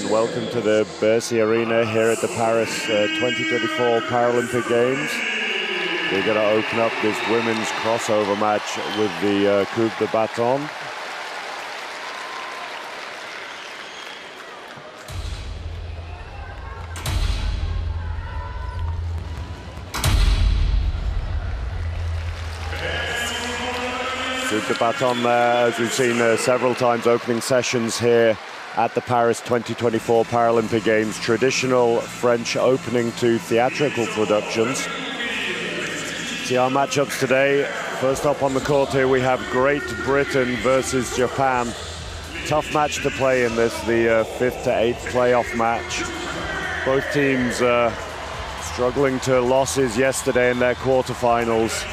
and welcome to the Bercy Arena here at the Paris 2024 Paralympic Games. We're going to open up this women's crossover match with the Coupe de Bâton. Coupe de Bâton, as we've seen several times, opening sessions here at the Paris 2024 Paralympic Games. Traditional French opening to theatrical productions. See our matchups today. First up on the court here we have Great Britain versus Japan. Tough match to play in this, the 5th to 8th playoff match. Both teams struggling to losses yesterday in their quarterfinals.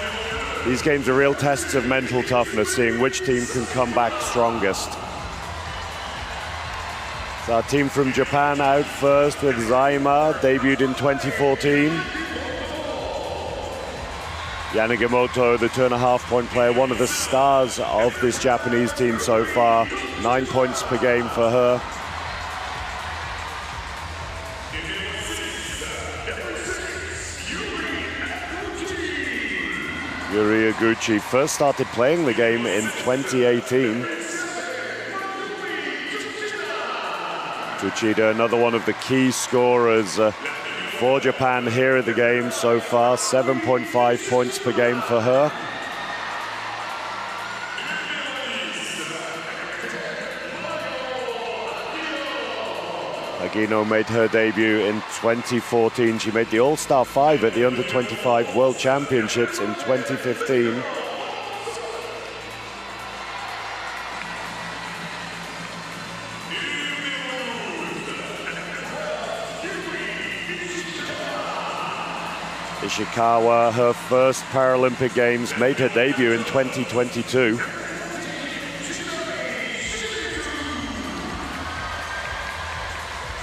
These games are real tests of mental toughness, seeing which team can come back strongest. So our team from Japan out first with Zaima, debuted in 2014. Yanagimoto, the 2.5-point player, one of the stars of this Japanese team so far. 9 points per game for her. Yuri Iguchi first started playing the game in 2018. Tsuchida, another one of the key scorers for Japan here at the game so far. 7.5 points per game for her. Agino made her debut in 2014. She made the All-Star 5 at the Under-25 World Championships in 2015. Ishikawa, her first Paralympic Games, made her debut in 2022.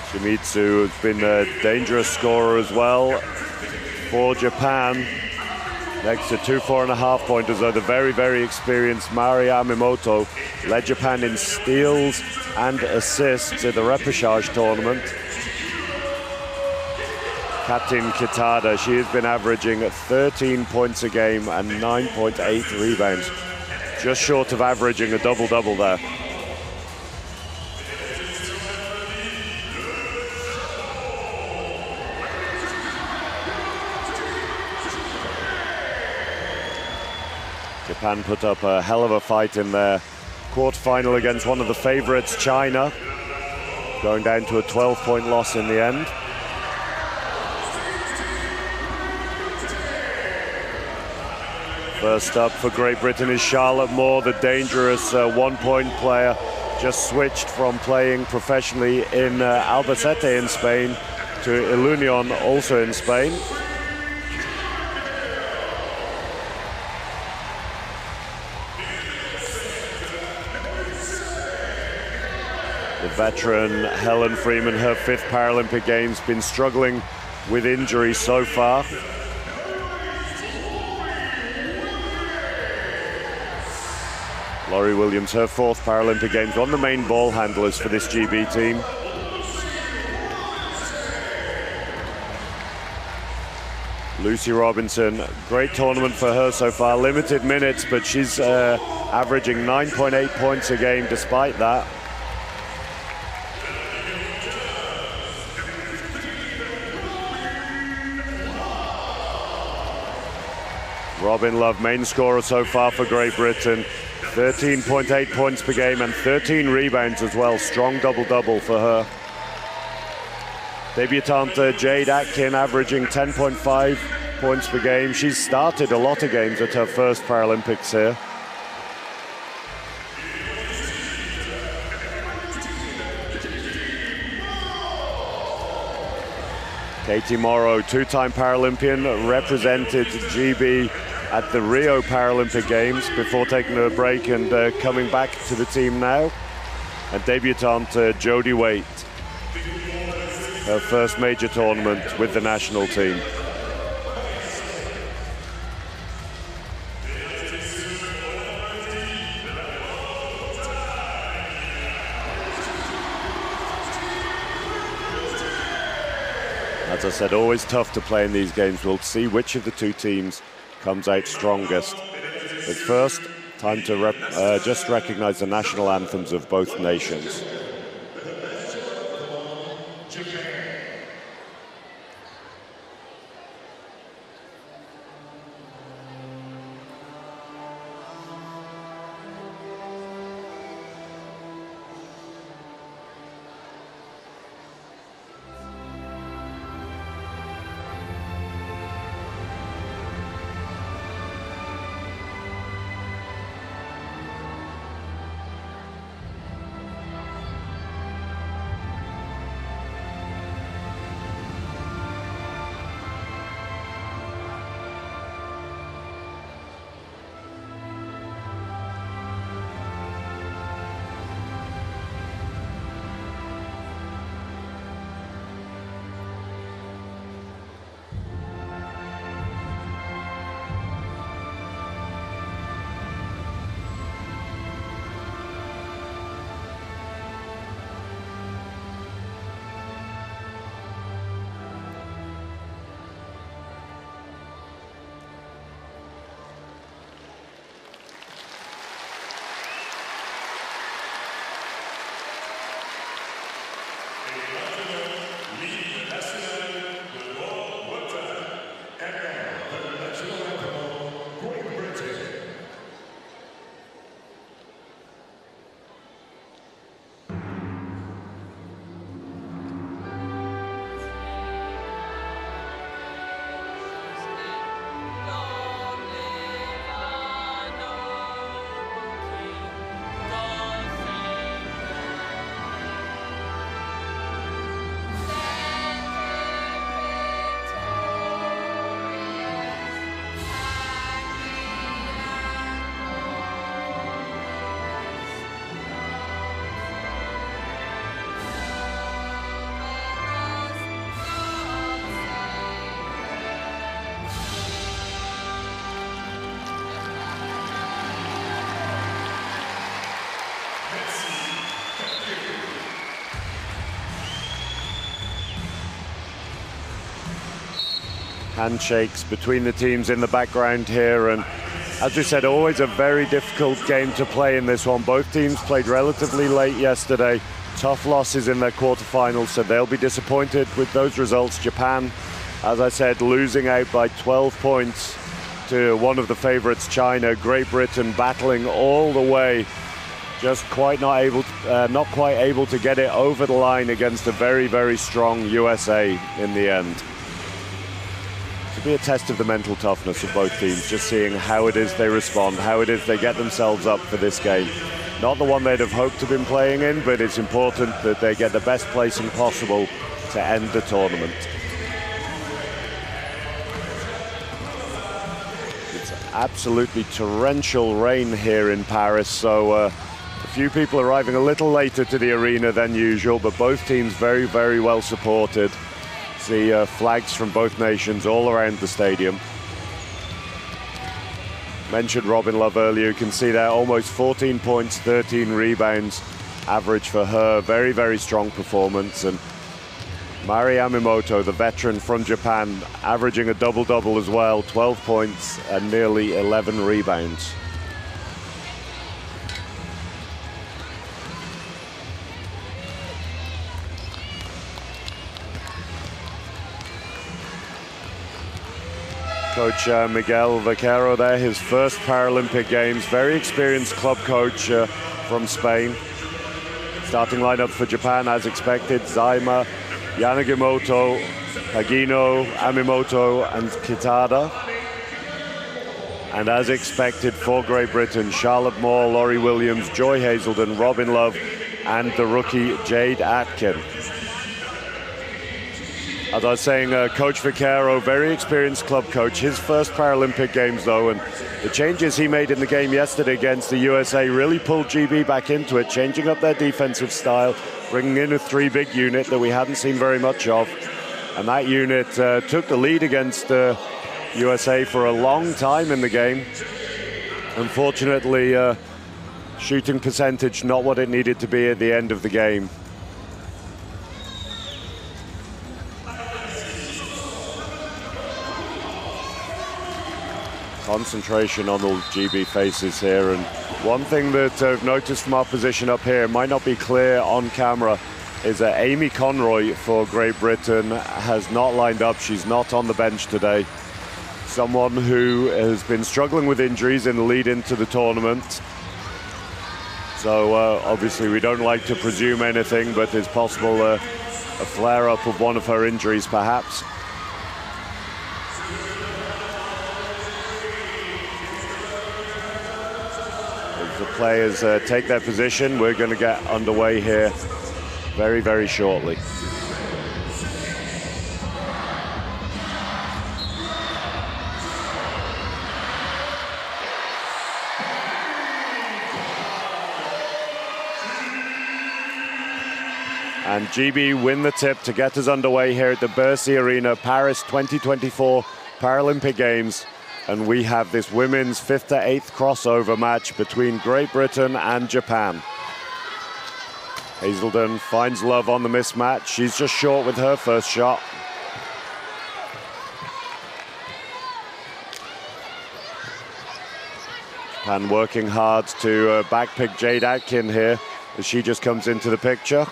Shimizu has been a dangerous scorer as well for Japan. Next to two 4.5-pointers are the very, very experienced Mari Yamamoto. Led Japan in steals and assists at the repechage tournament. Captain Kitada, she has been averaging 13 points a game and 9.8 rebounds. Just short of averaging a double-double there. Japan put up a hell of a fight in their quarterfinal against one of the favorites, China, going down to a 12-point loss in the end. First up for Great Britain is Charlotte Moore, the dangerous one-point player. Just switched from playing professionally in Albacete in Spain to Ilunion, also in Spain. The veteran Helen Freeman, her 5th Paralympic Games, been struggling with injury so far. Laurie Williams, her 4th Paralympic Games, one of the main ball handlers for this GB team. Lucy Robinson, great tournament for her so far. Limited minutes, but she's averaging 9.8 points a game despite that. Robin Love, main scorer so far for Great Britain. 13.8 points per game and 13 rebounds as well. Strong double-double for her. Debutante Jade Atkin averaging 10.5 points per game. She's started a lot of games at her first Paralympics here. Katie Morrow, 2-time Paralympian, represented GB at the Rio Paralympic Games before taking a break and coming back to the team now. And debutante Jodie Waite, her first major tournament with the national team. As I said, always tough to play in these games. We'll see which of the two teams comes out strongest. But first, time to just recognize the national anthems of both nations. Handshakes between the teams in the background here, and as we said, always a very difficult game to play in this one. Both teams played relatively late yesterday, tough losses in their quarterfinals, so they'll be disappointed with those results. Japan, as I said, losing out by 12 points to one of the favorites, China. Great Britain battling all the way, just not quite able to get it over the line against a very, very strong USA in the end. To be a test of the mental toughness of both teams, just seeing how it is they respond, how it is they get themselves up for this game. Not the one they'd have hoped to have been playing in, but it's important that they get the best placing possible to end the tournament. It's absolutely torrential rain here in Paris, so a few people arriving a little later to the arena than usual, but both teams very, very well supported. See flags from both nations all around the stadium. Mentioned Robin Love earlier. You can see there almost 14 points, 13 rebounds average for her. Very, very strong performance. And Mari Yamamoto, the veteran from Japan, averaging a double-double as well, 12 points and nearly 11 rebounds. Coach Miguel Vaquero there, his first Paralympic Games. Very experienced club coach from Spain. Starting lineup for Japan, as expected: Zaima, Yanagimoto, Hagino, Amimoto, and Kitada. And as expected for Great Britain, Charlotte Moore, Laurie Williams, Joy Hazelden, Robin Love, and the rookie Jade Atkin. As I was saying, Coach Vaquero, very experienced club coach. His first Paralympic Games, though, and the changes he made in the game yesterday against the USA really pulled GB back into it, changing up their defensive style, bringing in a three-big unit that we hadn't seen very much of. And that unit took the lead against USA for a long time in the game. Unfortunately, shooting percentage not what it needed to be at the end of the game. concentration on the GB faces here. And one thing that I've noticed from our position up here, might not be clear on camera, is that Amy Conroy for Great Britain has not lined up. She's not on the bench today. Someone who has been struggling with injuries in the lead into the tournament. So obviously we don't like to presume anything, but it's possible a flare-up of one of her injuries perhaps. As the players take their position, we're going to get underway here very, very shortly. And GB win the tip to get us underway here at the Versailles Arena, Paris 2024 Paralympic Games. And we have this women's 5th to 8th crossover match between Great Britain and Japan. Hazelden finds Love on the mismatch. She's just short with her first shot. Japan working hard to backpick Jade Atkin here as she just comes into the picture.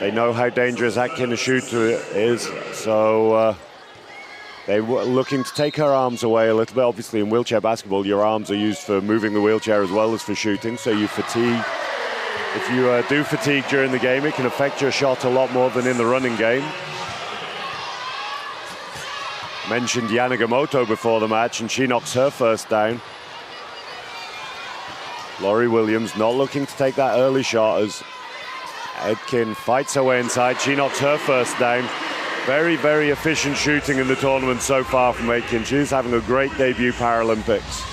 They know how dangerous Atkin, a shooter, is, so they were looking to take her arms away a little bit. Obviously, in wheelchair basketball, your arms are used for moving the wheelchair as well as for shooting, so you fatigue. If you do fatigue during the game, it can affect your shot a lot more than in the running game. Mentioned Yanagamoto before the match, and she knocks her first down. Laurie Williams not looking to take that early shot as Atkin fights her way inside. She knocks her first down. Very, very efficient shooting in the tournament so far from Atkin. She's having a great debut Paralympics.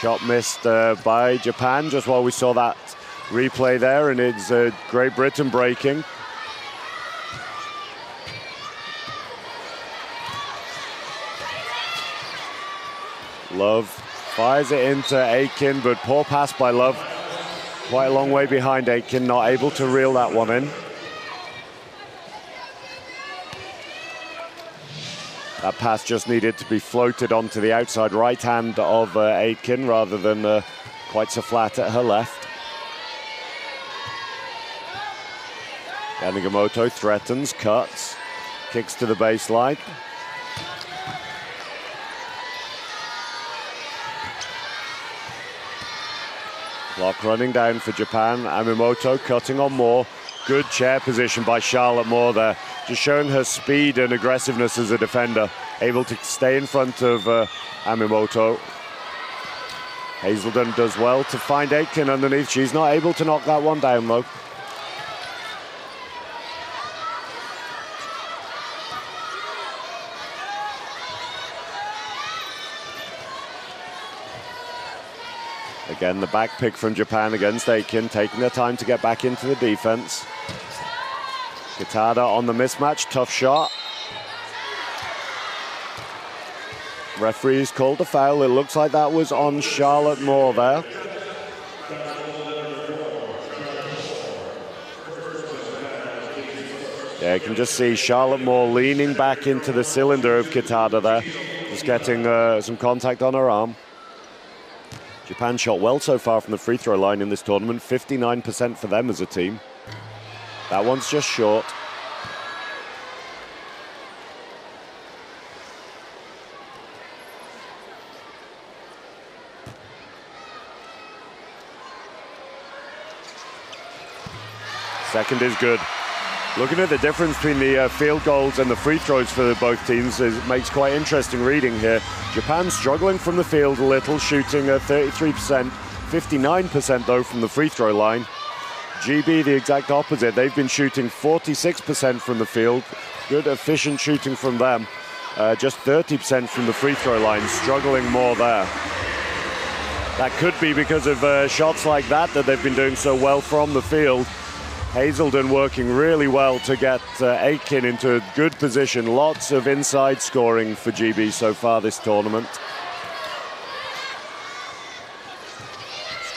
Shot missed by Japan just while we saw that replay there, and it's Great Britain breaking. Love fires it into Atkin, but poor pass by Love. Quite a long way behind Atkin, not able to reel that one in. That pass just needed to be floated onto the outside right hand of Atkin rather than quite so flat at her left. Yanagamoto threatens, cuts, kicks to the baseline. Clock running down for Japan. Amimoto cutting on Moore. Good chair position by Charlotte Moore there. Just showing her speed and aggressiveness as a defender. Able to stay in front of Amimoto. Hazelden does well to find Atkin underneath. She's not able to knock that one down though. Again, the back pick from Japan against Atkin, taking their time to get back into the defense. Kitada on the mismatch, tough shot. Referees called a foul. It looks like that was on Charlotte Moore there. Yeah, you can just see Charlotte Moore leaning back into the cylinder of Kitada there. Just getting some contact on her arm. Japan shot well so far from the free throw line in this tournament, 59% for them as a team. That one's just short. Second is good. Looking at the difference between the field goals and the free throws for both teams, it makes quite interesting reading here. Japan struggling from the field a little, shooting 33%, 59% though from the free throw line. GB the exact opposite. They've been shooting 46% from the field. Good efficient shooting from them. Just 30% from the free throw line, struggling more there. That could be because of shots like that they've been doing so well from the field. Hazelden working really well to get Atkin into a good position. Lots of inside scoring for GB so far this tournament.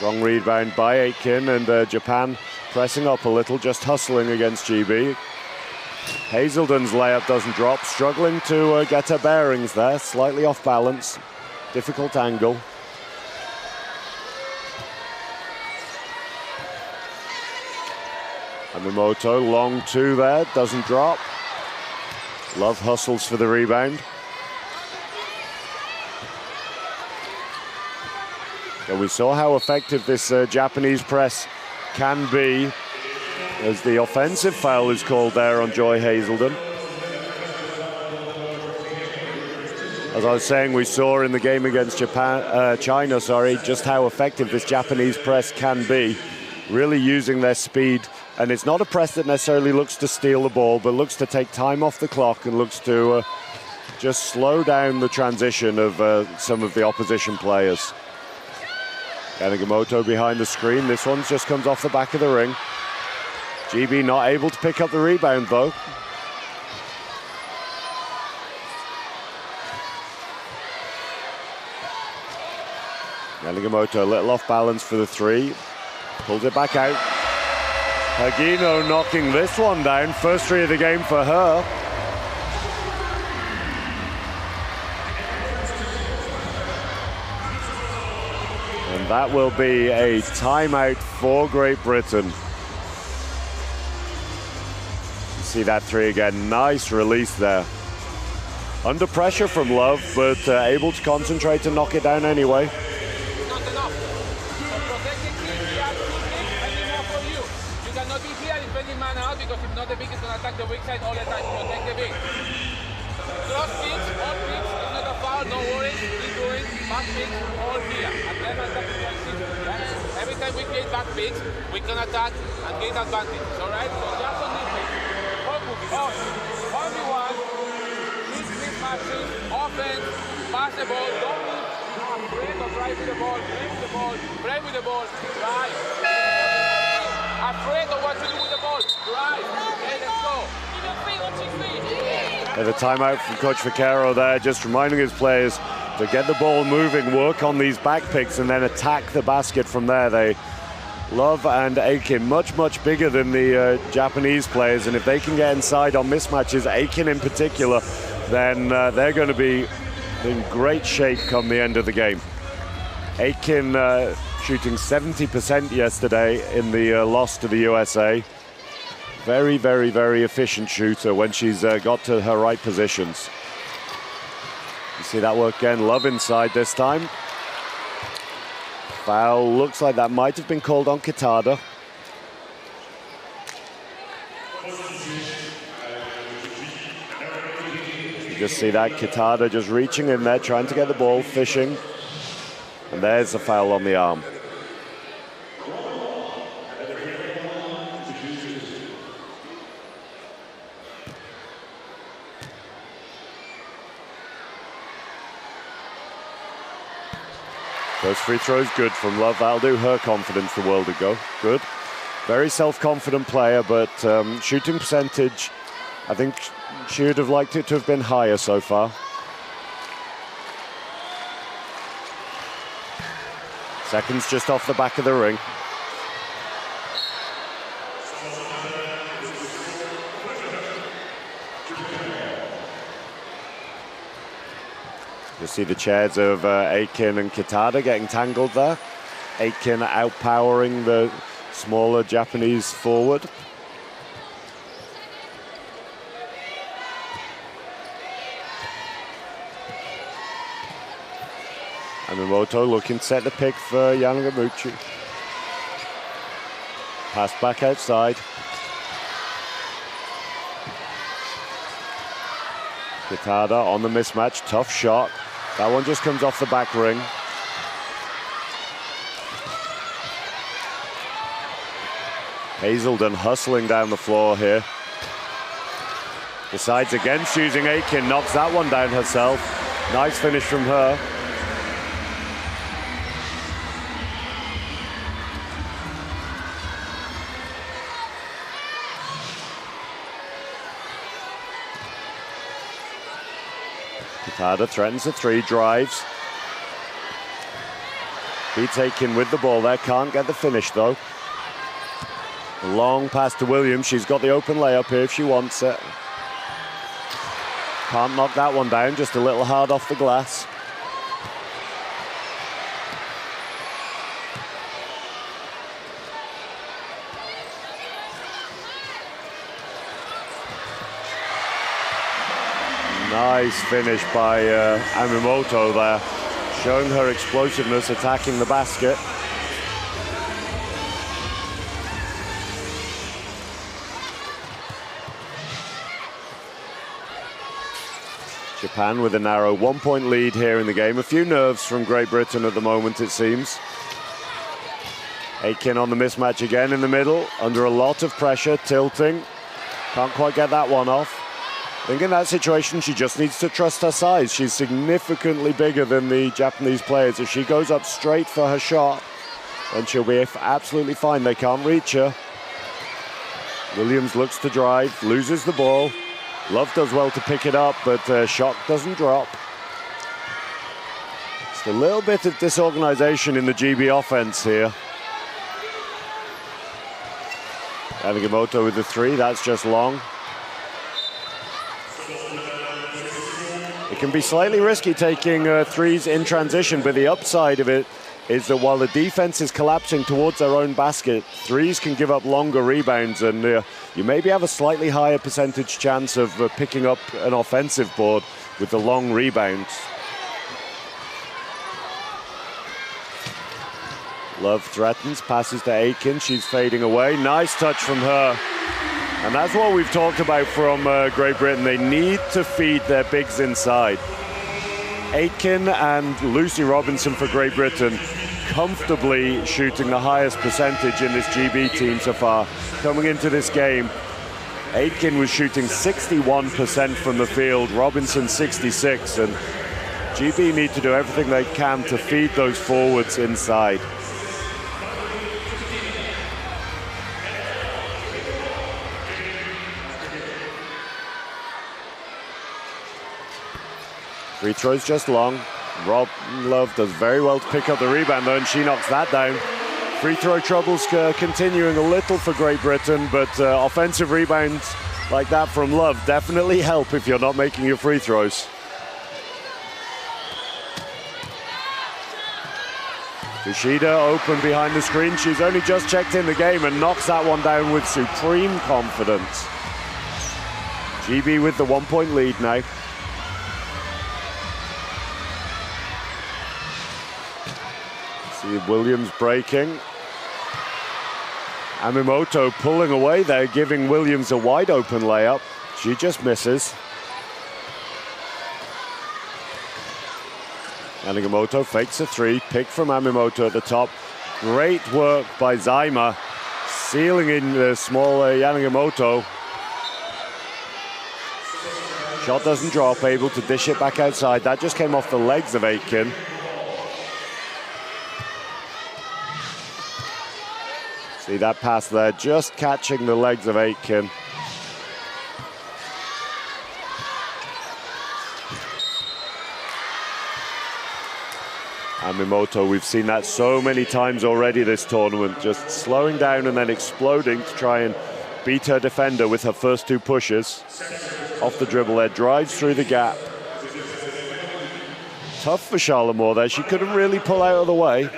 Strong rebound by Aitken, and Japan pressing up a little, just hustling against GB. Hazelden's layup doesn't drop, struggling to get her bearings there, slightly off balance, difficult angle. Yamamoto, long two there, doesn't drop. Love hustles for the rebound. And we saw how effective this Japanese press can be, as the offensive foul is called there on Joy Hazelden. As I was saying, we saw in the game against China, just how effective this Japanese press can be, really using their speed. And it's not a press that necessarily looks to steal the ball, but looks to take time off the clock and looks to just slow down the transition of some of the opposition players. Yamamoto behind the screen. This one just comes off the back of the ring. GB not able to pick up the rebound, though. Yamamoto a little off balance for the three. Pulls it back out. Hagino knocking this one down. First three of the game for her. And that will be a timeout for Great Britain. You see that three again. Nice release there. Under pressure from Love, but able to concentrate and knock it down anyway. Not enough. So protecting me, we are too big and enough for you. You cannot be here defending man out, because if not, the big is going to attack the weak side all the time. Protect the big. Cross picks, all picks, it's not a foul, no worries. Keep doing back picks, all here. And then attack the right side. Every time we create back picks, we can attack and gain advantage. Alright? So just on this page. Focus. Only one. These matches, offense, pass the ball, don't be afraid of drive with the ball, play with the ball, drive. Afraid of what to do with the ball, drive. Okay, let's go. And a timeout from Coach Vaquero there, just reminding his players to get the ball moving, work on these back picks, and then attack the basket from there. Love and Aiken much bigger than the Japanese players, and if they can get inside on mismatches, Aiken in particular, then they're going to be in great shape come the end of the game. Aiken shooting 70% yesterday in the loss to the USA. Very efficient shooter when she's got to her right positions. You see that work again. Love inside this time. Foul looks like that might have been called on Kitada. You just see that Kitada just reaching in there, trying to get the ball, fishing. And there's the foul on the arm. Those free throws good from Love. That'll do her confidence the world ago. Good. Very self-confident player, but shooting percentage, I think she would have liked it to have been higher so far. Seconds just off the back of the ring. You see the chairs of Aiken and Kitada getting tangled there. Aiken outpowering the smaller Japanese forward. Yamamoto looking to set the pick for Yamaguchi. Pass back outside. Kitada on the mismatch, tough shot. That one just comes off the back ring. Hazelden hustling down the floor here. Decides against using Aiken, knocks that one down herself. Nice finish from her. Kitada threatens the three, drives. Beats Aitken with the ball there, can't get the finish though. Long pass to Williams, she's got the open layup here if she wants it. Can't knock that one down, just a little hard off the glass. Nice finish by Amimoto there, showing her explosiveness, attacking the basket. Japan with a narrow 1-point lead here in the game. A few nerves from Great Britain at the moment, it seems. Aitken on the mismatch again in the middle, under a lot of pressure, tilting. Can't quite get that one off. I think in that situation, she just needs to trust her size. She's significantly bigger than the Japanese players. If she goes up straight for her shot, then she'll be absolutely fine. They can't reach her. Williams looks to drive, loses the ball. Love does well to pick it up, but shot doesn't drop. Just a little bit of disorganization in the GB offense here. Yamamoto with the three, that's just long. It can be slightly risky taking threes in transition, but the upside of it is that while the defense is collapsing towards their own basket, threes can give up longer rebounds, and you maybe have a slightly higher percentage chance of picking up an offensive board with the long rebounds. Love threatens, passes to Aitken, she's fading away. Nice touch from her. And that's what we've talked about from Great Britain. They need to feed their bigs inside. Aitken and Lucy Robinson for Great Britain comfortably shooting the highest percentage in this GB team so far. Coming into this game, Aitken was shooting 61% from the field, Robinson 66%, and GB need to do everything they can to feed those forwards inside. Free throws just long. Rob Love does very well to pick up the rebound though, and she knocks that down. Free throw troubles continuing a little for Great Britain, but offensive rebounds like that from Love definitely help if you're not making your free throws. Kushida open behind the screen. She's only just checked in the game and knocks that one down with supreme confidence. GB with the 1-point lead now. See Williams breaking. Amimoto pulling away there, giving Williams a wide open layup. She just misses. Yamamoto fakes a three, pick from Amimoto at the top. Great work by Zaima, sealing in the small Yamamoto. Shot doesn't drop, able to dish it back outside. That just came off the legs of Aitken. See that pass there, just catching the legs of Aitken. Amimoto, we've seen that so many times already this tournament, just slowing down and then exploding to try and beat her defender with her first two pushes. Off the dribble there, drives through the gap. Tough for Charlotte Moore there, she couldn't really pull out of the way.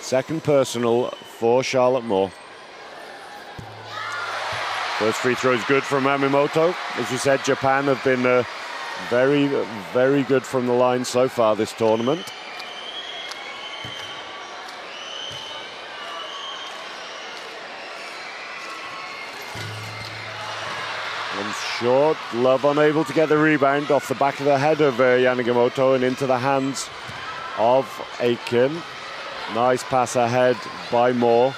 Second personal for Charlotte Moore. First free throw is good from Yamamoto. As you said, Japan have been very, very good from the line so far this tournament. And short, Love unable to get the rebound off the back of the head of Yamamoto and into the hands of Aitken. Nice pass ahead by Moore.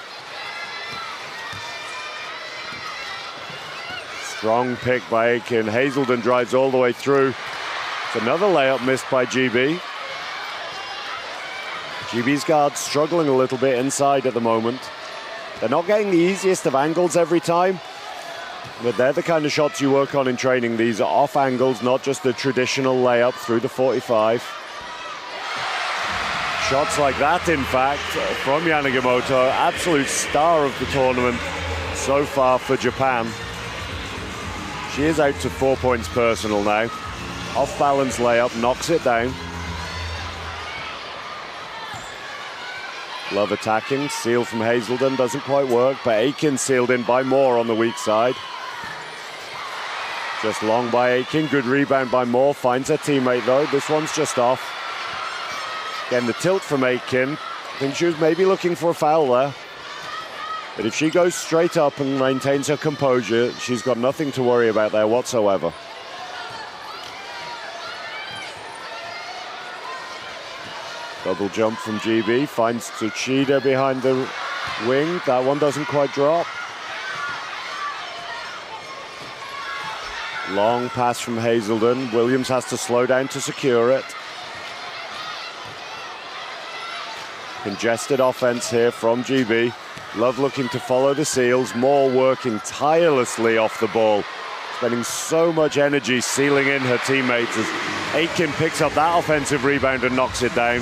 Strong pick by Aitken. Hazelden drives all the way through. It's another layup missed by GB. GB's guards struggling a little bit inside at the moment. They're not getting the easiest of angles every time, But they're the kind of shots you work on in training. These are off angles, not just the traditional layup through the 45. Shots like that, in fact, from Yanagimoto, absolute star of the tournament so far for Japan. She is out to 4 points personal now. Off-balance layup, knocks it down. Love attacking, seal from Hazelden, doesn't quite work, but Aiken sealed in by Moore on the weak side. Just long by Aiken, good rebound by Moore, finds her teammate though. This one's just off. Again, the tilt from Aiken. I think she was maybe looking for a foul there. But if she goes straight up and maintains her composure, she's got nothing to worry about there whatsoever. Double jump from GB, finds Tsuchida behind the wing. That one doesn't quite drop. Long pass from Hazelden. Williams has to slow down to secure it. Congested offense here from GB. Love looking to follow the seals. Moore working tirelessly off the ball. Spending so much energy sealing in her teammates as Aiken picks up that offensive rebound and knocks it down.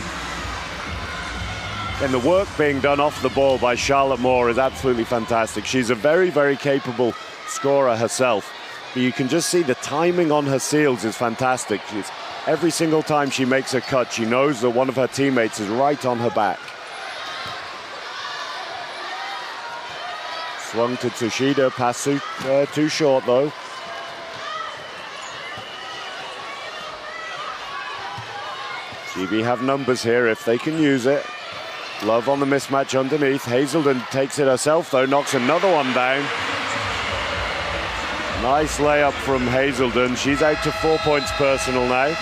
And the work being done off the ball by Charlotte Moore is absolutely fantastic. She's a very, very capable scorer herself. But you can just see the timing on her seals is fantastic. Every single time she makes a cut, she knows that one of her teammates is right on her back. Swung to Tsuchida, pass too short though. GB have numbers here if they can use it. Love on the mismatch underneath. Hazelden takes it herself though, knocks another one down. Nice layup from Hazelden. She's out to 4 points personal now.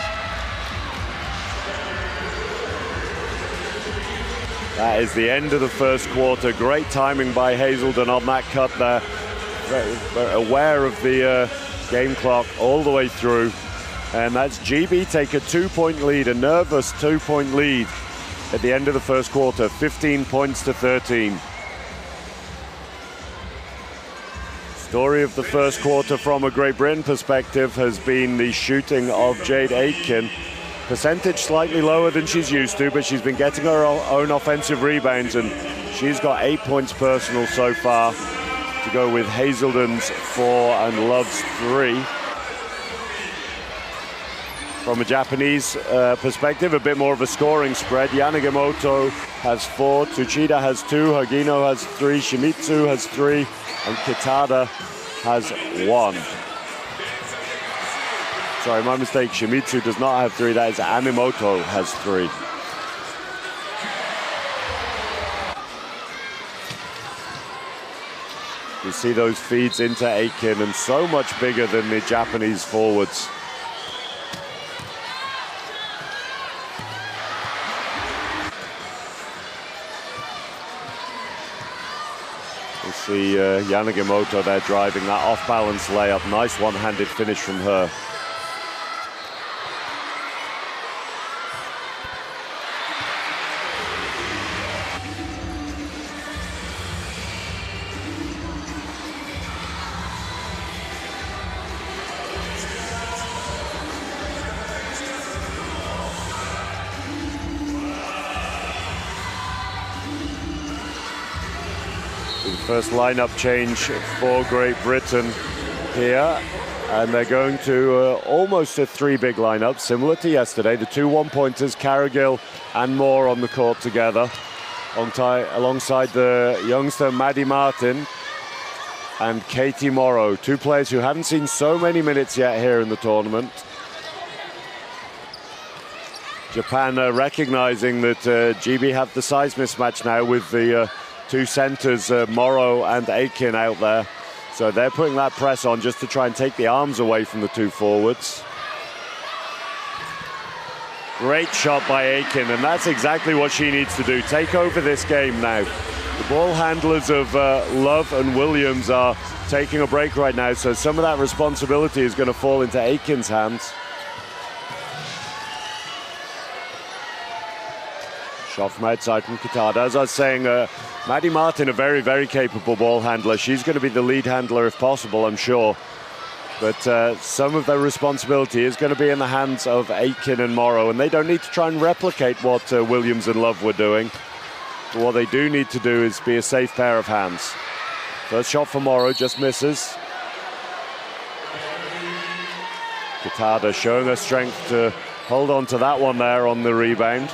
That is the end of the first quarter. Great timing by Hazelden on that cut there. Very aware of the game clock all the way through. And that's GB take a 2-point lead, a nervous 2-point lead at the end of the first quarter, 15 points to 13. Story of the first quarter from a Great Britain perspective has been the shooting of Jade Aiken. Percentage slightly lower than she's used to, but she's been getting her own offensive rebounds, and she's got 8 points personal so far to go with Hazelden's 4 and Love's 3. From a Japanese perspective, a bit more of a scoring spread. Yanagimoto has 4, Tsuchida has 2, Hagino has 3, Shimizu has 3, and Kitada has 1. Sorry, my mistake. Shimizu does not have 3. That is Animoto has 3. You see those feeds into Aiken, and so much bigger than the Japanese forwards. You see Yanagimoto there driving that off-balance layup. Nice one-handed finish from her. First lineup change for Great Britain here, and they're going to almost a 3 big lineup, similar to yesterday. The 2 one-pointers, Carrigill and Moore on the court together, alongside the youngster Maddie Martin and Katie Morrow, 2 players who haven't seen so many minutes yet here in the tournament. Japan recognizing that GB have the size mismatch now with the 2 centers, Morrow and Aiken out there. So they're putting that press on just to try and take the arms away from the 2 forwards. Great shot by Aiken, and that's exactly what she needs to do. Take over this game now. The ball handlers of Love and Williams are taking a break right now, so some of that responsibility is going to fall into Aiken's hands. Shot from outside from Kitada. As I was saying, Maddie Martin, a very, very capable ball handler. She's going to be the lead handler if possible, I'm sure. But some of their responsibility is going to be in the hands of Aitken and Morrow, and they don't need to try and replicate what Williams and Love were doing. But what they do need to do is be a safe pair of hands. First shot for Morrow just misses. Kitada showing her strength to hold on to that one there on the rebound.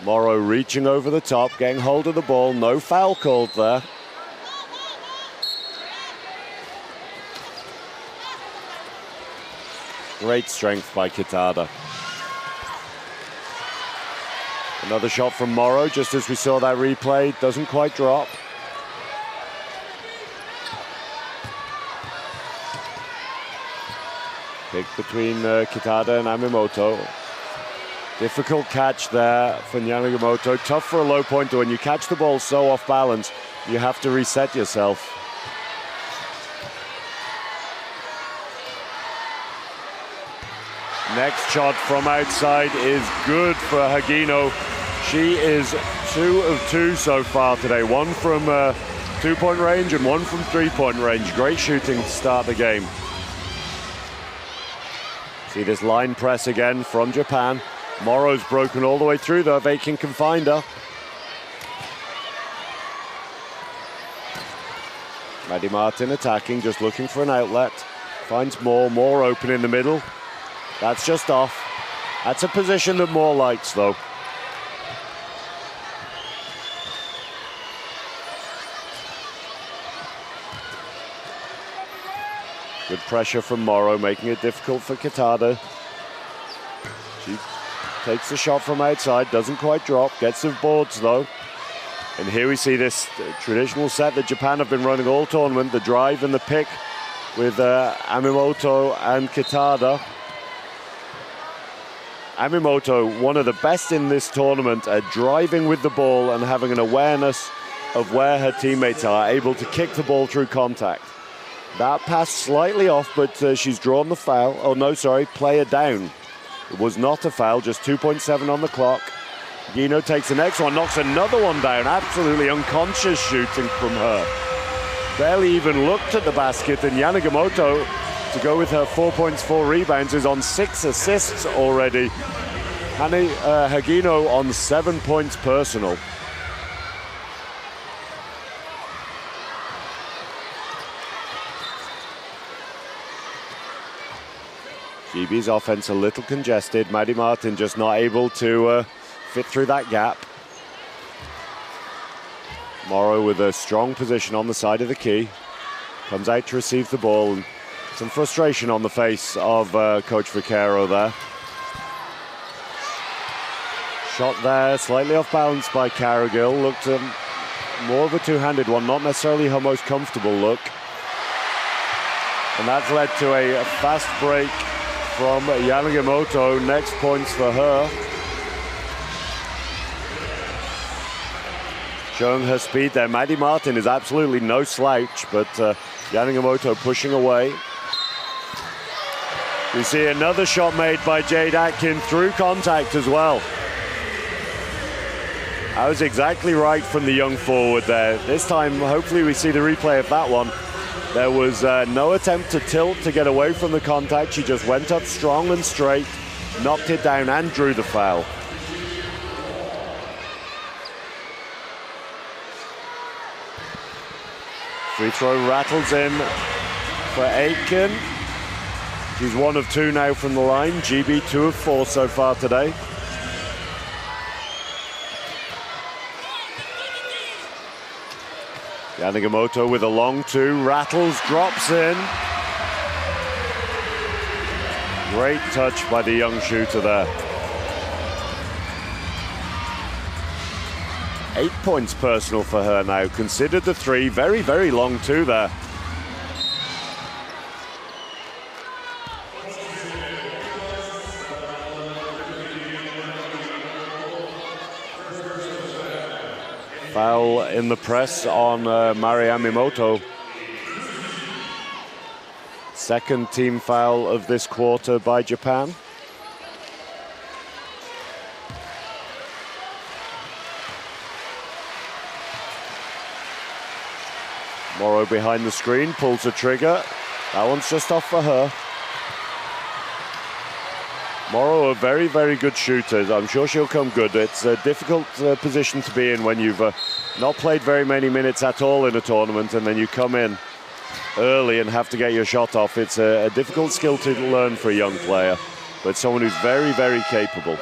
Morrow reaching over the top, getting hold of the ball. No foul called there. Great strength by Kitada. Another shot from Morrow, just as we saw that replay. Doesn't quite drop. Pick between Kitada and Amimoto. Difficult catch there for Yamamoto. Tough for a low pointer. When you catch the ball so off balance, you have to reset yourself. Next shot from outside is good for Hagino. She is 2 of 2 so far today. One from 2-point range and one from 3-point range. Great shooting to start the game. See this line press again from Japan. Morrow's broken all the way through though, if Aitken can find her. Maddie Martin attacking, just looking for an outlet. Finds Moore open in the middle. That's just off. That's a position that Moore likes though. Good pressure from Morrow, making it difficult for Kitada. She takes the shot from outside, doesn't quite drop, gets the boards though. And here we see this traditional set that Japan have been running all tournament, the drive and the pick with Amimoto and Kitada. Amimoto, one of the best in this tournament at driving with the ball and having an awareness of where her teammates are, able to kick the ball through contact. That pass slightly off, but she's drawn the foul. Oh no, sorry, player down. It was not a foul, just 2.7 on the clock. Gino takes the next one, knocks another one down. Absolutely unconscious shooting from her. Barely even looked at the basket, and Yamamoto, to go with her 4 points, 4 rebounds, is on 6 assists already. Hagino on 7 points personal. GB's offense a little congested. Maddie Martin just not able to fit through that gap. Morrow with a strong position on the side of the key. Comes out to receive the ball. And some frustration on the face of Coach Vaquero there. Shot there, slightly off balance by Cargill. Looked more of a two-handed one, not necessarily her most comfortable look. And that's led to a fast break from Yamamoto. Next points for her. Showing her speed there. Maddie Martin is absolutely no slouch, but Yamamoto pushing away. We see another shot made by Jade Atkin through contact as well. That was exactly right from the young forward there. This time, hopefully we see the replay of that one. There was no attempt to tilt to get away from the contact. She just went up strong and straight, knocked it down and drew the foul. Free throw rattles in for Aitken. She's 1 of 2 now from the line. GB 2 of 4 so far today. Yamamoto with a long 2, rattles, drops in. Great touch by the young shooter there. 8 points personal for her now. Considered the 3, very, very long 2 there. Foul in the press on Mari Yamamoto. Second team foul of this quarter by Japan. Morrow behind the screen, pulls the trigger. That one's just off for her. Morrow, a very, very good shooter. I'm sure she'll come good. It's a difficult position to be in when you've not played very many minutes at all in a tournament, and then you come in early and have to get your shot off. It's a difficult skill to learn for a young player, but someone who's very, very capable.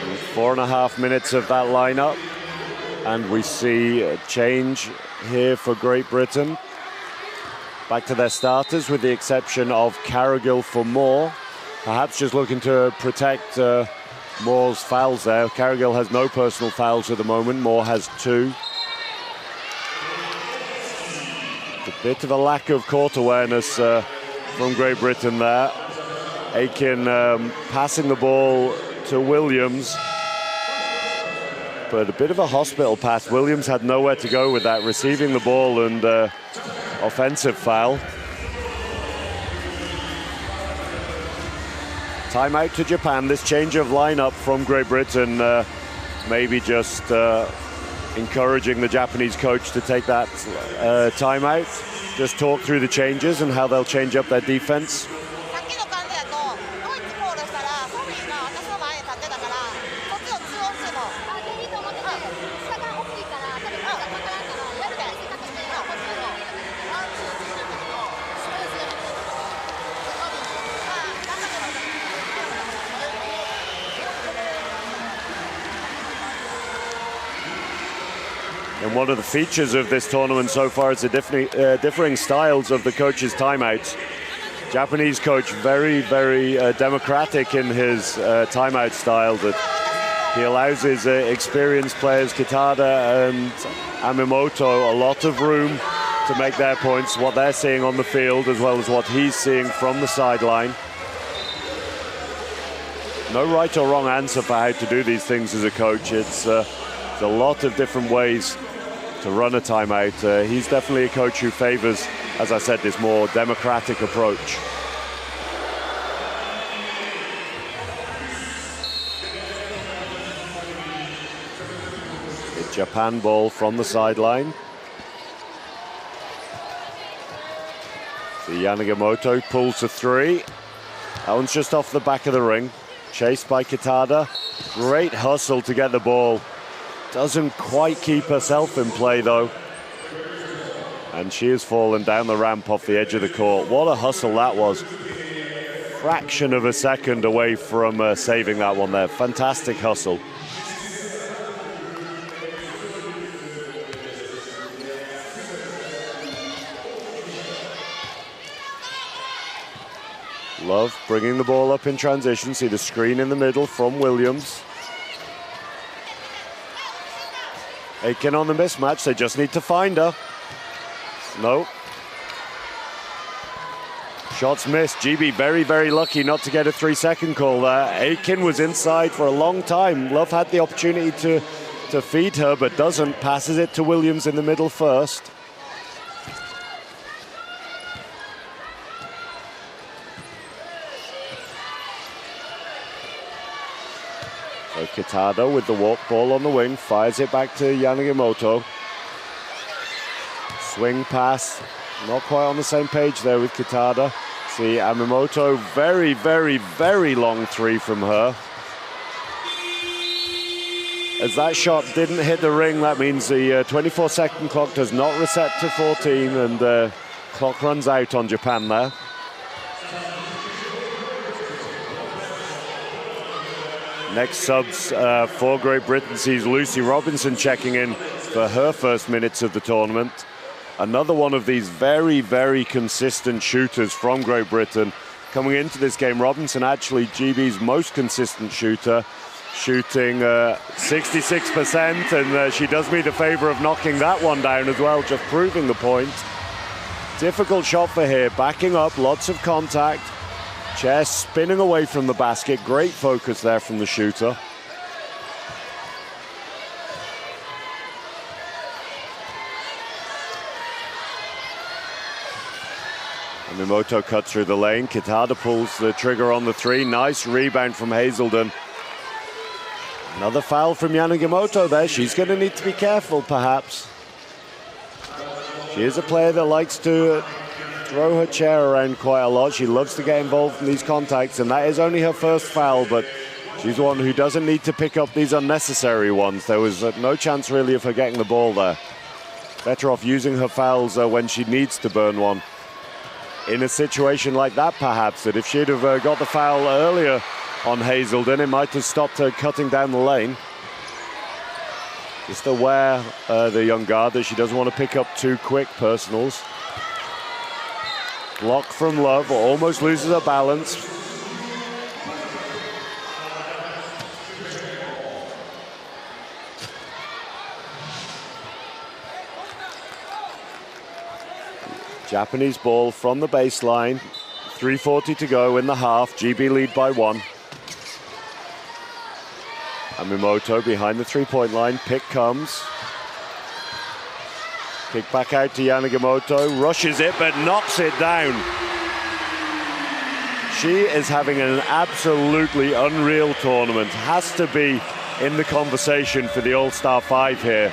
And 4.5 minutes of that lineup, and we see a change here for Great Britain. Back to their starters with the exception of Carrigill for Moore. Perhaps just looking to protect Moore's fouls there. Carrigill has no personal fouls at the moment. Moore has 2. A bit of a lack of court awareness from Great Britain there. Aiken passing the ball to Williams. But a bit of a hospital pass. Williams had nowhere to go with that, receiving the ball and offensive foul. Timeout to Japan. This change of lineup from Great Britain maybe just encouraging the Japanese coach to take that timeout. Just talk through the changes and how they'll change up their defense. And one of the features of this tournament so far is the differing styles of the coaches' timeouts. Japanese coach very, very democratic in his timeout style, that he allows his experienced players, Kitada and Amimoto, a lot of room to make their points, what they're seeing on the field as well as what he's seeing from the sideline. No right or wrong answer for how to do these things as a coach. It's a lot of different ways to run a timeout. He's definitely a coach who favors, as I said, this more democratic approach. The Japan ball from the sideline. See Yanagimoto pulls to 3. That one's just off the back of the ring. Chased by Kitada. Great hustle to get the ball. Doesn't quite keep herself in play though. And she has fallen down the ramp off the edge of the court. What a hustle that was. Fraction of a second away from saving that one there. Fantastic hustle. Love bringing the ball up in transition. See the screen in the middle from Williams. Aiken on the mismatch. They just need to find her. No. Shots missed. GB very, very lucky not to get a 3-second call there. Aiken was inside for a long time. Love had the opportunity to feed her, but doesn't. Passes it to Williams in the middle first. So Kitada with the walk ball on the wing, fires it back to Yanagimoto. Swing pass, not quite on the same page there with Kitada. See Amimoto, very, very, very long 3 from her. As that shot didn't hit the ring, that means the 24-second clock does not reset to 14, and clock runs out on Japan there. Next subs for Great Britain sees Lucy Robinson checking in for her first minutes of the tournament. Another one of these very, very consistent shooters from Great Britain. Coming into this game, Robinson actually GB's most consistent shooter, shooting 66%, and she does me the favor of knocking that one down as well, just proving the point. Difficult shot for here, backing up, lots of contact. Chair spinning away from the basket. Great focus there from the shooter. Yamamoto cuts through the lane. Kitada pulls the trigger on the 3. Nice rebound from Hazelden. Another foul from Yamamoto there. She's going to need to be careful, perhaps. She is a player that likes to throw her chair around quite a lot. She loves to get involved in these contacts, and that is only her first foul, but she's one who doesn't need to pick up these unnecessary ones. There was no chance really of her getting the ball there. Better off using her fouls when she needs to burn one. In a situation like that, perhaps, that if she'd have got the foul earlier on Hazelden, it might have stopped her cutting down the lane. Just aware, the young guard, that she doesn't want to pick up too quick personals. Block from Love, almost loses her balance. Japanese ball from the baseline. 3:40 to go in the half. GB lead by 1. Yamamoto behind the 3-point line. Pick comes. Kick back out to Yamamoto. Rushes it, but knocks it down. She is having an absolutely unreal tournament. Has to be in the conversation for the All-Star 5 here.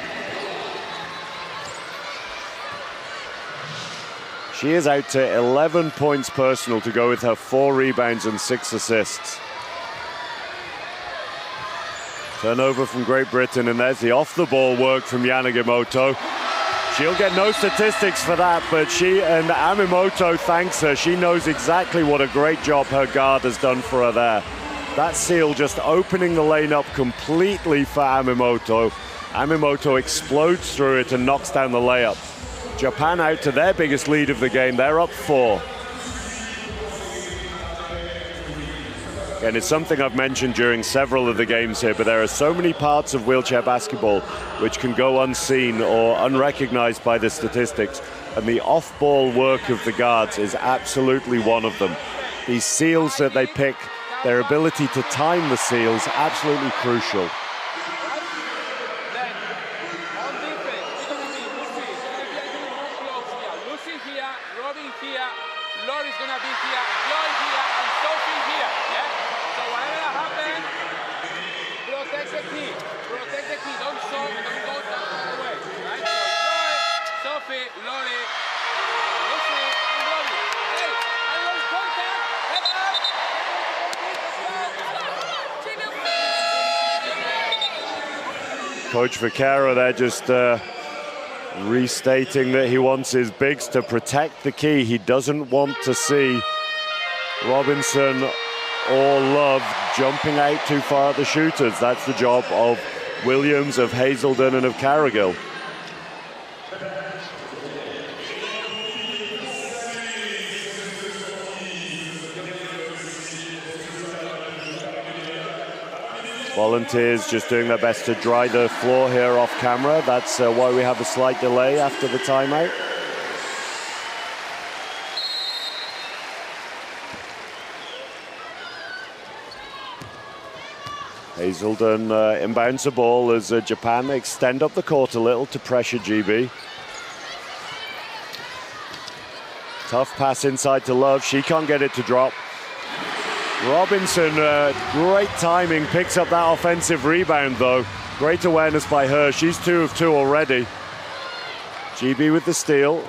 She is out to 11 points personal to go with her 4 rebounds and 6 assists. Turnover from Great Britain, and there's the off-the-ball work from Yamamoto. She'll get no statistics for that, but Yamamoto thanks her. She knows exactly what a great job her guard has done for her there. That seal just opening the lane up completely for Yamamoto. Yamamoto explodes through it and knocks down the layup. Japan out to their biggest lead of the game. They're up 4. And it's something I've mentioned during several of the games here, but there are so many parts of wheelchair basketball which can go unseen or unrecognized by the statistics, and the off-ball work of the guards is absolutely one of them. These seals that they pick, their ability to time the seals, absolutely crucial. Coach Vaquero there just restating that he wants his bigs to protect the key. He doesn't want to see Robinson or Love jumping out too far at the shooters. That's the job of Williams, of Hazelden, and of Carrigill. Volunteers just doing their best to dry the floor here off camera. That's why we have a slight delay after the timeout. Hazelden inbounds the ball as Japan extend up the court a little to pressure GB. Tough pass inside to Love. She can't get it to drop. Robinson, great timing, picks up that offensive rebound though. Great awareness by her. She's 2 of 2 already. GB with the steal.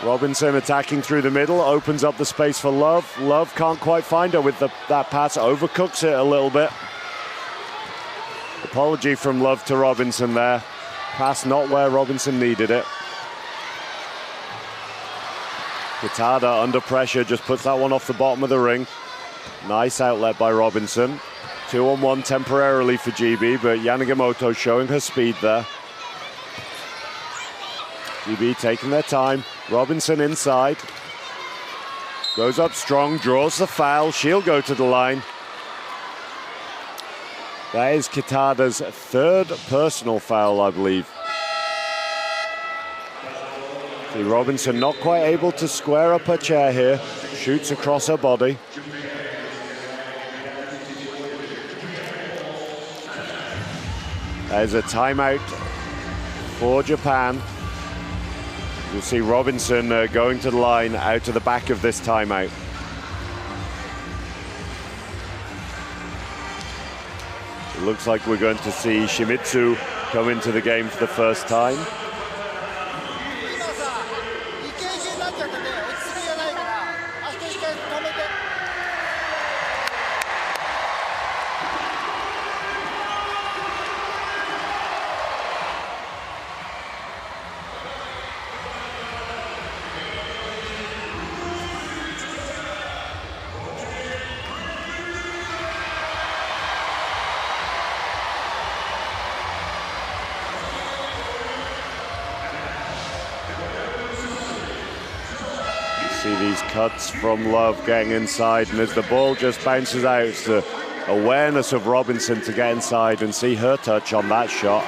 Robinson attacking through the middle, opens up the space for Love. Love can't quite find her with that pass, overcooks it a little bit. Apology from Love to Robinson there. Pass not where Robinson needed it. Kitada under pressure, just puts that one off the bottom of the ring. Nice outlet by Robinson. 2-on-1 temporarily for GB, but Yamamoto showing her speed there. GB taking their time. Robinson inside. Goes up strong, draws the foul. She'll go to the line. That is Kitada's 3rd personal foul, I believe. See Robinson not quite able to square up her chair here. Shoots across her body. There's a timeout for Japan. You'll see Robinson going to the line out to the back of this timeout. It looks like we're going to see Shimizu come into the game for the first time. These cuts from Love getting inside, and as the ball just bounces out, it's the awareness of Robinson to get inside and see her touch on that shot.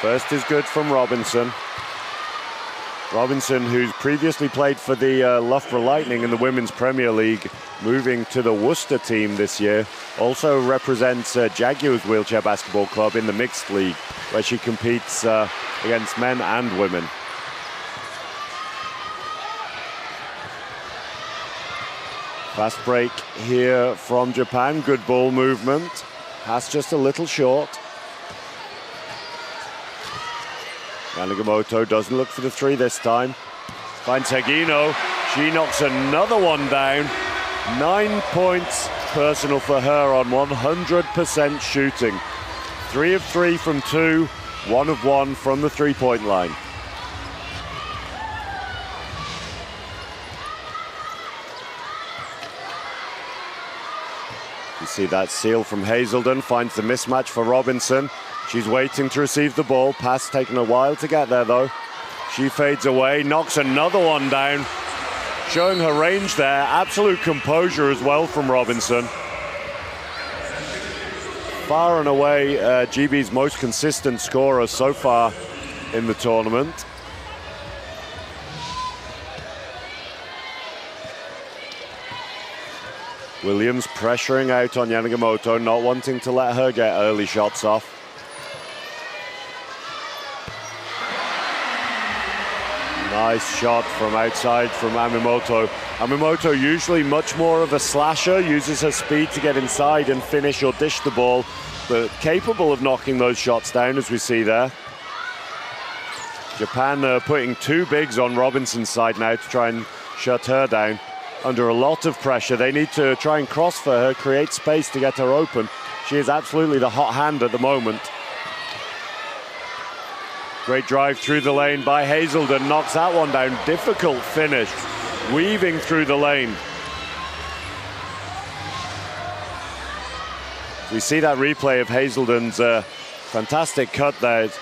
First is good from Robinson. Robinson, who's previously played for the Loughborough Lightning in the Women's Premier League, moving to the Worcester team this year, also represents Jaguars Wheelchair Basketball Club in the mixed league, where she competes against men and women. Fast break here from Japan. Good ball movement. Pass just a little short. Yamamoto doesn't look for the three this time. Finds Hagino. She knocks another one down. 9 points personal for her on 100% shooting. 3 of 3 from 2, 1 of 1 from the three-point line. You see that seal from Hazelden, finds the mismatch for Robinson. She's waiting to receive the ball. Pass taking a while to get there, though. She fades away, knocks another one down. Showing her range there. Absolute composure as well from Robinson. Far and away GB's most consistent scorer so far in the tournament. Williams pressuring out on Yamamoto, not wanting to let her get early shots off. Nice shot from outside from Yamamoto. Yamamoto usually much more of a slasher, uses her speed to get inside and finish or dish the ball, but capable of knocking those shots down, as we see there. Japan putting 2 bigs on Robinson's side now to try and shut her down. Under a lot of pressure, they need to try and cross for her, create space to get her open. She is absolutely the hot hand at the moment. Great drive through the lane by Hazelden, knocks that one down. Difficult finish, weaving through the lane. We see that replay of Hazelden's fantastic cut there. It's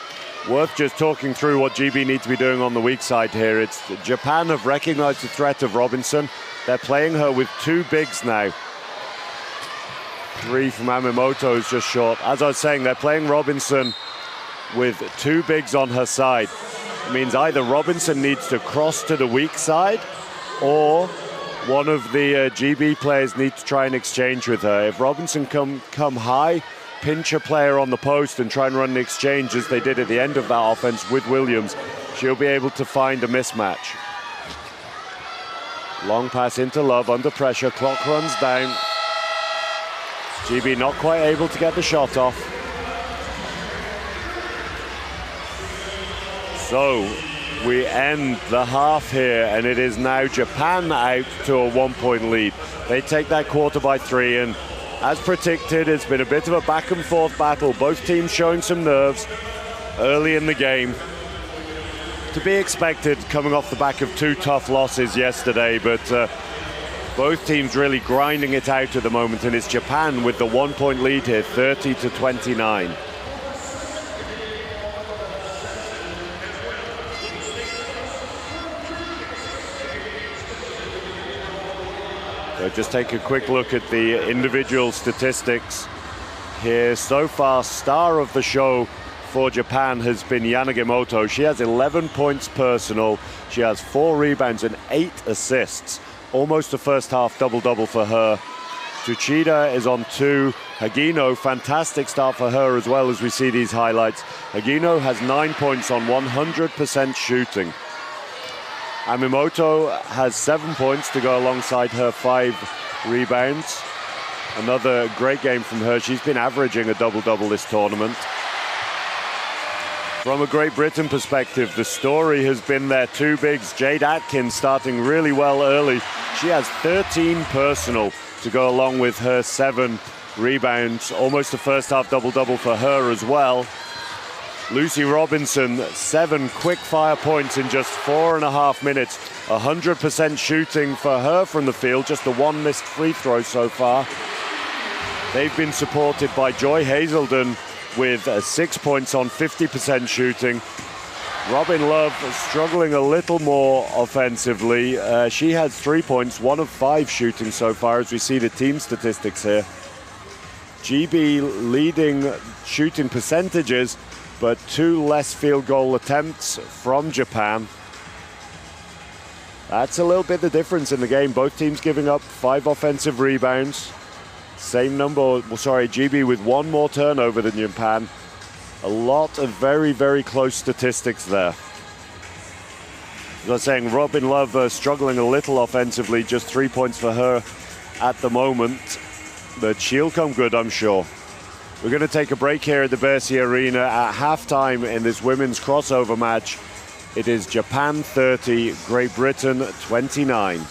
worth just talking through what GB need to be doing on the weak side here. It's Japan have recognized the threat of Robinson. They're playing her with 2 bigs now. 3 from Yamamoto is just short. As I was saying, they're playing Robinson with 2 bigs on her side. It means either Robinson needs to cross to the weak side, or one of the GB players needs to try and exchange with her. If Robinson come high, pinch a player on the post and try and run an exchange as they did at the end of that offense with Williams, she'll be able to find a mismatch. Long pass into Love, under pressure, clock runs down. GB not quite able to get the shot off. So we end the half here, and it is now Japan out to a 1-point lead. They take that quarter by 3, and as predicted, it's been a bit of a back and forth battle. Both teams showing some nerves early in the game. To be expected coming off the back of 2 tough losses yesterday, but both teams really grinding it out at the moment, and it's Japan with the 1-point lead here, 30-29. So just take a quick look at the individual statistics here. So far, star of the show for Japan has been Yanagimoto. She has 11 points personal. She has 4 rebounds and 8 assists. Almost a first half double-double for her. Tsuchida is on 2. Hagino, fantastic start for her as well as we see these highlights. Hagino has 9 points on 100% shooting. Amimoto has 7 points to go alongside her 5 rebounds. Another great game from her. She's been averaging a double-double this tournament. From a Great Britain perspective, the story has been their 2 bigs. Jade Atkins starting really well early. She has 13 personal to go along with her 7 rebounds. Almost a first half double-double for her as well. Lucy Robinson, 7 quick-fire points in just 4.5 minutes. 100% shooting for her from the field, just the 1 missed free throw so far. They've been supported by Joy Hazelden with 6 points on 50% shooting. Robin Love struggling a little more offensively. She has 3 points, 1 of 5 shooting so far as we see the team statistics here. GB leading shooting percentages, but 2 less field goal attempts from Japan. That's a little bit the difference in the game. Both teams giving up 5 offensive rebounds. Same number, well, sorry, GB with 1 more turnover than Japan. A lot of very, very close statistics there. As I was saying, Robin Love struggling a little offensively, just 3 points for her at the moment. But she'll come good, I'm sure. We're going to take a break here at the Versailles Arena at halftime in this women's crossover match. It is Japan 30, Great Britain 29.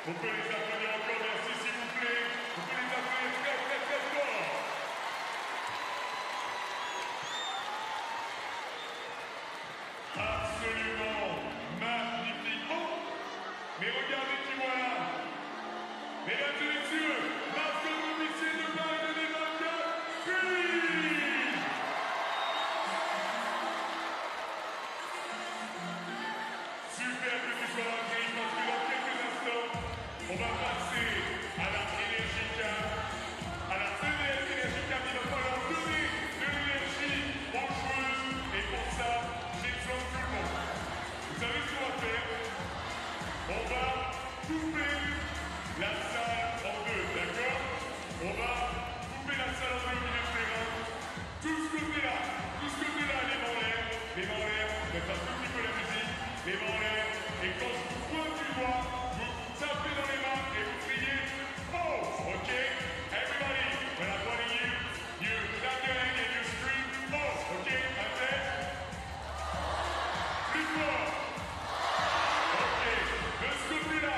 On peut les applaudir encore, merci s'il vous plaît. On peut les applaudir très très très fort. Absolument magnifique. Oh, mais regardez qui voilà. Mesdames et messieurs, mascotte officielle de Paris 2024, puis super que tu sois là, Gris, parce que dans quelques instants, on va passer à la Énergie Cam, à la EDF Énergie Cam. Il va falloir donner de l'énergie aux joueuses, et pour ça, j'exhorte tout le monde. Vous savez ce qu'on va faire? On va couper la salle en deux, d'accord? On va couper la salle en deux au milieu de terrain. Tout ce côté-là, les mains en l'air, faites un tout petit peu la musique, les mains en l'air, et quand je vous pointe du doigt, vous tapez dans les mains et vous criez oh, ok? Everybody, when I'm pointing you, you clap your hand and you scream oh, ok? Un test. Plus fort. Ok, de ce côté-là,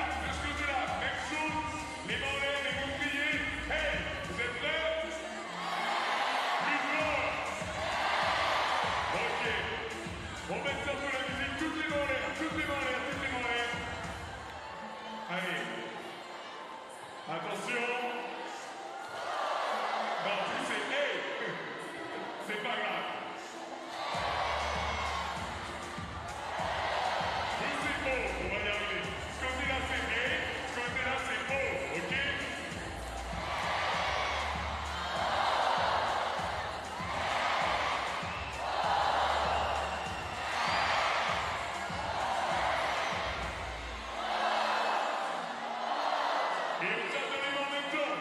même chose, les mains en l'air et vous criez hey, vous êtes prêts? Plus fort. Ok, on met ça pour la musique, toutes les mains en l'air, toutes les mains en l'air, toutes les mains en l'air. Allez, attention. Non, tu sais, hey, c'est pas grave. Vous c'est beau, on va y arriver. Ce côté-là c'est hey, ce côté-là c'est beau, ok? Et on tape dans les mains en même temps.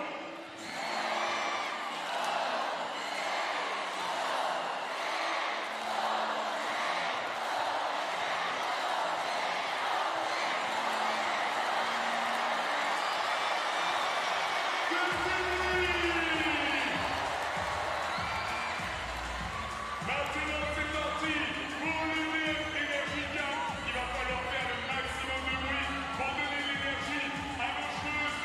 Maintenant c'est parti pour l'EDF Énergie Cam. Il va falloir faire le maximum de bruit pour donner de l'énergie à nos joueuses.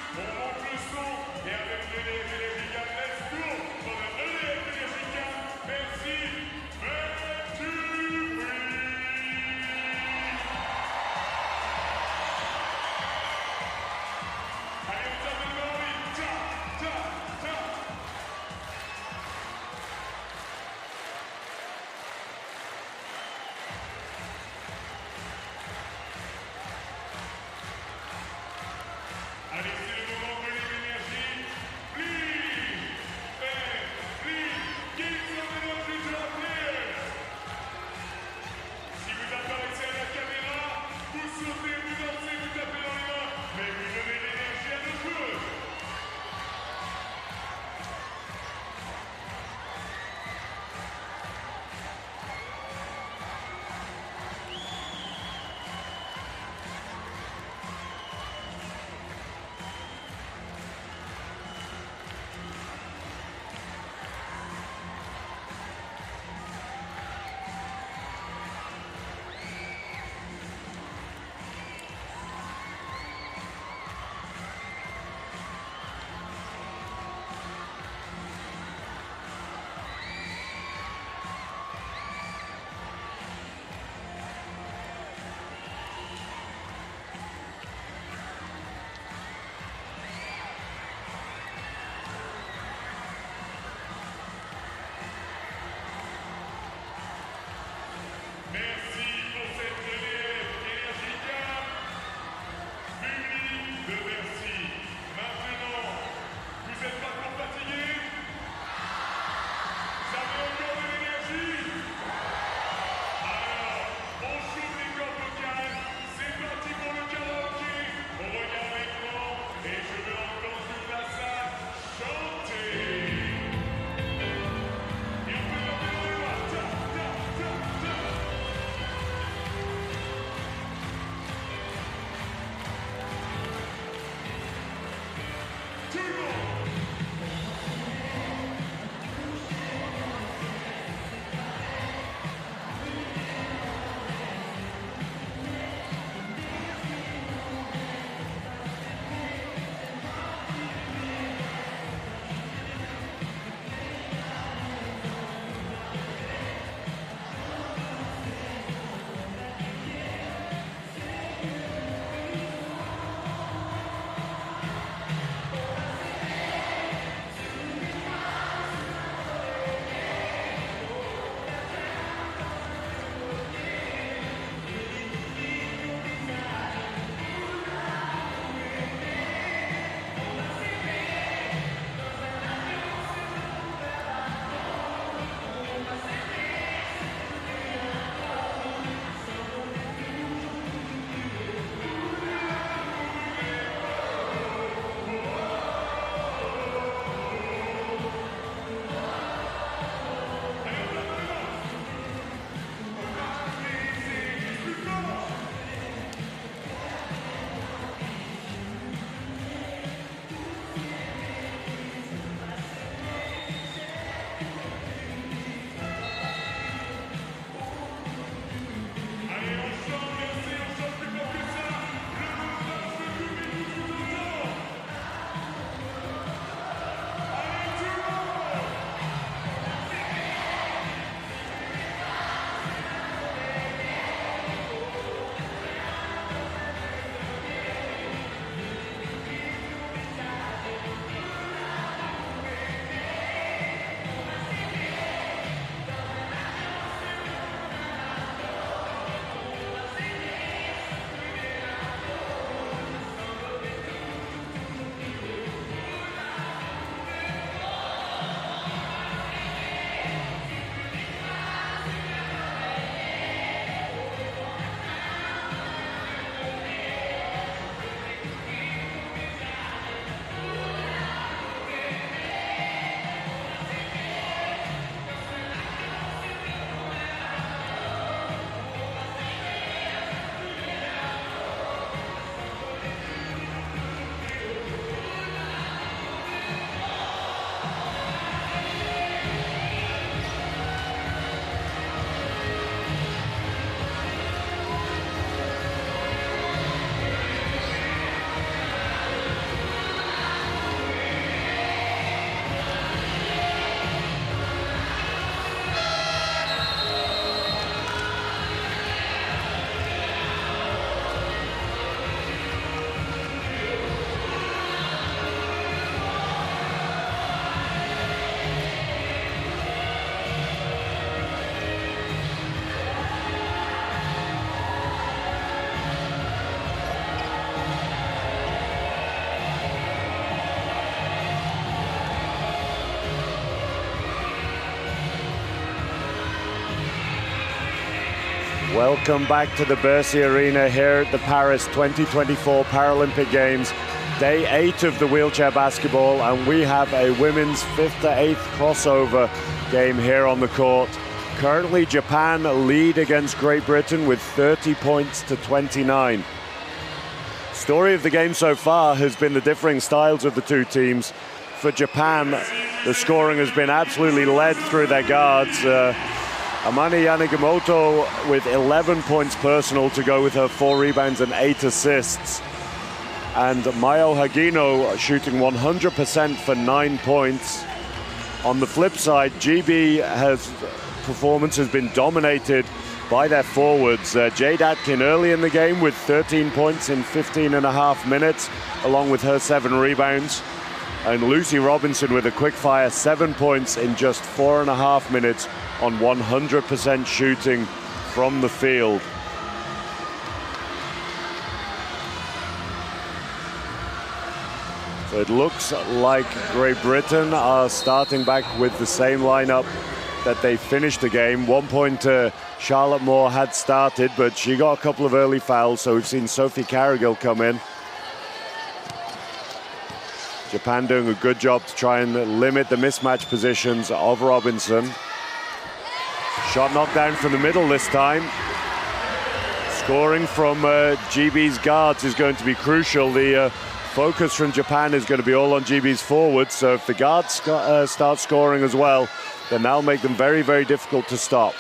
Welcome back to the Bercy Arena here at the Paris 2024 Paralympic Games, day 8 of the wheelchair basketball, and we have a women's 5th to 8th crossover game here on the court. Currently, Japan lead against Great Britain with 30 points to 29. Story of the game so far has been the differing styles of the two teams. For Japan, the scoring has been absolutely led through their guards. Amane Yanagimoto with 11 points personal to go with her 4 rebounds and 8 assists. And Mayo Hagino shooting 100% for 9 points. On the flip side, GB performance has been dominated by their forwards. Jade Atkin early in the game with 13 points in 15.5 minutes, along with her 7 rebounds. And Lucy Robinson with a quick fire 7 points in just 4.5 minutes on 100% shooting from the field. So it looks like Great Britain are starting back with the same lineup that they finished the game. 1 point Charlotte Moore had started, but she got a couple of early fouls, so we've seen Sophie Carrigill come in. Japan doing a good job to try and limit the mismatch positions of Robinson. Shot knocked down from the middle this time. Scoring from GB's guards is going to be crucial. The focus from Japan is going to be all on GB's forwards, so if the guards start scoring as well, then that'll make them very, very difficult to stop.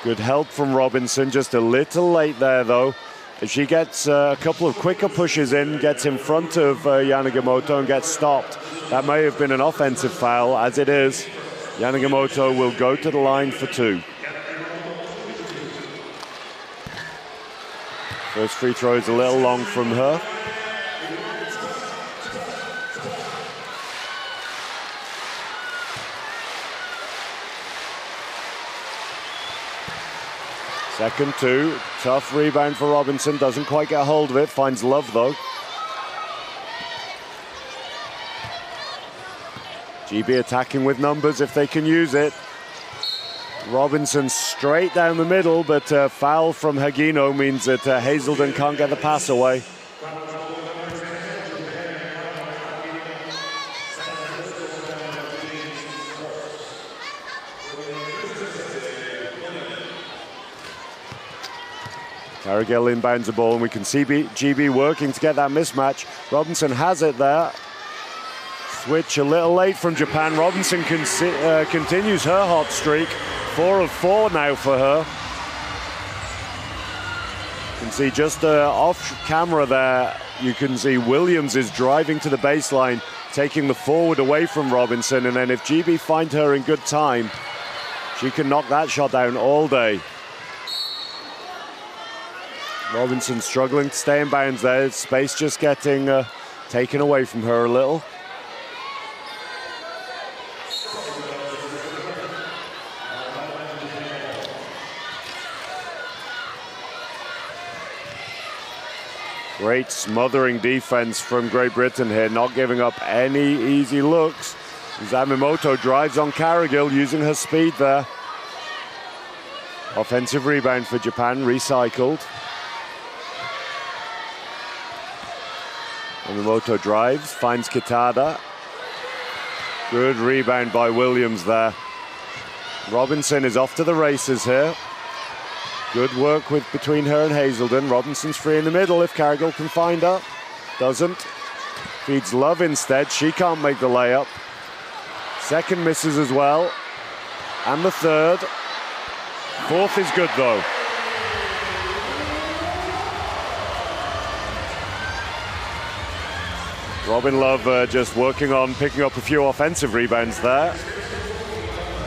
Good help from Robinson, just a little late there though. If she gets a couple of quicker pushes in, gets in front of Yanagimoto and gets stopped, that may have been an offensive foul. As it is, Yanagimoto will go to the line for 2. First free throw is a little long from her. Second 2, tough rebound for Robinson, doesn't quite get a hold of it, finds Love though. GB attacking with numbers if they can use it. Robinson straight down the middle, but a foul from Hagino means that Hazelden can't get the pass away. Carrigill inbounds the ball, and we can see GB working to get that mismatch. Robinson has it there. Switch a little late from Japan. Robinson continues her hot streak. 4 of 4 now for her. You can see just off camera there, you can see Williams is driving to the baseline, taking the forward away from Robinson, and then if GB find her in good time, she can knock that shot down all day. Robinson struggling to stay in bounds there. Space just getting taken away from her a little. Great smothering defense from Great Britain here, not giving up any easy looks. Zamimoto drives on Carrigill, using her speed there. Offensive rebound for Japan, recycled. Yamamoto drives, finds Kitada. Good rebound by Williams there. Robinson is off to the races here. Good work between her and Hazelden. Robinson's free in the middle if Carrigill can find her. Doesn't. Feeds Love instead. She can't make the layup. Second misses as well. And the third. Fourth is good though. Robin Love just working on picking up a few offensive rebounds there.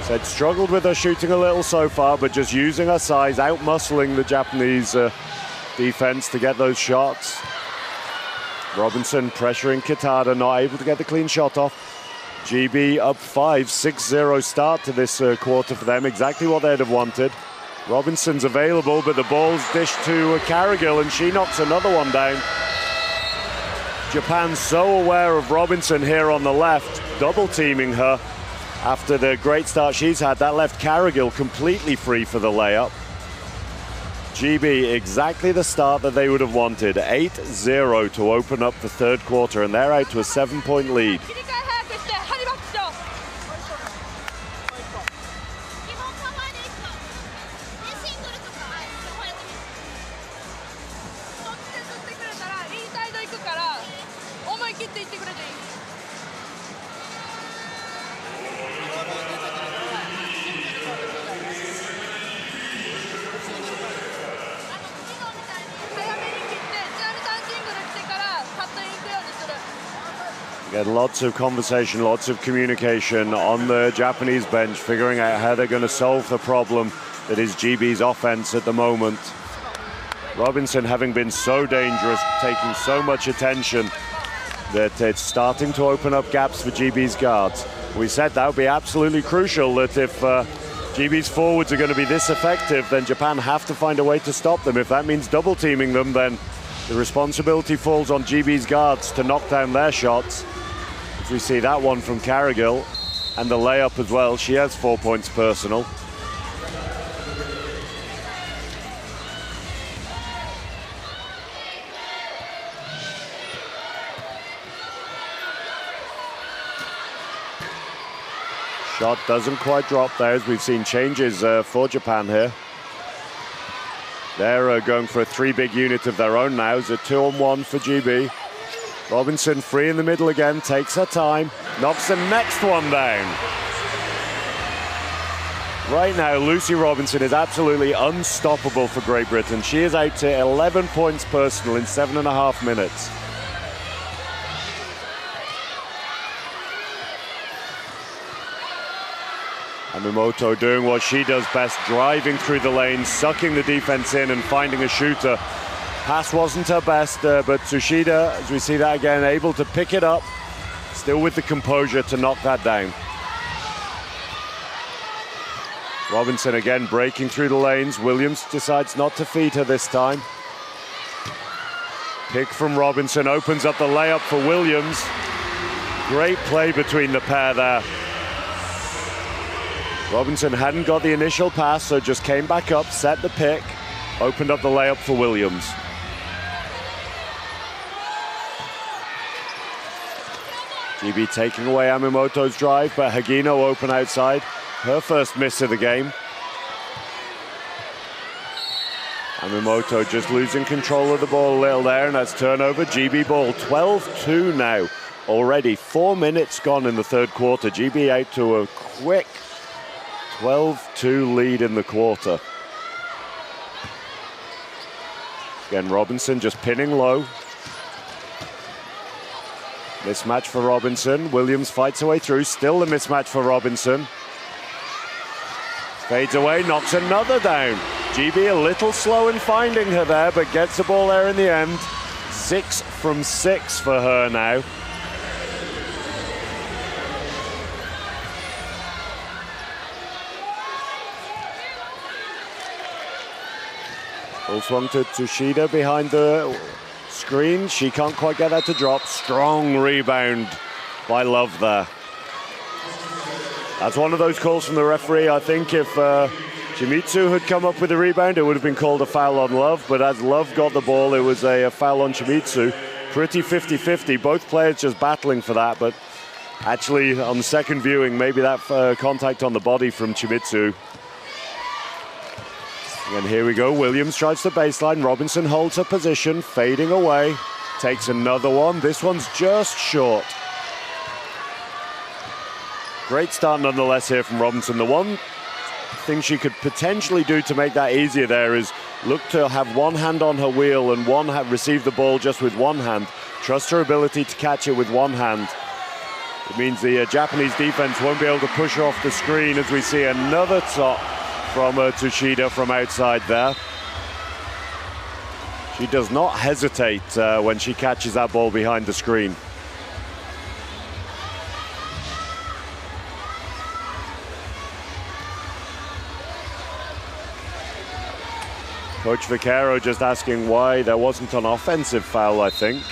Said struggled with her shooting a little so far, but just using her size, out-muscling the Japanese defense to get those shots. Robinson pressuring Kitada, not able to get the clean shot off. GB up 5, 6-0 start to this quarter for them, exactly what they'd have wanted. Robinson's available, but the ball's dished to Carrigill, and she knocks another one down. Japan so aware of Robinson here on the left, double teaming her. After the great start she's had, that left Cargill completely free for the layup. GB exactly the start that they would have wanted. 8-0 to open up the third quarter, and they're out to a 7-point lead. Again, lots of conversation, lots of communication on the Japanese bench, figuring out how they're going to solve the problem that is GB's offense at the moment. Robinson having been so dangerous, taking so much attention, that it's starting to open up gaps for GB's guards. We said that would be absolutely crucial, that if GB's forwards are going to be this effective, then Japan have to find a way to stop them. If that means double teaming them, then the responsibility falls on GB's guards to knock down their shots. As we see that one from Cargill, and the layup as well. She has 4 points personal. Shot doesn't quite drop there, as we've seen changes for Japan here. They're going for a 3 big unit of their own now. It's a 2-on-1 for GB. Robinson free in the middle again, takes her time, knocks the next one down. Right now, Lucy Robinson is absolutely unstoppable for Great Britain. She is out to 11 points personal in 7.5 minutes. Yamamoto doing what she does best, driving through the lane, sucking the defense in and finding a shooter. Pass wasn't her best, but Tsushida, as we see that again, able to pick it up, still with the composure to knock that down. Robinson again breaking through the lanes. Williams decides not to feed her this time. Pick from Robinson, opens up the layup for Williams. Great play between the pair there. Robinson hadn't got the initial pass, so just came back up, set the pick, opened up the layup for Williams. GB taking away Yamamoto's drive, but Hagino open outside. Her first miss of the game. Yamamoto just losing control of the ball a little there, and that's turnover. GB ball, 12-2 now. Already 4 minutes gone in the third quarter. GB out to a quick 12-2 lead in the quarter. Again, Robinson just pinning low. Mismatch for Robinson. Williams fights her way through. Still the mismatch for Robinson. Fades away, knocks another down. GB a little slow in finding her there, but gets the ball there in the end. 6 from 6 for her now. Full swung to Tsushida behind the screen. She can't quite get that to drop. Strong rebound by Love there. That's one of those calls from the referee. I think if Shimizu had come up with a rebound, it would have been called a foul on Love. But as Love got the ball, it was a foul on Shimizu. Pretty 50-50. Both players just battling for that. But actually, on second viewing, maybe that contact on the body from Shimizu. And here we go. Williams tries the baseline. Robinson holds her position, fading away. Takes another one. This one's just short. Great start nonetheless here from Robinson. The one thing she could potentially do to make that easier there is look to have one hand on her wheel and receive the ball just with one hand. Trust her ability to catch it with one hand. It means the Japanese defense won't be able to push her off the screen, as we see another top from Tsushida from outside there. She does not hesitate when she catches that ball behind the screen. Coach Vaquero just asking why there wasn't an offensive foul, I think.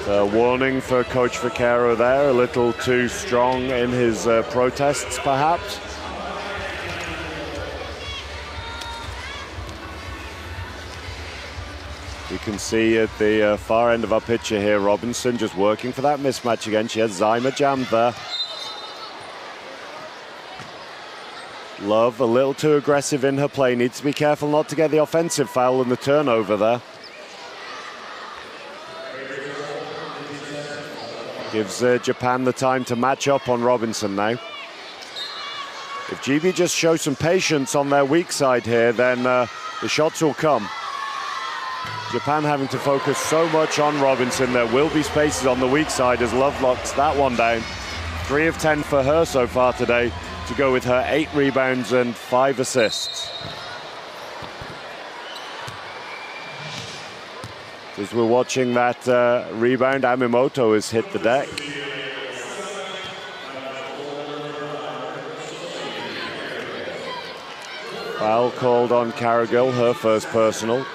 A warning for Coach Vaquero there, a little too strong in his protests, perhaps. You can see at the far end of our picture here, Robinson just working for that mismatch again. She has Zyma jammed there. Love a little too aggressive in her play. Needs to be careful not to get the offensive foul and the turnover there. Gives Japan the time to match up on Robinson now. If GB just shows some patience on their weak side here, then the shots will come. Japan having to focus so much on Robinson. There will be spaces on the weak side as Love locks that one down. 3 of 10 for her so far today, to go with her 8 rebounds and 5 assists. As we're watching that rebound, Amimoto has hit the deck. Foul called on Cargill, her first personal. You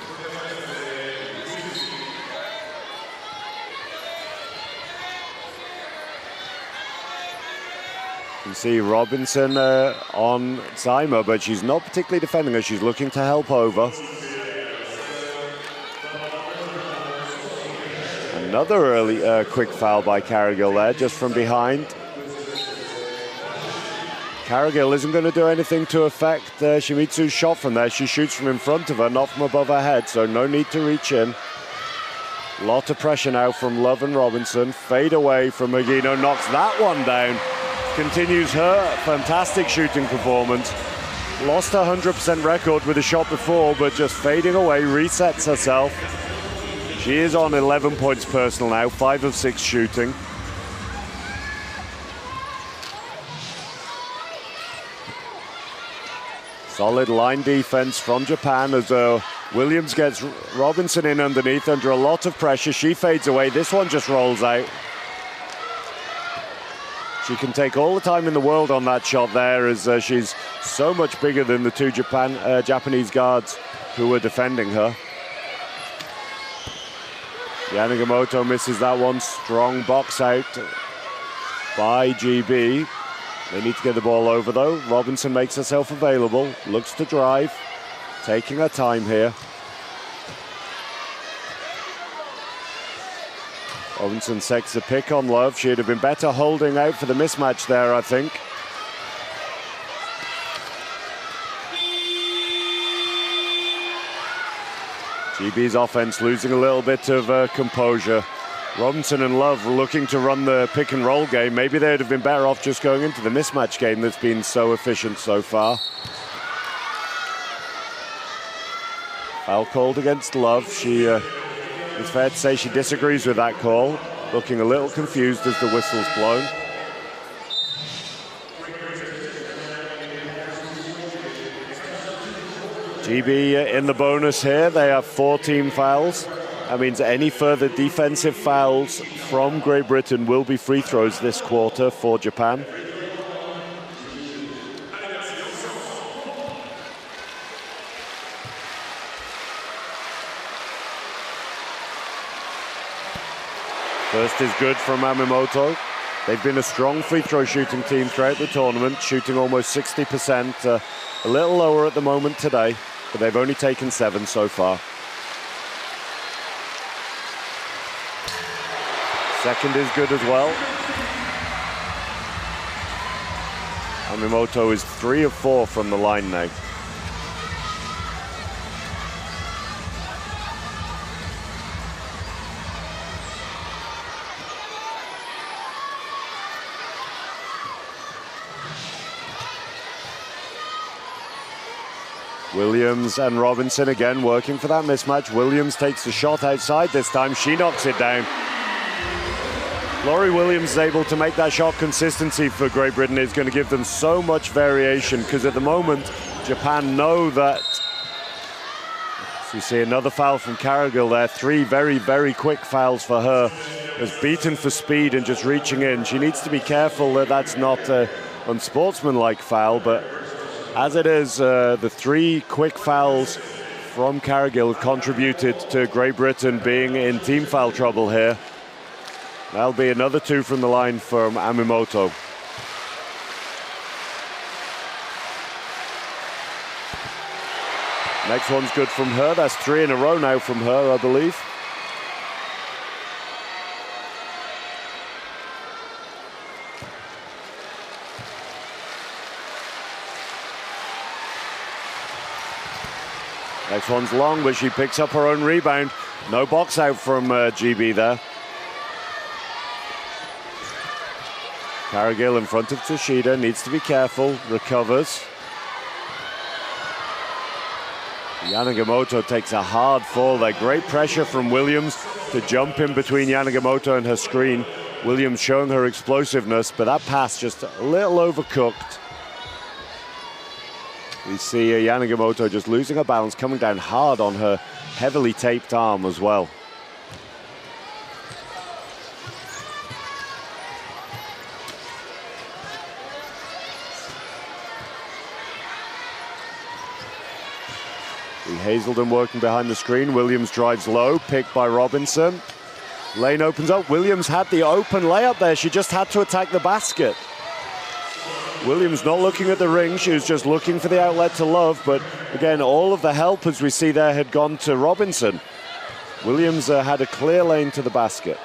can see Robinson on Zyma, but she's not particularly defending her. She's looking to help over. Another early quick foul by Cargill there, just from behind. Cargill isn't going to do anything to affect Shimitsu's shot from there. She shoots from in front of her, not from above her head, so no need to reach in. Lot of pressure now from Love and Robinson. Fade away from Magino, knocks that one down. Continues her fantastic shooting performance. Lost her 100% record with a shot before, but just fading away, resets herself. She is on 11 points personal now, 5 of 6 shooting. Solid line defense from Japan as Williams gets Robinson in underneath under a lot of pressure. She fades away. This one just rolls out. She can take all the time in the world on that shot there, as she's so much bigger than the 2 Japanese guards who were defending her. Yanagimoto misses that one. Strong box out by GB. They need to get the ball over though. Robinson makes herself available, looks to drive, taking her time here. Robinson takes a pick on Love. She'd have been better holding out for the mismatch there, I think. GB's offense losing a little bit of composure. Robinson and Love looking to run the pick and roll game. Maybe they'd have been better off just going into the mismatch game that's been so efficient so far. Foul called against Love. It's fair to say she disagrees with that call. Looking a little confused as the whistle's blown. GB in the bonus here. They have 4 team fouls. That means any further defensive fouls from Great Britain will be free throws this quarter for Japan. First is good from Amimoto. They've been a strong free throw shooting team throughout the tournament, shooting almost 60%. A little lower at the moment today, but they've only taken 7 so far. Second is good as well. Amimoto is 3 of 4 from the line now. Williams and Robinson again working for that mismatch. Williams takes the shot outside this time. She knocks it down. Laurie Williams is able to make that shot. Consistency for Great Britain is going to give them so much variation, because at the moment Japan know that. So you see another foul from Cargill there. 3 very, very quick fouls for her. Has beaten for speed and just reaching in. She needs to be careful that that's not an unsportsmanlike foul, but as it is, the 3 quick fouls from Cargill have contributed to Great Britain being in team foul trouble here. That'll be another 2 from the line from Amimoto. Next one's good from her. That's 3 in a row now from her, I believe. Next one's long, but she picks up her own rebound. No box out from GB there. Cargill in front of Tsushida, needs to be careful, recovers. Yanagamoto takes a hard fall there. Great pressure from Williams to jump in between Yanagamoto and her screen. Williams showing her explosiveness, but that pass just a little overcooked. We see Yanagamoto just losing her balance, coming down hard on her heavily taped arm as well. Hazelden working behind the screen. Williams drives low, picked by Robinson. Lane opens up. Williams had the open layup there. She just had to attack the basket. Williams not looking at the ring. She was just looking for the outlet to Love. But again, all of the help, as we see there, had gone to Robinson. Williams had a clear lane to the basket.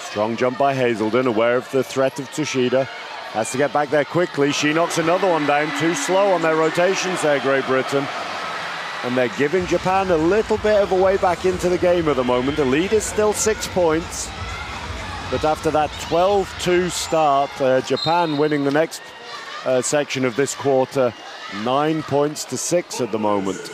Strong jump by Hazelden, aware of the threat of Tsushida. Has to get back there quickly. She knocks another one down. Too slow on their rotations there, Great Britain. And they're giving Japan a little bit of a way back into the game at the moment. The lead is still 6 points. But after that 12-2 start, Japan winning the next section of this quarter, 9 points to 6 at the moment.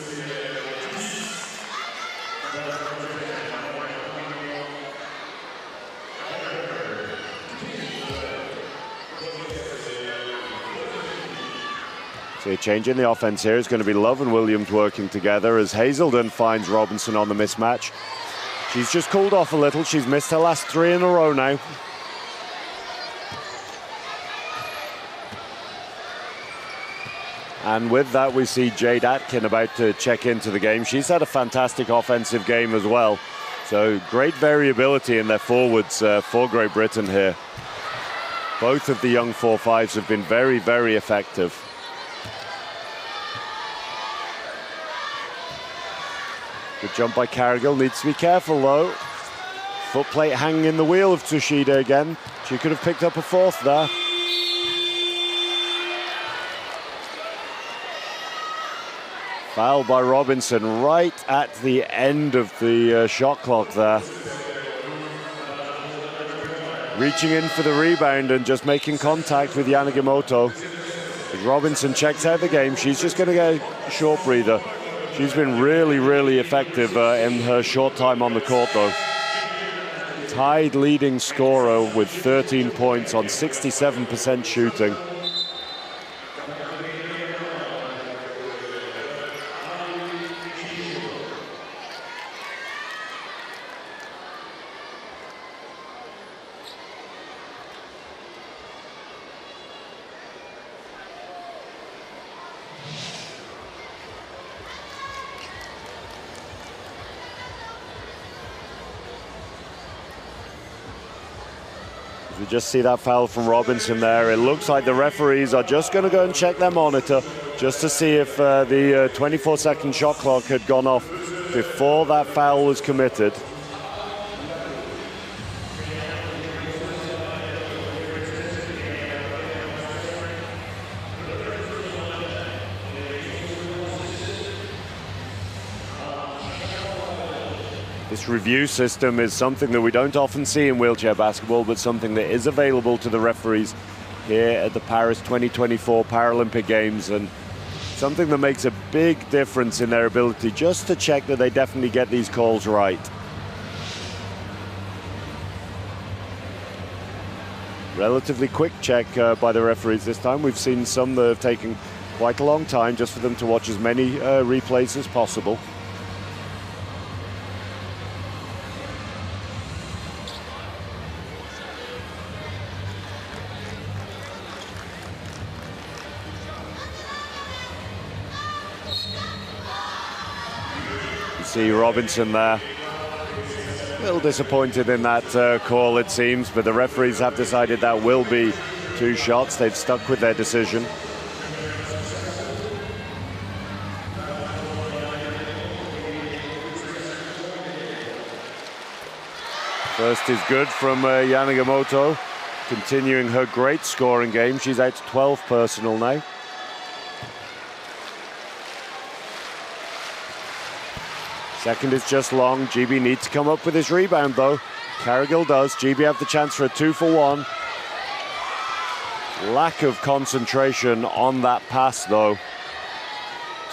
So a change in the offense here is going to be Love and Williams working together as Hazelden finds Robinson on the mismatch. She's just cooled off a little. She's missed her last 3 in a row now. And with that, we see Jade Atkin about to check into the game. She's had a fantastic offensive game as well. So great variability in their forwards for Great Britain here. Both of the young 4-5s have been very, very effective. Good jump by Cargill, needs to be careful though. Foot plate hanging in the wheel of Tsushida again. She could have picked up a 4th there. Foul by Robinson right at the end of the shot clock there. Reaching in for the rebound and just making contact with Yanagamoto. As Robinson checks out the game, she's just going to get a short breather. She's been really, really effective in her short time on the court, though. Tied leading scorer with 13 points on 67% shooting. We just see that foul from Robinson there. It looks like the referees are just going to go and check their monitor just to see if the 24-second shot clock had gone off before that foul was committed. This review system is something that we don't often see in wheelchair basketball, but something that is available to the referees here at the Paris 2024 Paralympic Games, and something that makes a big difference in their ability just to check that they definitely get these calls right. Relatively quick check by the referees this time. We've seen some that have taken quite a long time just for them to watch as many replays as possible. See Robinson there. A little disappointed in that call, it seems, but the referees have decided that will be 2 shots. They've stuck with their decision. First is good from Yamamoto, continuing her great scoring game. She's out to 12 personal now. Second is just long. GB needs to come up with his rebound though. Cargill does. GB have the chance for a 2-for-1. Lack of concentration on that pass though.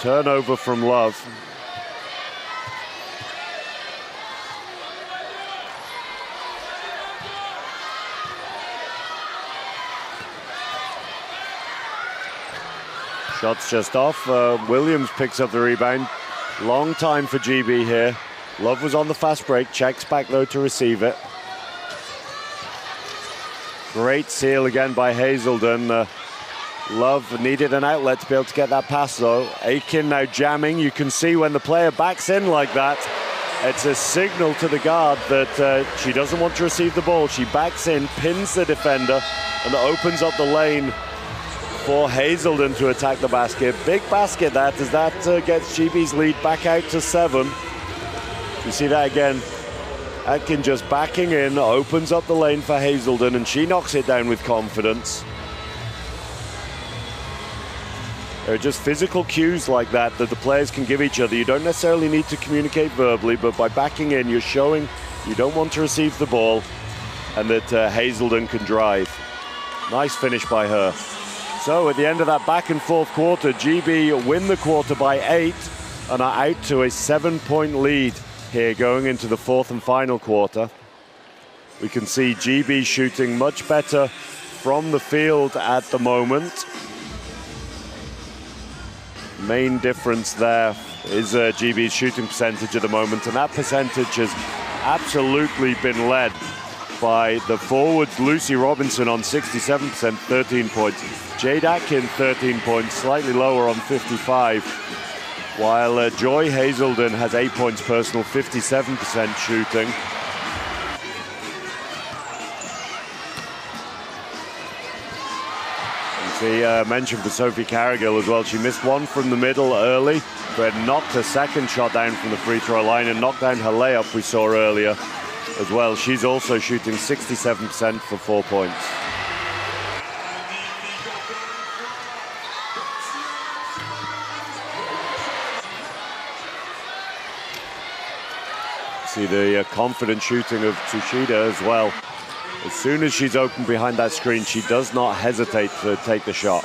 Turnover from Love. Shots just off. Williams picks up the rebound. Long time for GB here. Love was on the fast break. Checks back though to receive it. Great seal again by Hazelden. Love needed an outlet to be able to get that pass though. Aiken now jamming. You can see when the player backs in like that, it's a signal to the guard that she doesn't want to receive the ball. She backs in, pins the defender, and opens up the lane for Hazelden to attack the basket. Big basket that, as that gets GB's lead back out to 7. You see that again. Atkin just backing in, opens up the lane for Hazelden, and she knocks it down with confidence. There are just physical cues like that that the players can give each other. You don't necessarily need to communicate verbally, but by backing in, you're showing you don't want to receive the ball and that Hazelden can drive. Nice finish by her. So at the end of that back and forth quarter, GB win the quarter by 8 and are out to a 7-point lead here going into the 4th and final quarter. We can see GB shooting much better from the field at the moment. Main difference there is GB's shooting percentage at the moment, and that percentage has absolutely been led by the forwards. Lucy Robinson on 67%, 13 points. Jade Atkin, 13 points, slightly lower on 55. While Joy Hazelden has 8 points personal, 57% shooting. You see, mention for Sophie Carrigill as well. She missed one from the middle early, but knocked her second shot down from the free throw line and knocked down her layup we saw earlier as well. She's also shooting 67% for 4 points. See the confident shooting of Tsushida as well. As soon as she's open behind that screen, she does not hesitate to take the shot.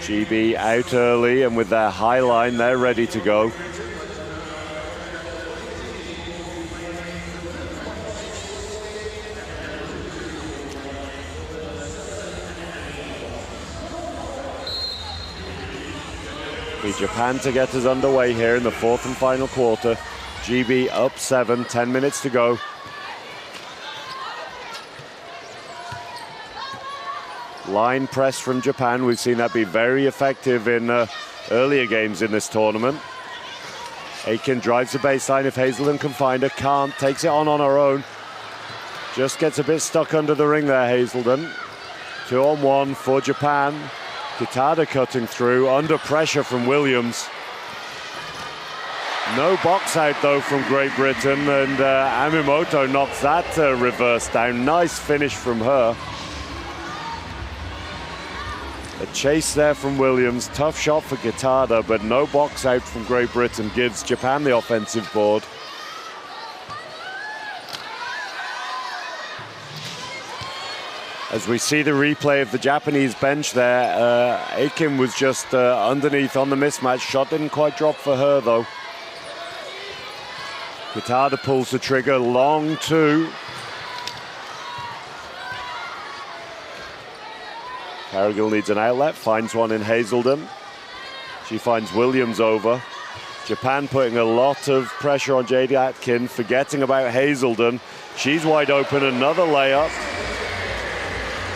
GB out early, and with their high line, they're ready to go. Need Japan to get us underway here in the 4th and final quarter. GB up 7, 10 minutes to go. Line press from Japan. We've seen that be very effective in earlier games in this tournament. Aiken drives the baseline if Hazelden can find her. Can't. Takes it on her own. Just gets a bit stuck under the ring there, Hazelden. 2-on-1 for Japan. Kitada cutting through, under pressure from Williams. No box out though from Great Britain, and Amimoto knocks that reverse down. Nice finish from her. A chase there from Williams, tough shot for Kitada, but no box out from Great Britain gives Japan the offensive board. As we see the replay of the Japanese bench there, Aiken was just underneath on the mismatch. Shot didn't quite drop for her though. Kitada pulls the trigger, long 2. Carrigill needs an outlet, finds one in Hazelden. She finds Williams over. Japan putting a lot of pressure on Jade Atkin, forgetting about Hazelden. She's wide open, another layup.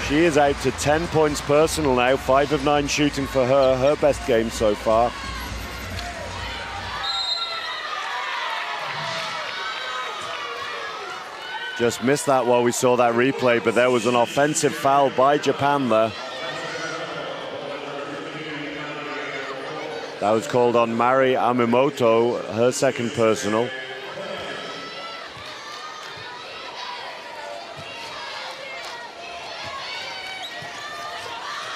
She is out to 10 points personal now, 5 of 9 shooting for her, her best game so far. Just missed that while we saw that replay, but there was an offensive foul by Japan there. That was called on Mari Amimoto, her second personal.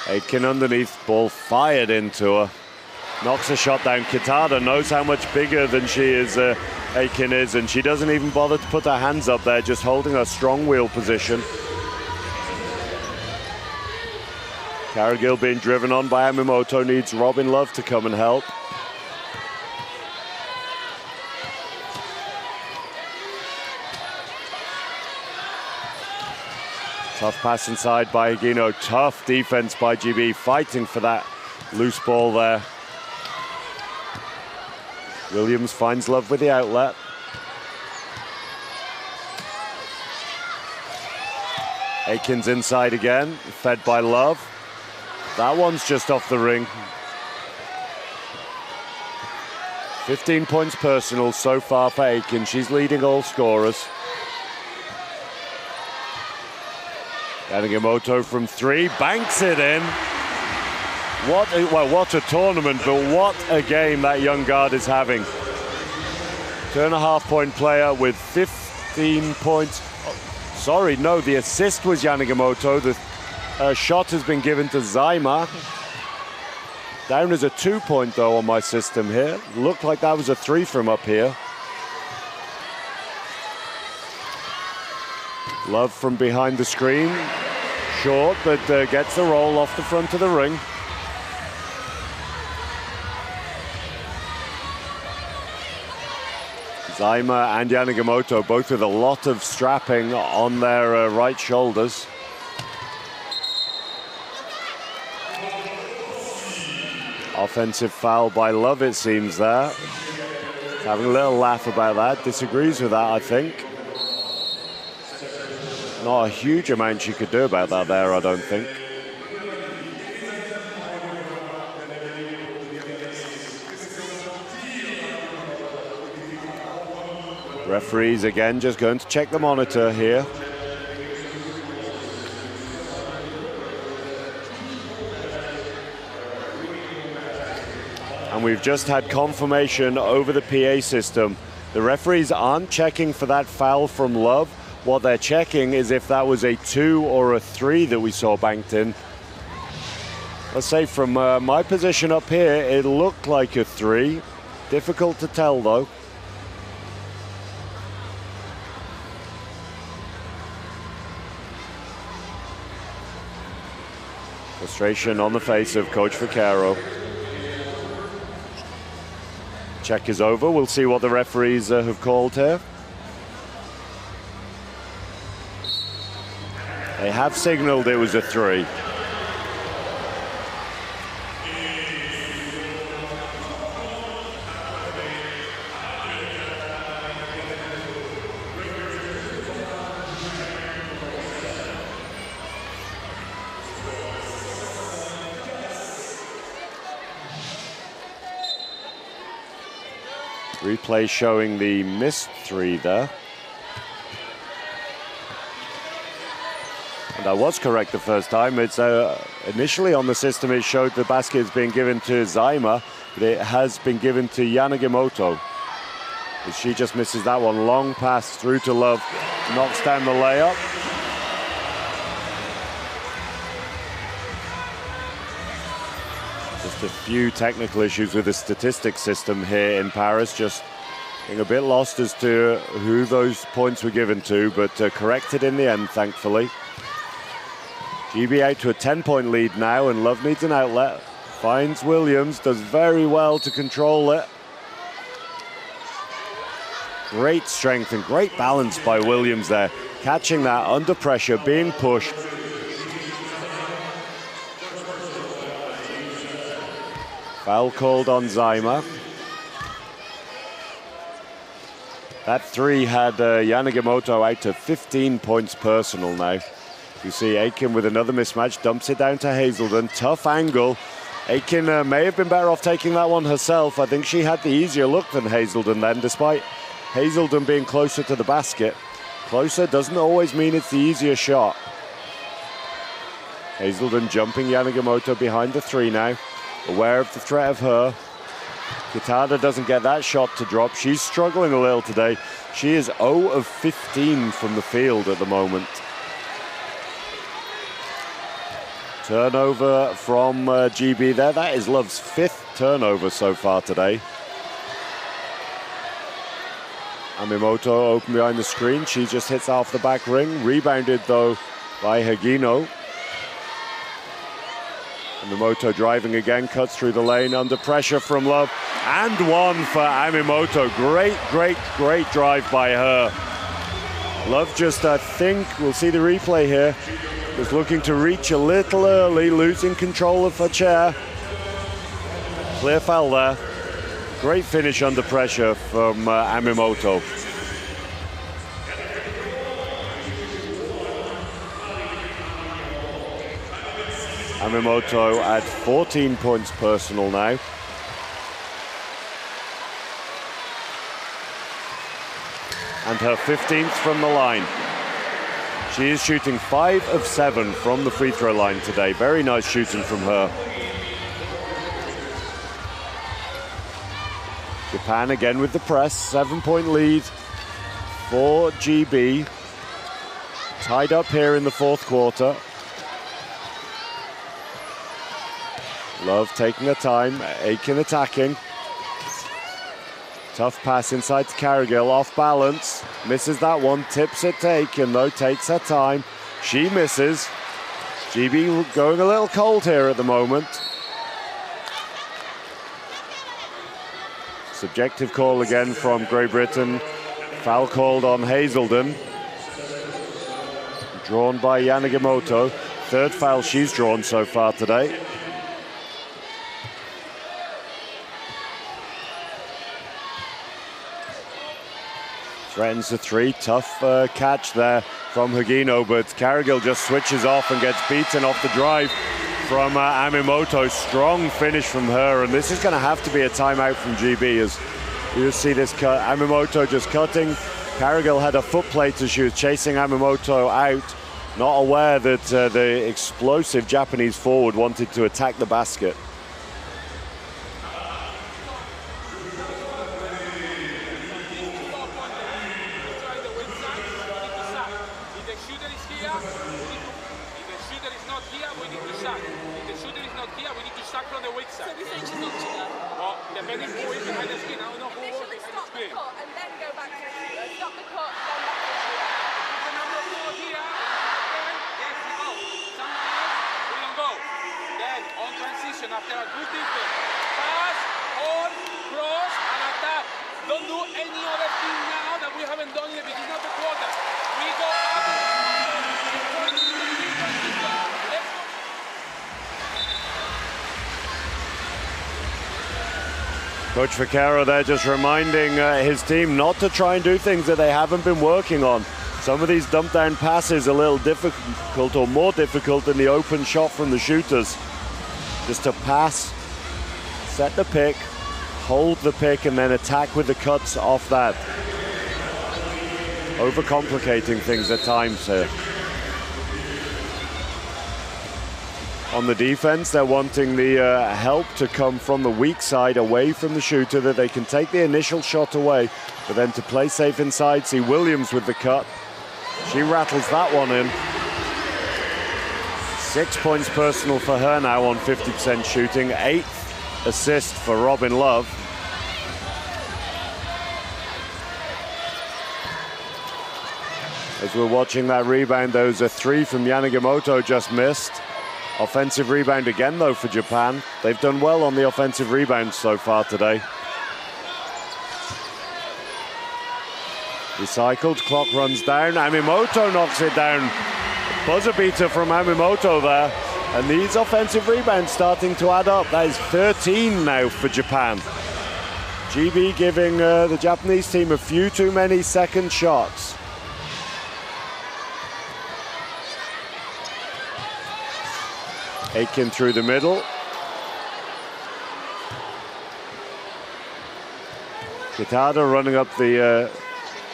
Aitken underneath, ball fired into her. Knocks a shot down. Kitada knows how much bigger than she is, Aitken is, and she doesn't even bother to put her hands up there, just holding her strong wheel position. Cargill being driven on by Amimoto, needs Robin Love to come and help. Tough pass inside by Higino, tough defense by GB, fighting for that loose ball there. Williams finds Love with the outlet. Aikens inside again, fed by Love. That one's just off the ring. 15 points personal so far for Aiken. She's leading all scorers. Yanagimoto from 3, banks it in. What a tournament, but what a game that young guard is having. 2.5-point player with 15 points. Oh, sorry, no, the assist was Yanagimoto. The shot has been given to Zaima. Down as a 2-point though on my system here. Looked like that was a 3 from up here. Love from behind the screen. Short, but gets the roll off the front of the ring. Zaima and Yanagimoto both with a lot of strapping on their right shoulders. Offensive foul by Love, it seems there. Having a little laugh about that, disagrees with that, I think. Not a huge amount she could do about that there, I don't think. Referees again just going to check the monitor here. And we've just had confirmation over the PA system. The referees aren't checking for that foul from Love. What they're checking is if that was a 2 or a 3 that we saw banked in. Let's say from my position up here, it looked like a 3. Difficult to tell though. Frustration on the face of Coach Vaquero. Check is over. We'll see what the referees have called here. They have signaled it was a 3. Replay showing the missed 3 there. And I was correct the first time. It's initially on the system it showed the basket is being given to Zaima, but it has been given to Yanagimoto. But she just misses that one. Long pass through to Love, knocks down the layup. Just a few technical issues with the statistics system here in Paris. Just being a bit lost as to who those points were given to, but corrected in the end, thankfully. GB out to a 10-point lead now, and Love needs an outlet. Finds Williams, does very well to control it. Great strength and great balance by Williams there. Catching that under pressure, being pushed. Foul called on Zaima. That 3 had Yanagimoto out to 15 points personal now. You see Aiken with another mismatch, dumps it down to Hazelden. Tough angle. Aiken may have been better off taking that one herself. I think she had the easier look than Hazelden then, despite Hazelden being closer to the basket. Closer doesn't always mean it's the easier shot. Hazelden jumping Yanagimoto behind the three now, aware of the threat of her. Kitada doesn't get that shot to drop. She's struggling a little today. She is 0 of 15 from the field at the moment. Turnover from GB there. That is Love's 5th turnover so far today. Amimoto open behind the screen. She just hits off the back ring. Rebounded though by Hagino. Amimoto driving again, cuts through the lane under pressure from Love. And one for Amimoto. Great drive by her. Love just, I think, we'll see the replay here, was looking to reach a little early, losing control of her chair. Clear foul there. Great finish under pressure from Amimoto. Amimoto at 14 points personal now. And her 15th from the line. She is shooting 5 of 7 from the free throw line today. Very nice shooting from her. Japan again with the press. 7-point lead for GB. Tied up here in the fourth quarter. Love taking her time, Aiken attacking. Tough pass inside to Carrigill, off balance. Misses that one, tips it to Aiken though, takes her time. She misses. GB going a little cold here at the moment. Subjective call again from Great Britain. Foul called on Hazelden. Drawn by Yanagimoto. Third foul she's drawn so far today. Threatens the three, tough catch there from Hagino, but Carrigill just switches off and gets beaten off the drive from Amimoto. Strong finish from her, and this is going to have to be a timeout from GB as you see this cut. Amimoto just cutting. Carrigill had a foot plate as she was chasing Amimoto out, not aware that the explosive Japanese forward wanted to attack the basket. After a good defense, pass, hold, cross, and attack. Don't do any other thing now that we haven't done in the beginning of the quarter. We go up. Coach Vaquero there just reminding his team not to try and do things that they haven't been working on. Some of these dump down passes are a little difficult, or more difficult than the open shot from the shooters. Just to pass, set the pick, hold the pick, and then attack with the cuts off that. Overcomplicating things at times here. On the defense, they're wanting the help to come from the weak side, away from the shooter, that they can take the initial shot away, but then to play safe inside. See Williams with the cut. She rattles that one in. 6 points personal for her now on 50% shooting. 8th assist for Robin Love. As we're watching that rebound, there was a three from Yanagimoto just missed. Offensive rebound again though for Japan. They've done well on the offensive rebounds so far today. Recycled, clock runs down. Amimoto knocks it down. Buzzer beater from Amimoto there. And these offensive rebounds starting to add up. That is 13 now for Japan. GB giving the Japanese team a few too many second shots. Aiken through the middle. Kitada running up the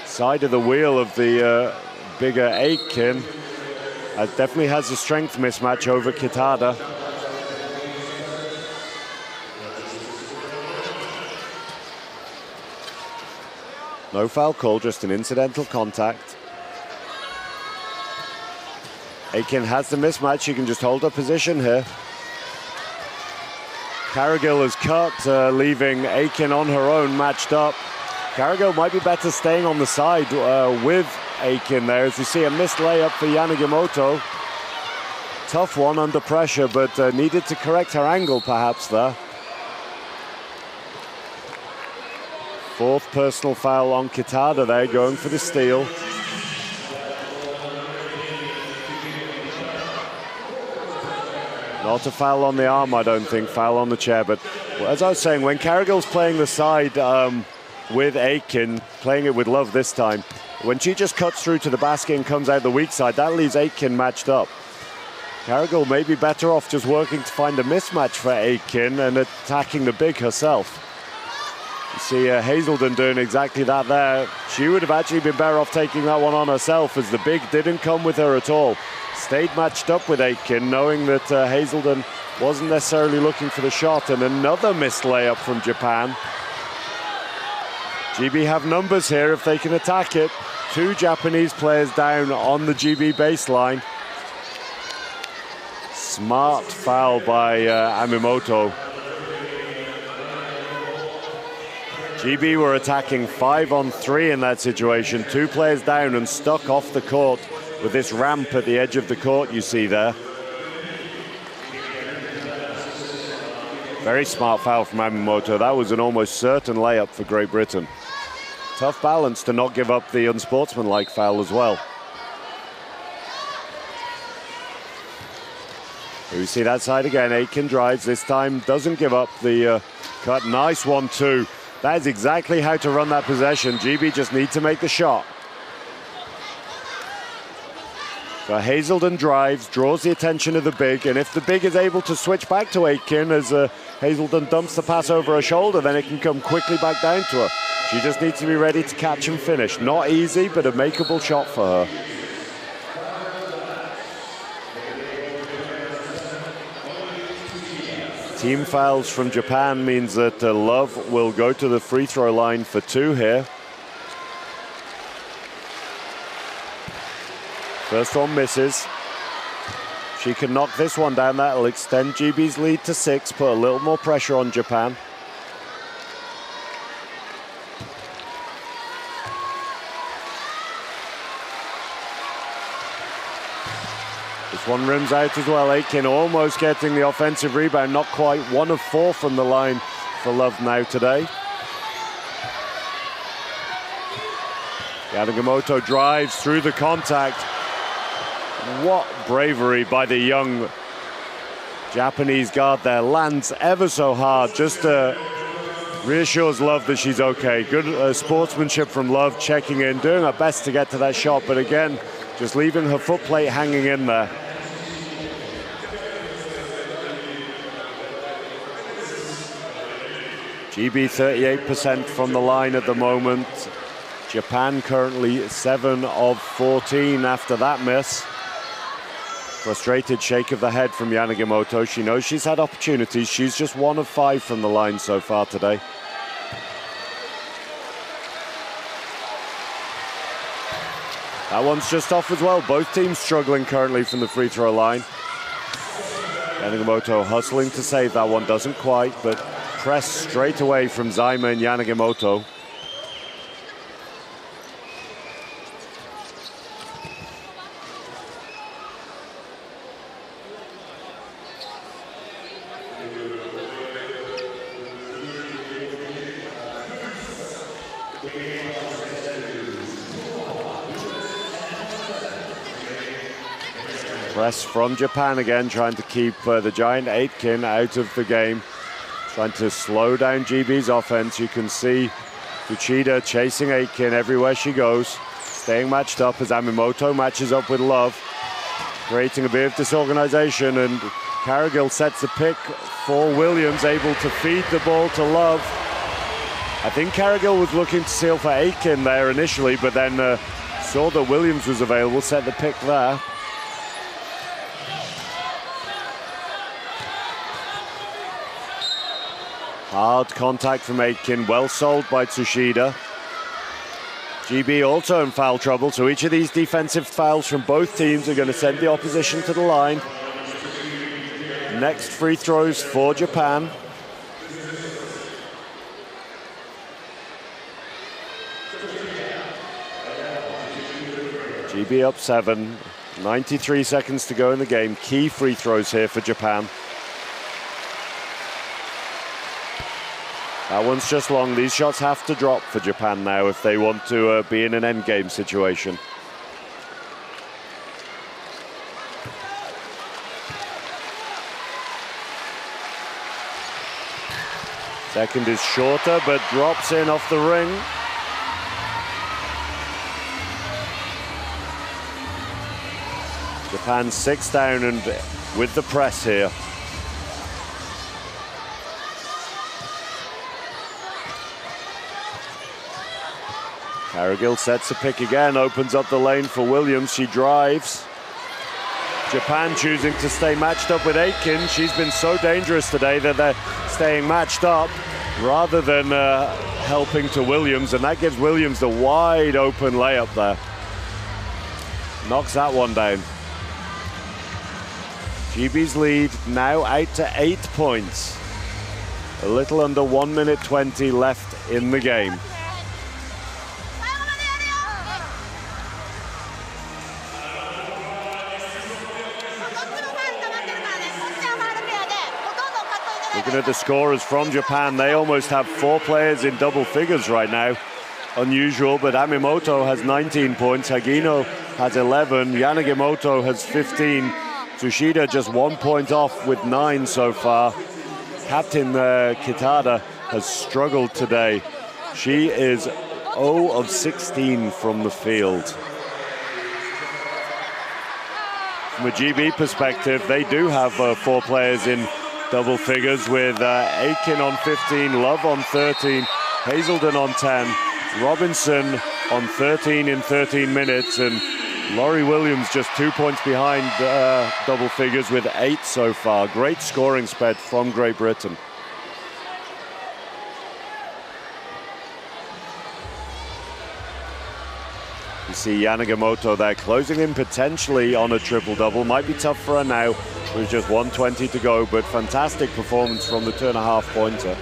side of the wheel of the bigger Aiken. Definitely has a strength mismatch over Kitada. No foul call, just an incidental contact. Aiken has the mismatch, she can just hold her position here. Cargill is cut, leaving Aiken on her own, matched up. Cargill might be better staying on the side with Aiken there, as you see a missed layup for Yanagimoto. Tough one under pressure, but needed to correct her angle perhaps there. Fourth personal foul on Kitada there, going for the steal. Not a foul on the arm, I don't think, foul on the chair. But as I was saying, when Cargill's playing the side with Aiken, playing it with love this time, when she just cuts through to the basket and comes out the weak side, that leaves Aiken matched up. Cargill may be better off just working to find a mismatch for Aiken and attacking the big herself. You see Hazelden doing exactly that there. She would have actually been better off taking that one on herself, as the big didn't come with her at all. Stayed matched up with Aiken, knowing that Hazelden wasn't necessarily looking for the shot, and another missed layup from Japan. GB have numbers here if they can attack it. Two Japanese players down on the GB baseline. Smart foul by Amimoto. GB were attacking 5-on-3 in that situation. Two players down and stuck off the court with this ramp at the edge of the court you see there. Very smart foul from Amimoto. That was an almost certain layup for Great Britain. Tough balance to not give up the unsportsmanlike foul as well. Here we see that side again. Aiken drives, this time doesn't give up the cut. Nice 1-2. That is exactly how to run that possession. GB just need to make the shot. So Hazelden drives, draws the attention of the big, and if the big is able to switch back to Aiken as Hazelden dumps the pass over her shoulder, then it can come quickly back down to her. She just needs to be ready to catch and finish. Not easy, but a makeable shot for her. Team fouls from Japan means that Love will go to the free throw line for two here. First one misses. She can knock this one down. That'll extend GB's lead to 6, put a little more pressure on Japan. This one rims out as well. Aiken almost getting the offensive rebound, not quite. 1 of 4 from the line for Love now today. Yanagimoto drives through the contact. What bravery by the young Japanese guard there. Lands ever so hard, just reassures Love that she's okay. Good sportsmanship from Love, checking in, doing her best to get to that shot, but again, just leaving her foot plate hanging in there. GB 38% from the line at the moment. Japan currently 7 of 14 after that miss. Frustrated shake of the head from Yanagimoto. She knows she's had opportunities. She's just 1 of 5 from the line so far today. That one's just off as well. Both teams struggling currently from the free throw line. Yanagimoto hustling to save that one, doesn't quite, but pressed straight away from Zaima and Yanagimoto. Press from Japan again, trying to keep the giant Aitken out of the game. Trying to slow down GB's offense. You can see Uchida chasing Aitken everywhere she goes. Staying matched up as Amimoto matches up with Love. creating a bit of disorganization, and Cargill sets a pick for Williams, able to feed the ball to Love. I think Cargill was looking to seal for Aiken there initially, but then saw that Williams was available, set the pick there. Hard contact from Aiken, well sold by Tsushida. GB also in foul trouble, so each of these defensive fouls from both teams are going to send the opposition to the line. Next free throws for Japan. GB up 7, 93 seconds to go in the game. Key free throws here for Japan. That one's just long. These shots have to drop for Japan now if they want to be in an endgame situation. Second is shorter, but drops in off the ring. Japan 6 down and with the press here. Cargill sets a pick again, opens up the lane for Williams. She drives. Japan choosing to stay matched up with Aiken. She's been so dangerous today that they're staying matched up rather than helping to Williams, and that gives Williams the wide open layup there. Knocks that one down. GB's lead now out to 8 points. A little under 1 minute 20 left in the game. Looking at the scorers from Japan, they almost have 4 players in double figures right now. Unusual, but Amimoto has 19 points, Hagino has 11, Yanagimoto has 15, Tsushida just 1 point off with 9 so far. Captain Kitada has struggled today. She is 0 of 16 from the field. From a GB perspective, they do have 4 players in double figures with Aiken on 15, Love on 13, Hazelden on 10, Robinson on 13 in 13 minutes, and Laurie Williams just 2 points behind double figures with 8 so far. Great scoring spread from Great Britain. You see Yanagimoto there closing in potentially on a triple-double. Might be tough for her now with just 1:20 to go, but fantastic performance from the 2.5-pointer.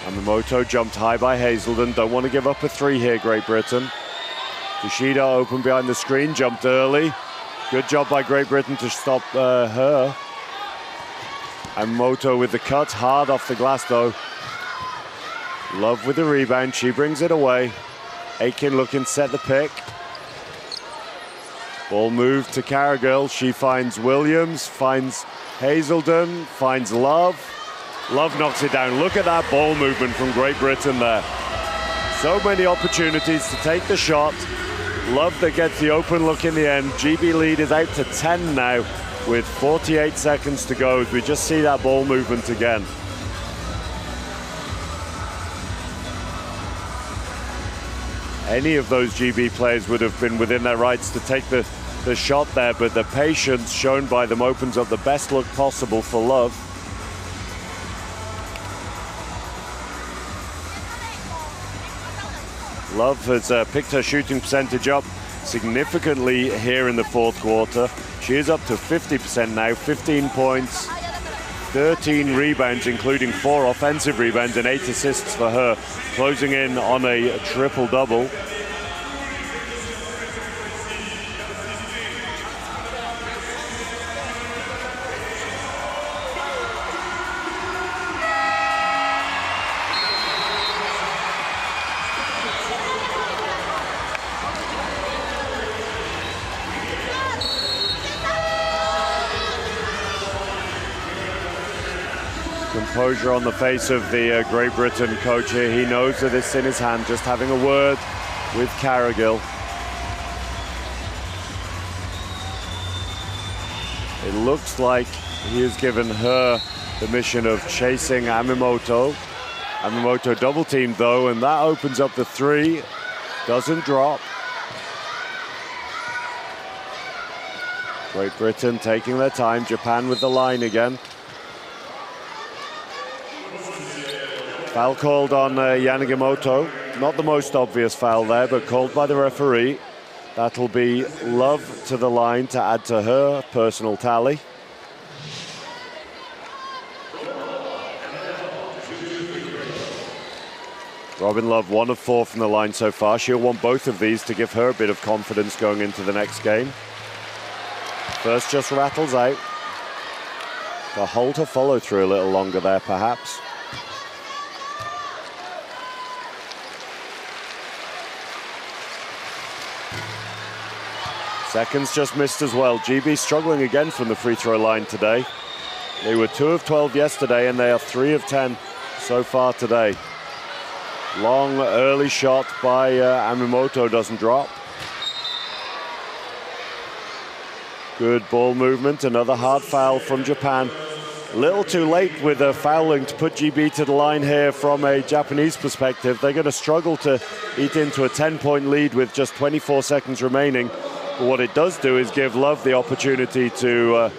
Amimoto jumped high by Hazelden. Don't want to give up a 3 here, Great Britain. Tsushida open behind the screen, jumped early. Good job by Great Britain to stop her. Amimoto with the cut, hard off the glass though. Love with the rebound, she brings it away. Aiken looking to set the pick. Ball moved to Cargill, she finds Williams, finds Hazelden, finds Love. Love knocks it down. Look at that ball movement from Great Britain there. So many opportunities to take the shot. Love that gets the open look in the end. GB lead is out to 10 now with 48 seconds to go as we just see that ball movement again. Any of those GB players would have been within their rights to take the shot there, but the patience shown by them opens up the best look possible for Love. Love has picked her shooting percentage up significantly here in the 4th quarter. She is up to 50% now, 15 points, 13 rebounds, including 4 offensive rebounds and 8 assists for her, closing in on a triple-double. Composure on the face of the Great Britain coach here. He knows that it's in his hand, just having a word with Cargill. It looks like he has given her the mission of chasing Amimoto. Amimoto double teamed though, and that opens up the 3. Doesn't drop. Great Britain taking their time. Japan with the line again. Foul called on Yanagimoto. Not the most obvious foul there, but called by the referee. That'll be Love to the line to add to her personal tally. Robin Love 1 of 4 from the line so far. She'll want both of these to give her a bit of confidence going into the next game. First just rattles out. To hold her follow through a little longer there, perhaps. Seconds just missed as well. GB struggling again from the free throw line today. They were 2 of 12 yesterday, and they are 3 of 10 so far today. Long early shot by Amimoto doesn't drop. Good ball movement, another hard foul from Japan. A little too late with a fouling to put GB to the line here from a Japanese perspective. They're going to struggle to eat into a 10-point lead with just 24 seconds remaining. But what it does do is give Love the opportunity to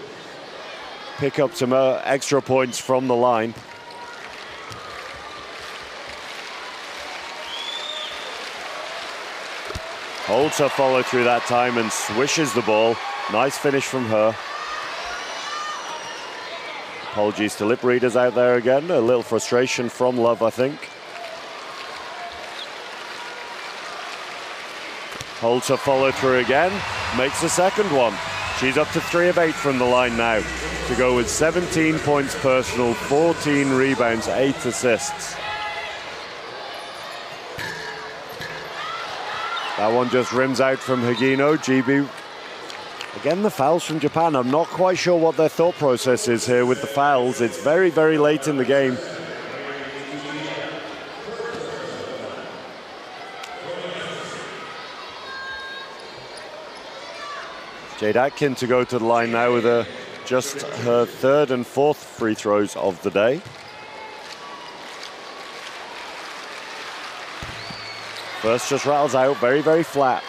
pick up some extra points from the line. Holds her follow through that time and swishes the ball. Nice finish from her. Apologies to lip readers out there again. A little frustration from Love, I think. Holds her follow through again. Makes the second one. She's up to 3 of 8 from the line now. To go with 17 points personal, 14 rebounds, 8 assists. That one just rims out from Higino. GB. Again, the fouls from Japan. I'm not quite sure what their thought process is here with the fouls. It's very, very late in the game. Jade Atkin to go to the line now with just her 3rd and 4th free throws of the day. First just rattles out, very, very flat.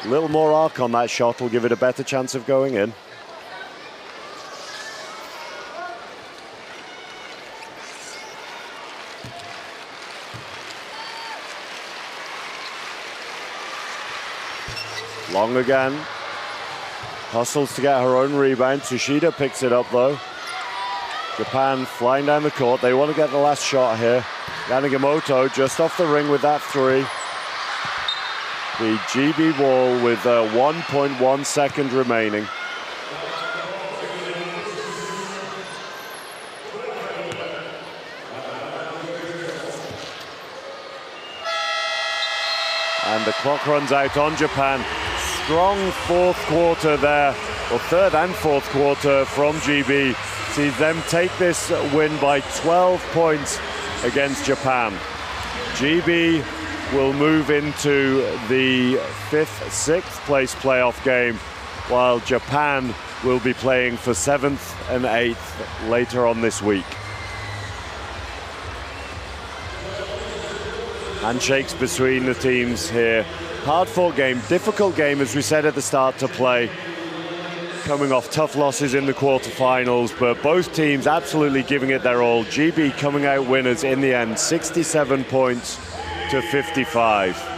A little more arc on that shot will give it a better chance of going in. Long again. Hustles to get her own rebound. Tsushida picks it up though. Japan flying down the court. They want to get the last shot here. Yanagimoto just off the ring with that 3. The GB wall with 1.1 second remaining. And the clock runs out on Japan. Strong 4th quarter there, or 3rd and 4th quarter from GB. Sees them take this win by 12 points against Japan. GB will move into the 5th, 6th place playoff game, while Japan will be playing for 7th and 8th later on this week. Handshakes between the teams here. Hard-fought game, difficult game, as we said at the start, to play. Coming off tough losses in the quarterfinals, but both teams absolutely giving it their all. GB coming out winners in the end, 67 points to 55.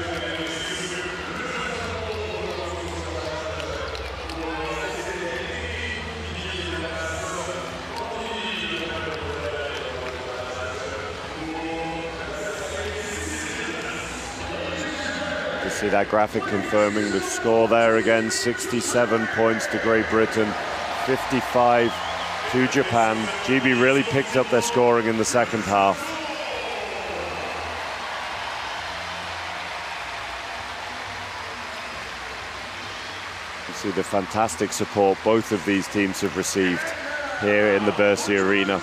See that graphic confirming the score there again. 67 points to Great Britain, 55 to Japan. GB really picked up their scoring in the second half. You see the fantastic support both of these teams have received here in the Bercy Arena.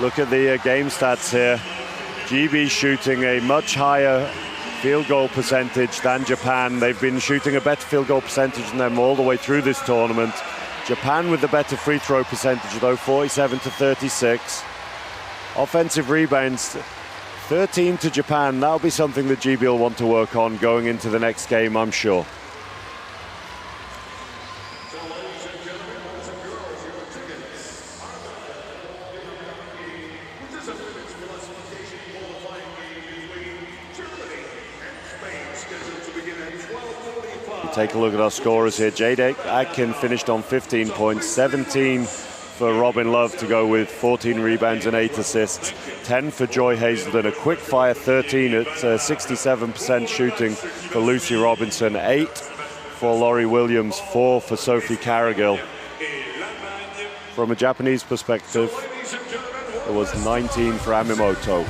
Look at the game stats here. GB shooting a much higher field goal percentage than Japan. They've been shooting a better field goal percentage than them all the way through this tournament. Japan with the better free throw percentage though, 47 to 36. Offensive rebounds, 13 to Japan. That'll be something that GB will want to work on going into the next game, I'm sure. Take a look at our scorers here. Jade Atkin finished on 15 points, 17 for Robin Love to go with 14 rebounds and 8 assists, 10 for Joy Hazelden, a quick fire 13 at 67% shooting for Lucy Robinson, 8 for Laurie Williams, 4 for Sophie Carrigill. From a Japanese perspective, it was 19 for Amimoto.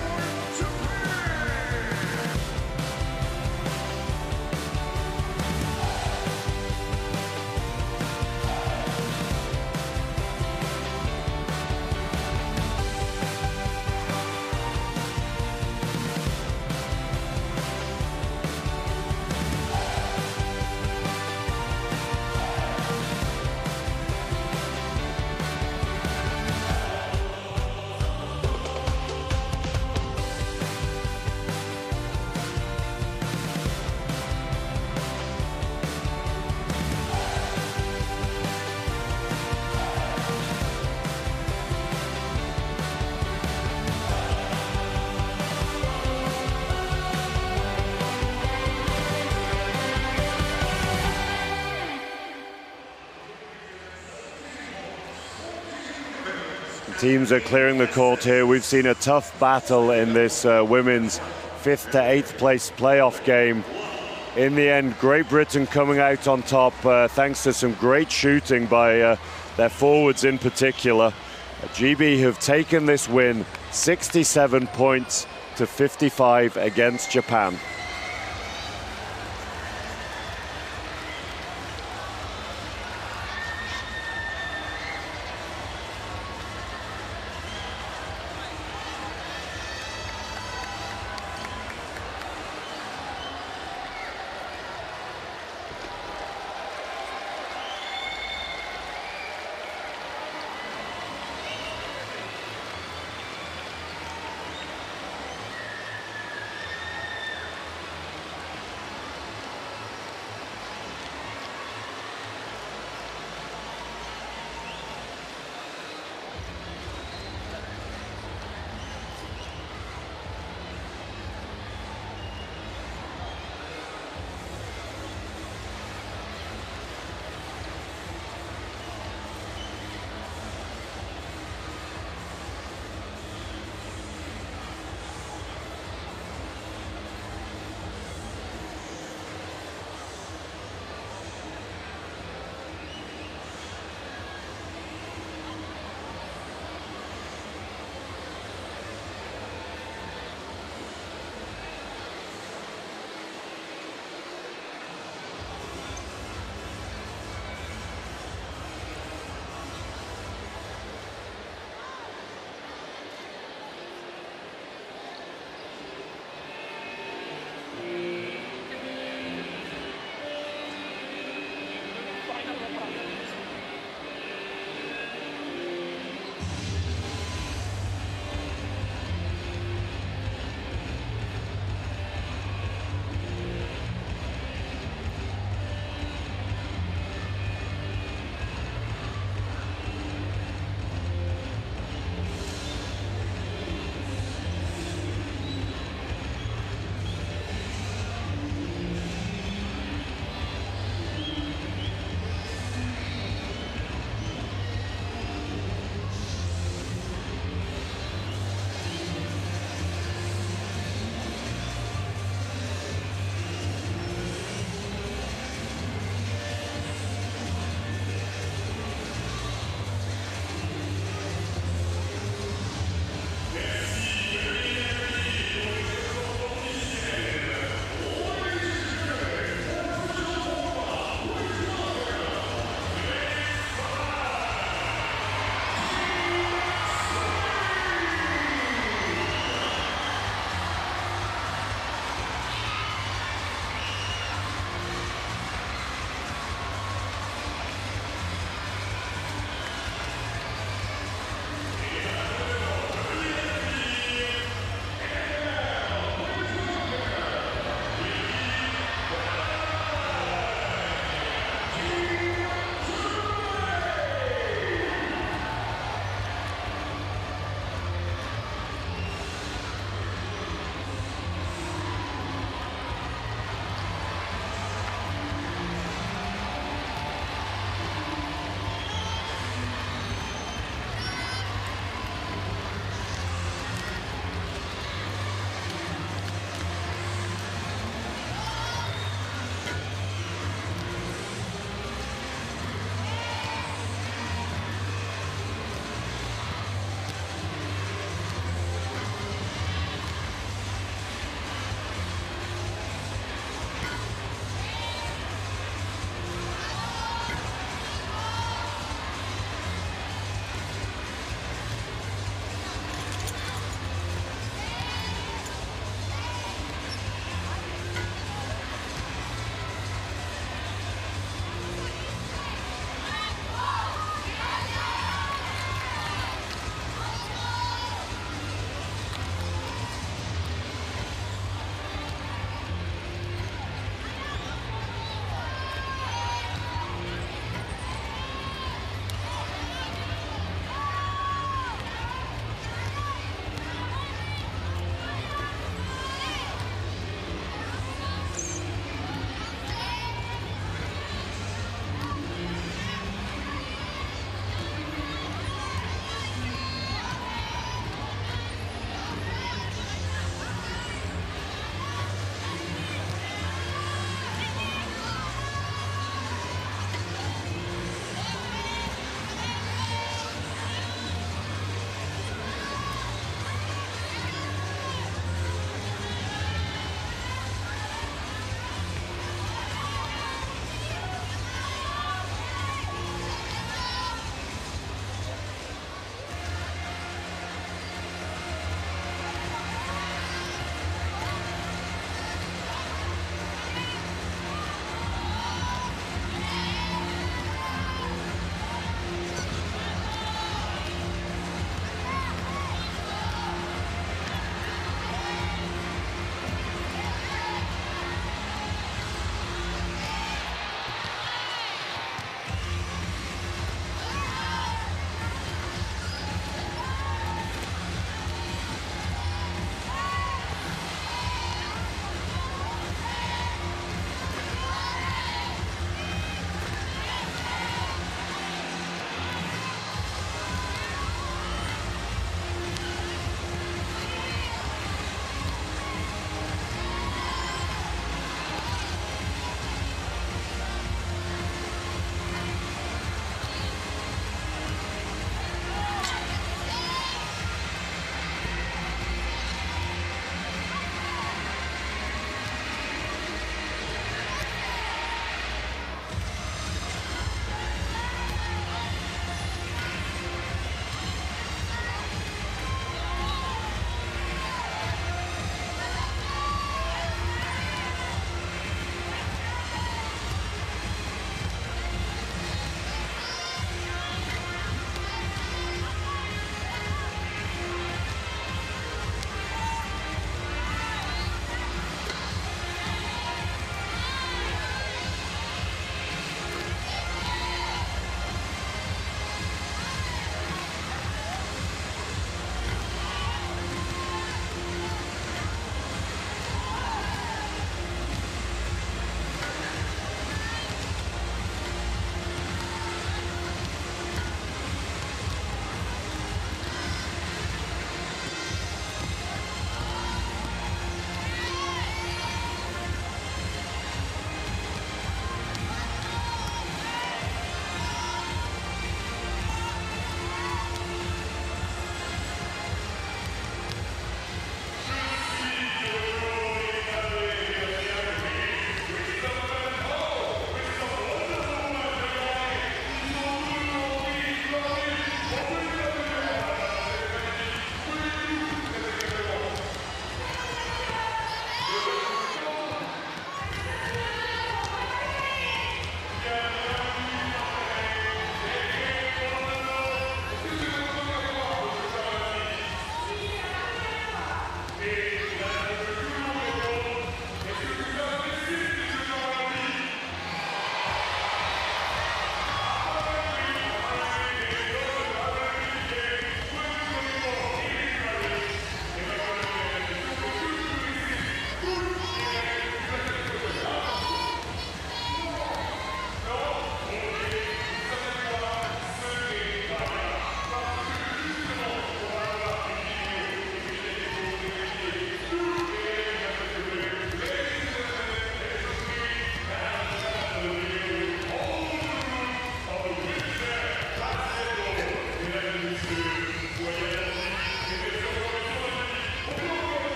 Teams are clearing the court here. We've seen a tough battle in this women's 5th to 8th place playoff game. In the end, Great Britain coming out on top thanks to some great shooting by their forwards in particular. GB have taken this win 67 points to 55 against Japan.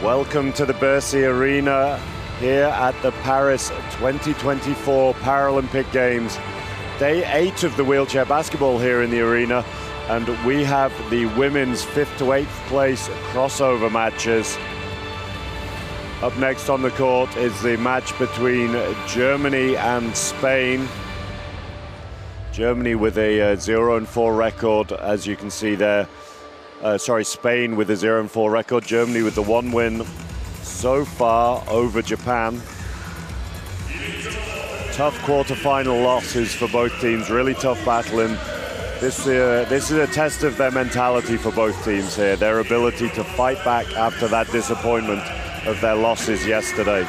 Welcome to the Versailles Arena here at the Paris 2024 Paralympic Games. Day 8 of the wheelchair basketball here in the arena, and we have the women's 5th to 8th place crossover matches. Up next on the court is the match between Germany and Spain. Germany with a 0-4 record, as you can see there. Spain with a 0-4 record. Germany with the 1 win so far over Japan. Tough quarter-final losses for both teams. Really tough battle, and this is a test of their mentality for both teams here. Their ability to fight back after that disappointment of their losses yesterday.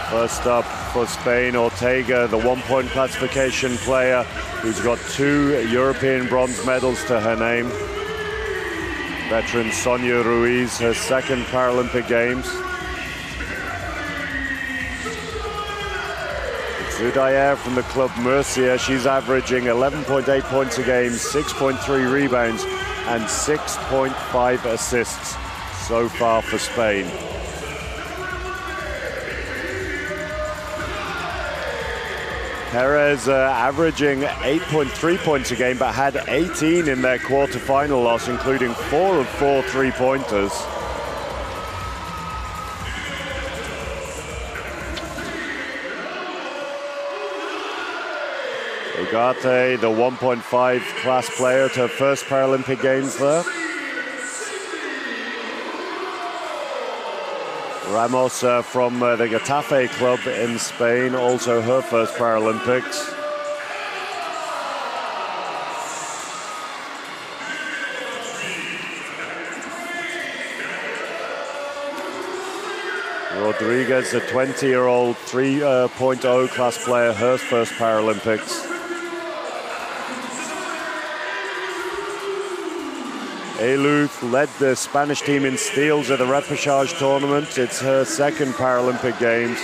First up for Spain, Ortega, the 1-point classification player who's got 2 European bronze medals to her name. Veteran Sonia Ruiz, her 2nd Paralympic Games. Zudayer from the club Murcia, she's averaging 11.8 points a game, 6.3 rebounds, and 6.5 assists so far for Spain. Perez averaging 8.3 points a game, but had 18 in their quarter-final loss, including 4 of 4 three-pointers. Ugarte, the 1.5 class player, to her first Paralympic Games there. Ramos from the Getafe club in Spain, also her first Paralympics. Rodriguez, a 20-year-old 3.0 class player, her first Paralympics. Eluth led the Spanish team in steals at the repechage tournament. It's her 2nd Paralympic Games.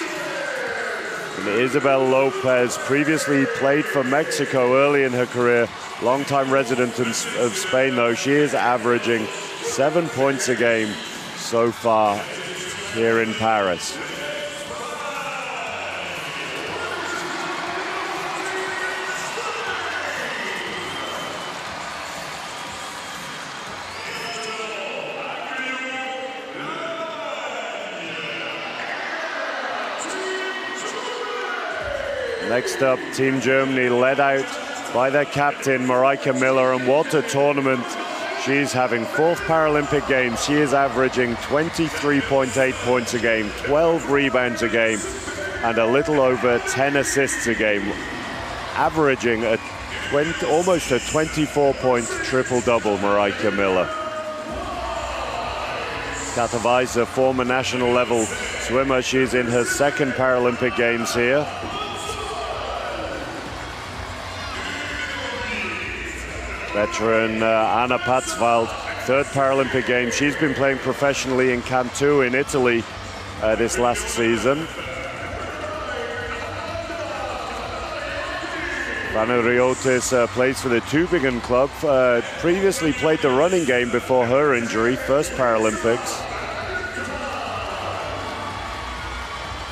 And Isabel Lopez previously played for Mexico early in her career. Longtime resident of Spain, though. She is averaging 7 points a game so far here in Paris. Next up, Team Germany, led out by their captain, Mareike Miller, and what a tournament she's having. 4th Paralympic Games, she is averaging 23.8 points a game, 12 rebounds a game, and a little over 10 assists a game, averaging almost a 24-point triple-double, Mareike Miller. Katowice, former national level swimmer, she's in her 2nd Paralympic Games here. Veteran Anna Patzwald, 3rd Paralympic Games. She's been playing professionally in Cantu in Italy this last season. Vanariotis plays for the Tübingen club. Previously played the running game before her injury, 1st Paralympics.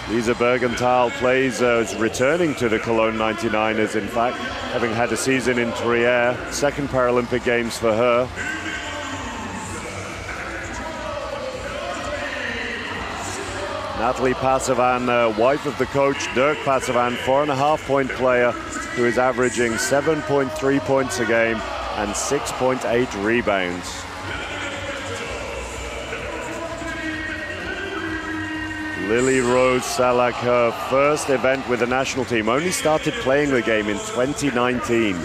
Lisa Bergenthal plays, is returning to the Cologne 99ers, in fact, having had a season in Trier, 2nd Paralympic Games for her. Natalie Pasavan, wife of the coach Dirk Pasavan, 4.5-point player who is averaging 7.3 points a game and 6.8 rebounds. Lily Rose Salak, her first event with the national team, only started playing the game in 2019.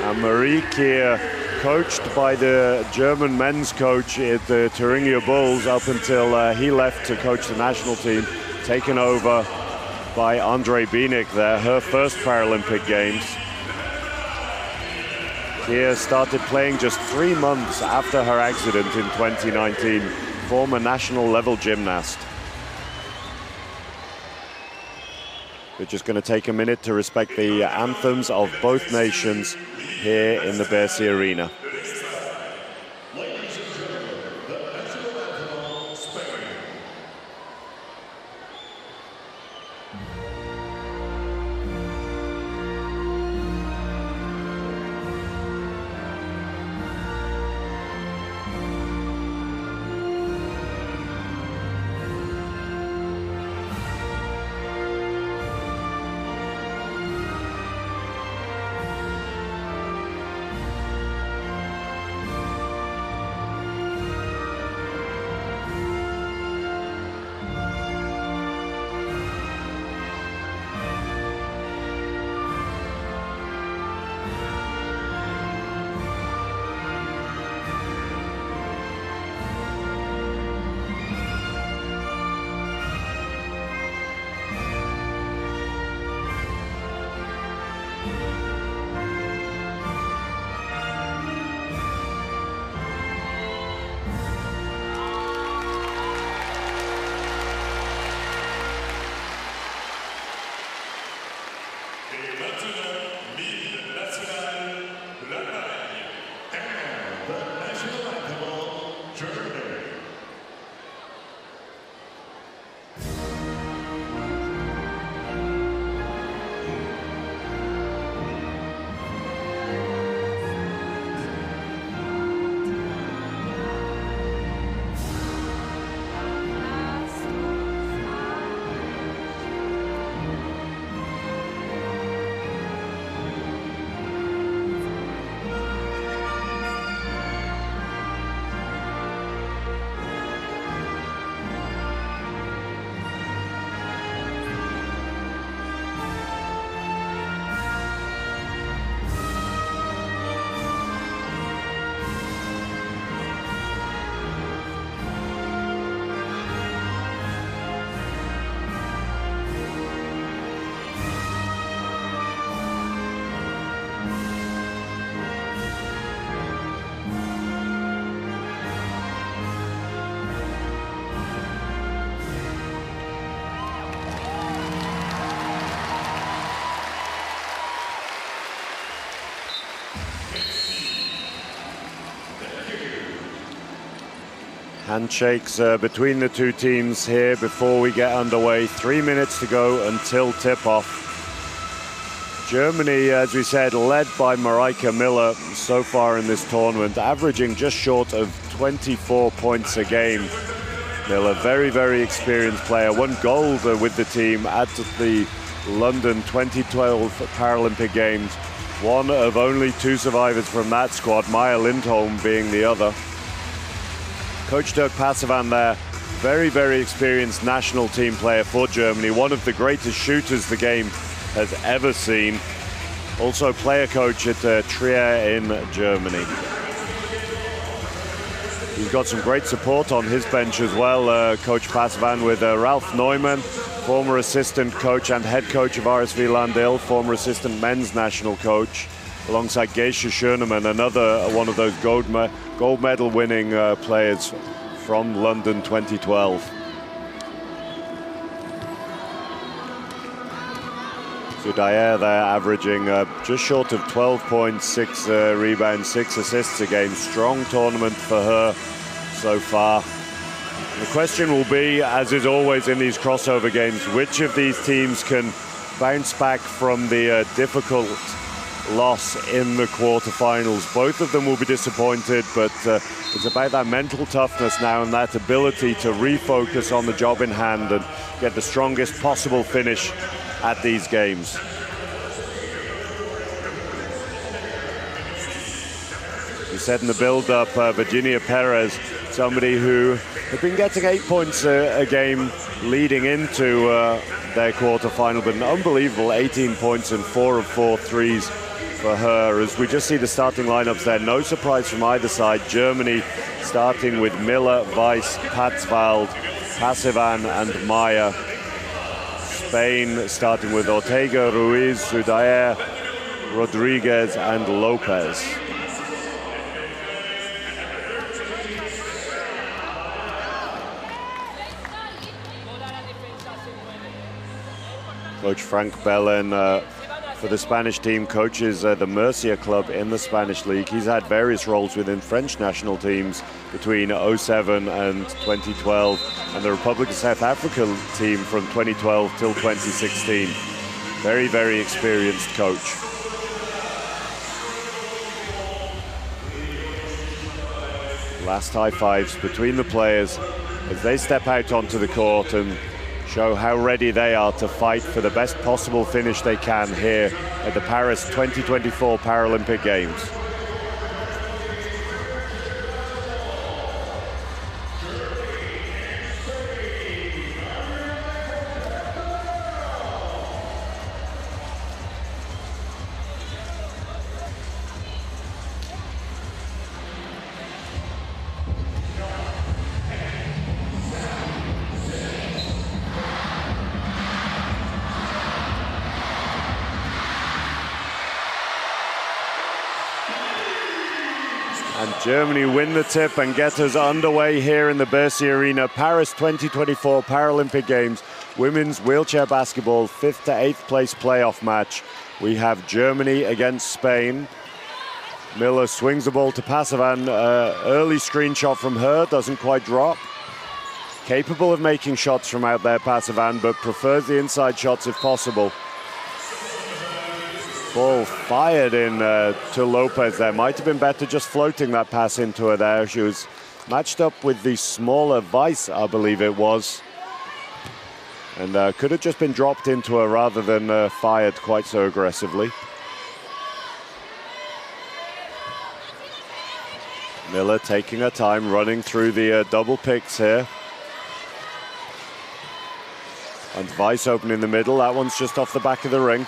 And Marie Kier, coached by the German men's coach at the Thuringia Bulls up until he left to coach the national team, taken over by Andre Bienik there, her first Paralympic Games. Kier started playing just 3 months after her accident in 2019. Former national level gymnast. We're just going to take a minute to respect the anthems of both nations here in the Versailles Arena. Handshakes between the two teams here before we get underway. 3 minutes to go until tip-off. Germany, as we said, led by Mareike Miller so far in this tournament, averaging just short of 24 points a game. Miller, very, very experienced player, won gold with the team at the London 2012 Paralympic Games. One of only two survivors from that squad, Maya Lindholm being the other. Coach Dirk Passevan there, very, very experienced national team player for Germany, one of the greatest shooters the game has ever seen. Also player coach at Trier in Germany. He's got some great support on his bench as well, Coach Passevan, with Ralf Neumann, former assistant coach and head coach of RSV Landil, former assistant men's national coach, alongside Geisha Schönemann, another one of those gold medal winning players from London 2012. Zudayer there averaging just short of 12 points, 6 rebounds, 6 assists a game. Strong tournament for her so far. The question will be, as is always in these crossover games, which of these teams can bounce back from the difficult loss in the quarterfinals. Both of them will be disappointed, but it's about that mental toughness now and that ability to refocus on the job in hand and get the strongest possible finish at these games. We said in the build-up, Virginia Perez, somebody who had been getting 8 points a game leading into their quarterfinal, but an unbelievable 18 points and 4 of 4 threes for her. As we just see the starting lineups there, no surprise from either side. Germany starting with Miller, Weiss, Patzwald, Passevan and Maya. Spain starting with Ortega, Ruiz, Zudayer, Rodriguez and Lopez. Coach Frank Belen for the Spanish team coaches the Murcia club in the Spanish league. He's had various roles within French national teams between 2007 and 2012, and the Republic of South Africa team from 2012 till 2016. Very, very experienced coach. Last high fives between the players as they step out onto the court and show how ready they are to fight for the best possible finish they can here at the Paris 2024 Paralympic Games. And Germany win the tip and get us underway here in the Bercy Arena. Paris 2024 Paralympic Games, women's wheelchair basketball, 5th to 8th place playoff match. We have Germany against Spain. Miller swings the ball to Pasavan. Early screenshot from her, doesn't quite drop. Capable of making shots from out there, Pasavan, but prefers the inside shots if possible. Ball fired in to Lopez there. Might have been better just floating that pass into her there. She was matched up with the smaller Weiss, I believe it was. And could have just been dropped into her rather than fired quite so aggressively. Miller taking her time, running through the double picks here. And Weiss open in the middle. That one's just off the back of the ring.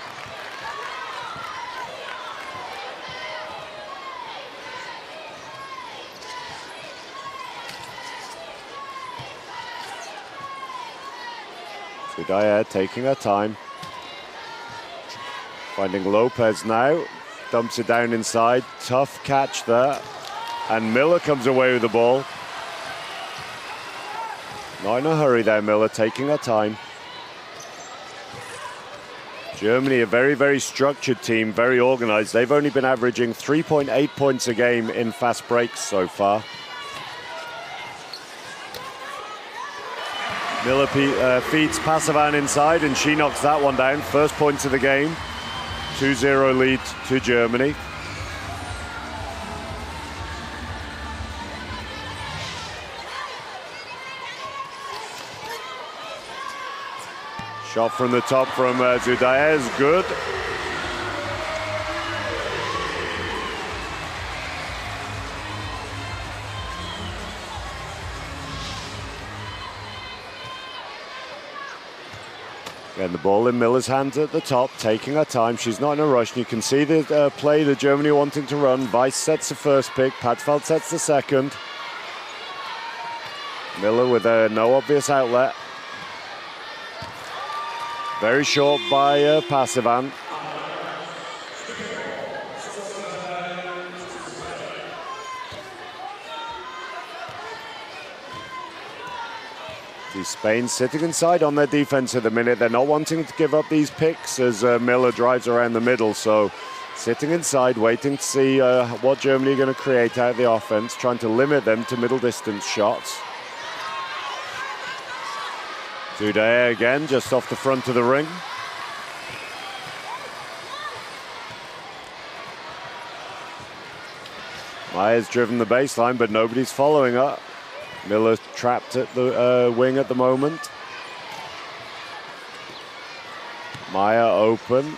Zudaya taking her time. Finding Lopez now. Dumps it down inside. Tough catch there. And Miller comes away with the ball. Not in a hurry there, Miller, taking her time. Germany, a very, very structured team, very organized. They've only been averaging 3.8 points a game in fast breaks so far. Miller feeds Pasavan inside, and she knocks that one down. First points of the game. 2-0 lead to Germany. Shot from the top from Zudaya is good. Again, the ball in Miller's hands at the top, taking her time. She's not in a rush. And you can see the play that Germany wanting to run. Weiss sets the first pick. Patzfeld sets the second. Miller with no obvious outlet. Very short by Pasavan. Spain sitting inside on their defense at the minute. They're not wanting to give up these picks as Miller drives around the middle. So sitting inside, waiting to see what Germany are going to create out of the offense, trying to limit them to middle distance shots. Zudaya again, just off the front of the ring. Maya's driven the baseline, but nobody's following her. Miller trapped at the wing at the moment. Maya open.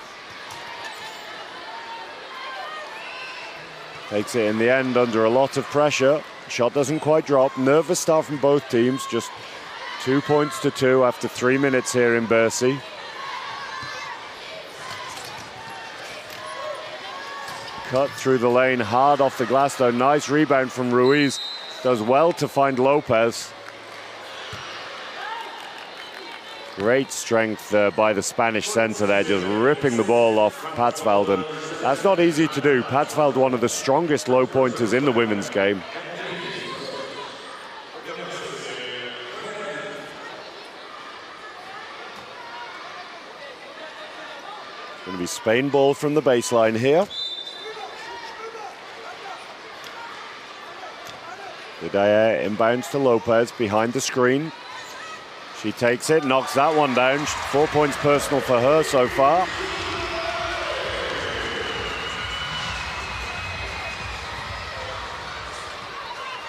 Takes it in the end under a lot of pressure. Shot doesn't quite drop. Nervous start from both teams. Just 2 points to 2 after 3 minutes here in Bercy. Cut through the lane, hard off the glass though. Nice rebound from Ruiz. Does well to find Lopez. Great strength by the Spanish center there, just ripping the ball off Patzfeld. And that's not easy to do. Patzfeld, one of the strongest low pointers in the women's game. Going to be Spain ball from the baseline here. Zudaya inbounds to Lopez behind the screen. She takes it, knocks that one down. 4 points personal for her so far.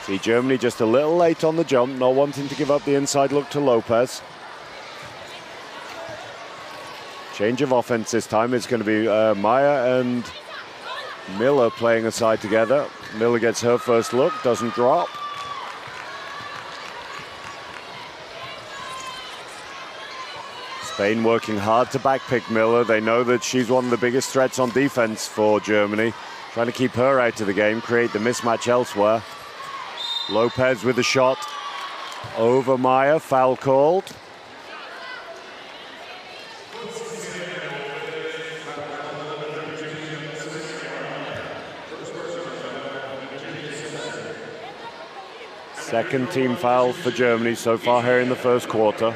See Germany just a little late on the jump, not wanting to give up the inside look to Lopez. Change of offense this time. It's going to be Maya and Miller playing aside together. Miller gets her first look, doesn't drop. Spain working hard to backpick Miller. They know that she's one of the biggest threats on defense for Germany. Trying to keep her out of the game, create the mismatch elsewhere. Lopez with a shot over Maya, foul called. Second team foul for Germany so far here in the first quarter.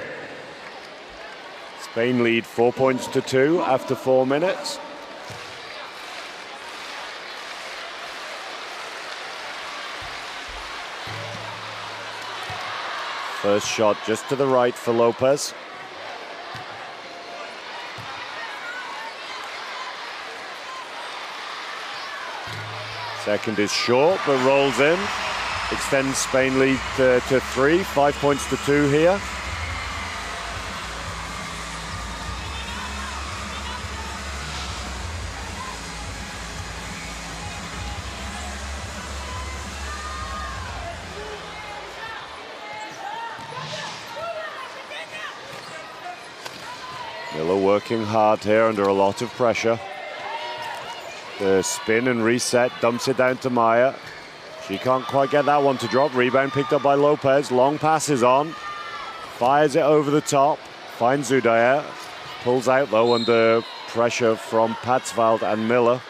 Spain lead 4 points to 2 after 4 minutes. First shot just to the right for Lopez. Second is short, but rolls in. Extends Spain lead to 3, 5 points to 2 here. Miller working hard here under a lot of pressure. The spin and reset, dumps it down to Maya. She can't quite get that one to drop. Rebound picked up by Lopez. Long passes on. Fires it over the top. Finds Zudaya. Pulls out though under pressure from Patsvald and Miller.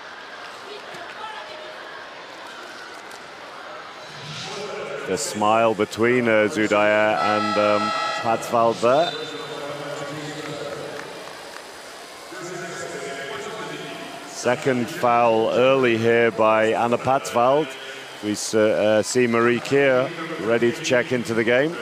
The smile between Zudaya and Patsvald there. Second foul early here by Anna Patsvald. We see Marie Keir ready to check into the game.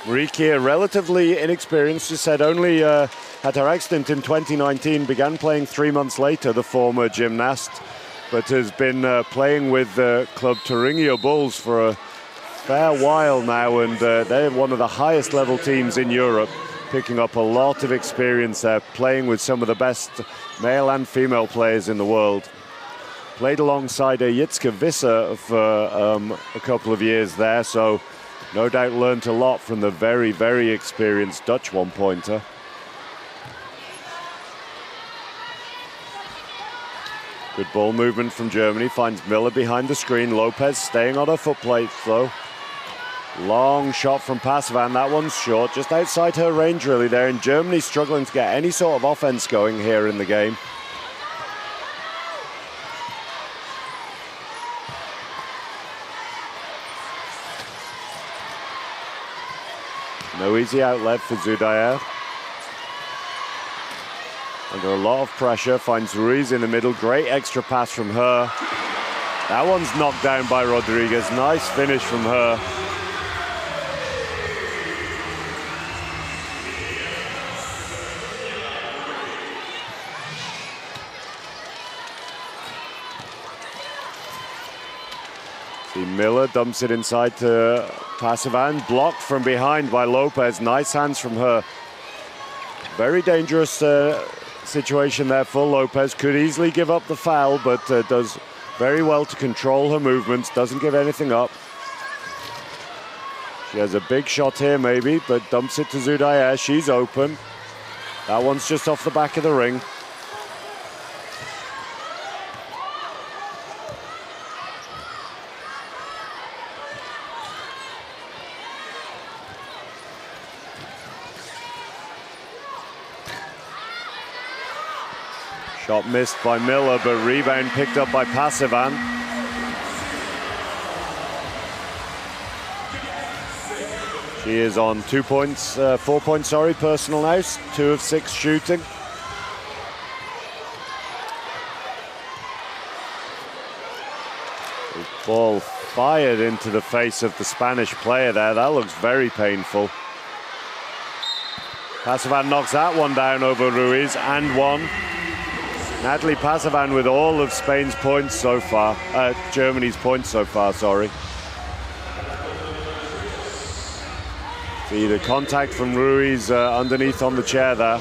Marie Keir, relatively inexperienced, she said only had her accident in 2019, began playing 3 months later, the former gymnast, but has been playing with Club Thuringia Bulls for a fair while now, and they're one of the highest level teams in Europe, picking up a lot of experience there, playing with some of the best male and female players in the world. Played alongside Jitske Visser for a couple of years there, so no doubt learned a lot from the very, very experienced Dutch one-pointer. Good ball movement from Germany, finds Miller behind the screen. Lopez staying on her foot plate though. Long shot from Pasavan, that one's short, just outside her range really there, and Germany struggling to get any sort of offense going here in the game. No easy outlet for Zudaya. Under a lot of pressure, finds Ruiz in the middle, great extra pass from her. That one's knocked down by Rodriguez, nice finish from her. Miller dumps it inside to Pasavan, blocked from behind by Lopez. Nice hands from her. Very dangerous situation there for Lopez. Could easily give up the foul, but does very well to control her movements. Doesn't give anything up. She has a big shot here maybe, but dumps it to Zudaya. She's open. That one's just off the back of the ring. Shot missed by Miller, but rebound picked up by Pasavan. She is on 4 points, personal now, 2 of 6 shooting. The ball fired into the face of the Spanish player there. That looks very painful. Pasavan knocks that one down over Ruiz and one. Natalie Pasavan with all of Spain's points so far, Germany's points so far, sorry. See the contact from Ruiz underneath on the chair there.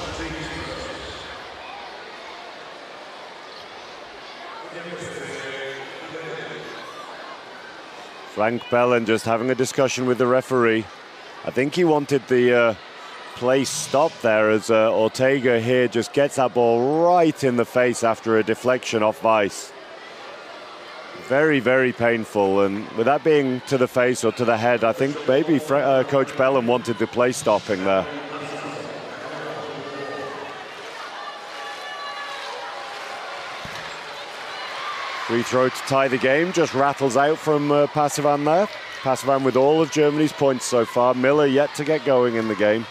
Frank Bellin just having a discussion with the referee. I think he wanted the play stopped there as Ortega here just gets that ball right in the face after a deflection off Weiss. Very, very painful, and with that being to the face or to the head, I think maybe Coach Bellin wanted the play stopping there. Free throw to tie the game, just rattles out from Pasavan there. Pasavan with all of Germany's points so far. Miller yet to get going in the game.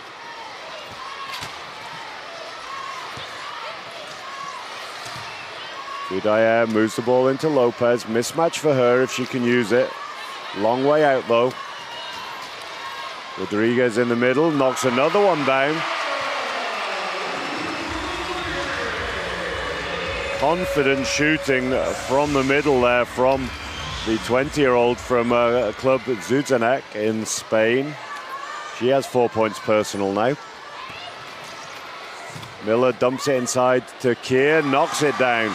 Dyer moves the ball into Lopez. Mismatch for her if she can use it. Long way out though. Rodriguez in the middle, knocks another one down. Confident shooting from the middle there from the 20-year-old from Club Zuzenek in Spain. She has 4 points personal now. Miller dumps it inside to Keir, knocks it down.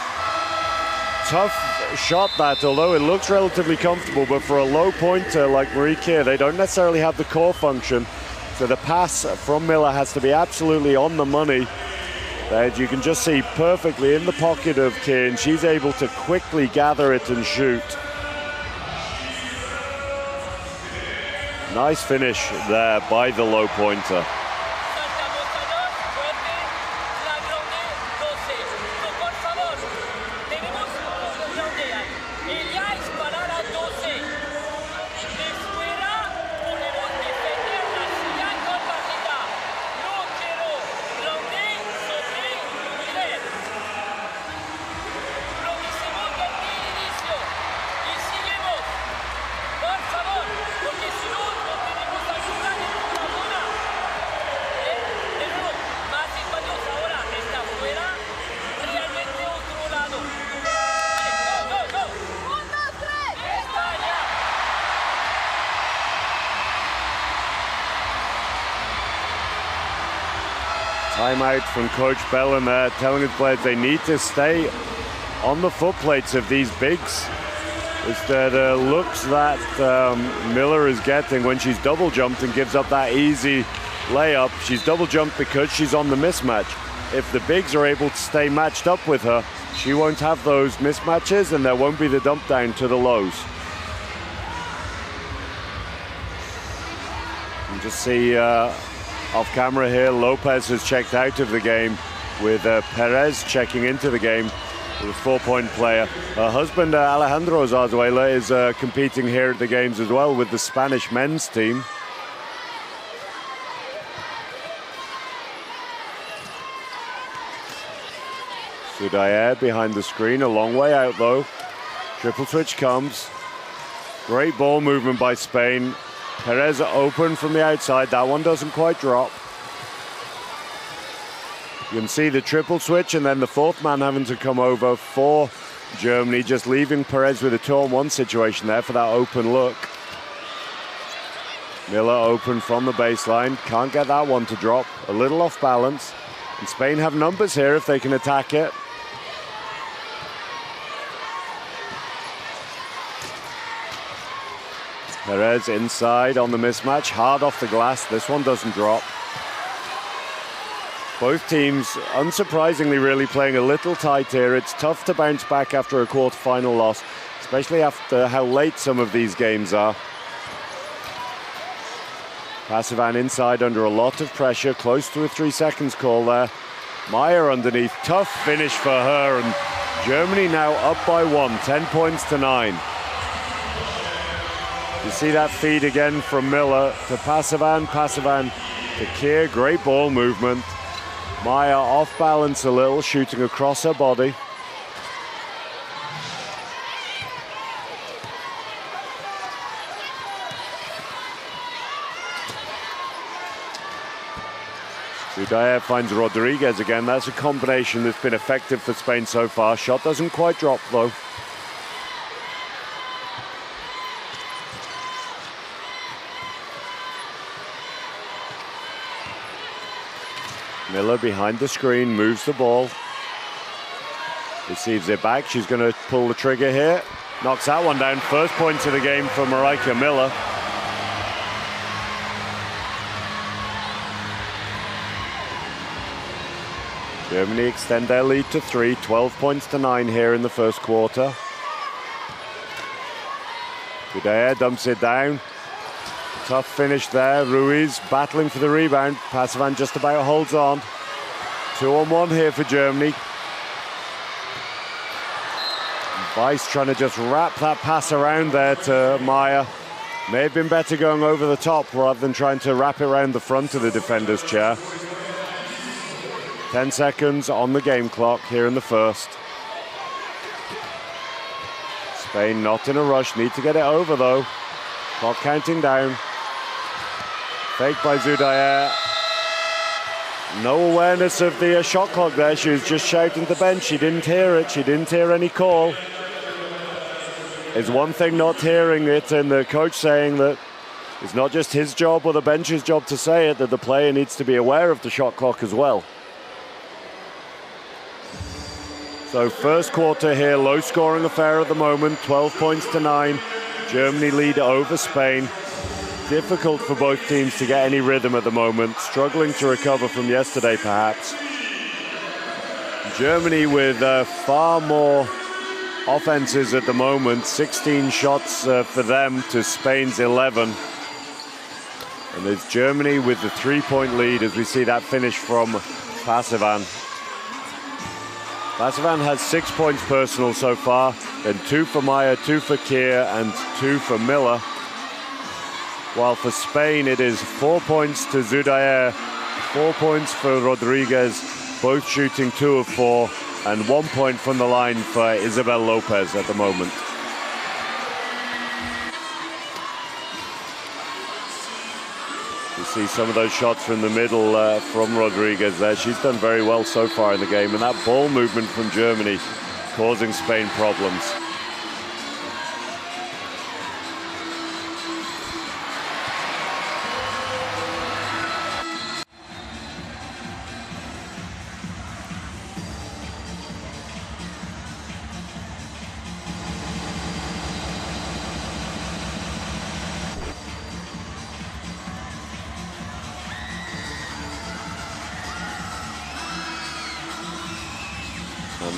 Tough shot that, although it looks relatively comfortable, but for a low pointer like Marie Keir, they don't necessarily have the core function. So the pass from Miller has to be absolutely on the money. That you can just see perfectly in the pocket of Keir, and she's able to quickly gather it and shoot. Nice finish there by the low pointer. Timeout from Coach Bellin there, telling his players they need to stay on the foot plates of these bigs. It's the looks that Miller is getting when she's double jumped and gives up that easy layup. She's double jumped because she's on the mismatch. If the bigs are able to stay matched up with her, she won't have those mismatches and there won't be the dump down to the lows. You can just see off camera here, Lopez has checked out of the game with Perez checking into the game with a 4-point player. Her husband, Alejandro Zarzuela, is competing here at the games as well with the Spanish men's team. Dyer behind the screen, a long way out though. Triple switch comes. Great ball movement by Spain. Perez open from the outside. That one doesn't quite drop. You can see the triple switch and then the fourth man having to come over for Germany, just leaving Perez with a 2-on-1 situation there for that open look. Miller open from the baseline. Can't get that one to drop. A little off balance. And Spain have numbers here if they can attack it. Perez inside on the mismatch, hard off the glass. This one doesn't drop. Both teams, unsurprisingly, really playing a little tight here. It's tough to bounce back after a quarterfinal loss, especially after how late some of these games are. Pasavan inside under a lot of pressure, close to a 3 seconds call there. Meyer underneath, tough finish for her, and Germany now up by 1, 10 points to 9. You see that feed again from Miller to Pasavan, Pasavan to Keir, great ball movement. Maya off balance a little, shooting across her body. Zudaya finds Rodriguez again. That's a combination that's been effective for Spain so far. Shot doesn't quite drop though. Miller behind the screen, moves the ball. Receives it back. She's going to pull the trigger here. Knocks that one down. First points of the game for Marijke Miller. Germany extend their lead to 3, 12 points to 9 here in the first quarter. Zudaya dumps it down. Tough finish there. Ruiz battling for the rebound. Pasavan just about holds on. 2-on-1 here for Germany. Weiss trying to just wrap that pass around there to Maya. May have been better going over the top rather than trying to wrap it around the front of the defender's chair. 10 seconds on the game clock here in the first. Spain not in a rush, need to get it over though. Clock counting down. Fake by Zudaya. No awareness of the shot clock there. She was just shouting to the bench. She didn't hear it. She didn't hear any call. It's one thing not hearing it, and the coach saying that it's not just his job or the bench's job to say it, that the player needs to be aware of the shot clock as well. So first quarter here, low scoring affair at the moment, 12 points to 9. Germany lead over Spain. Difficult for both teams to get any rhythm at the moment, struggling to recover from yesterday perhaps. Germany with far more offenses at the moment, 16 shots for them to Spain's 11. And it's Germany with the 3-point lead as we see that finish from Pasavan. Pasavan has 6 points personal so far, then 2 for Maya, 2 for Keir, and 2 for Miller. While for Spain, it is 4 points to Zudaya, 4 points for Rodriguez, both shooting 2 of 4, and 1 point from the line for Isabel Lopez at the moment. You see some of those shots from the middle from Rodriguez there. She's done very well so far in the game, and that ball movement from Germany causing Spain problems.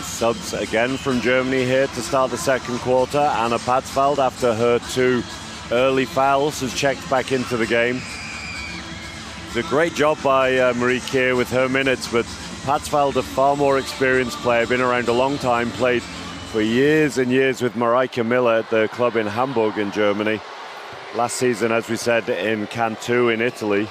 Subs again from Germany here to start the second quarter. Anna Patzfeld, after her 2 early fouls, has checked back into the game. It's a great job by Marie Keir with her minutes, but Patzfeld, a far more experienced player, been around a long time, played for years and years with Marijke Miller at the club in Hamburg in Germany. Last season, as we said, in Cantu in Italy.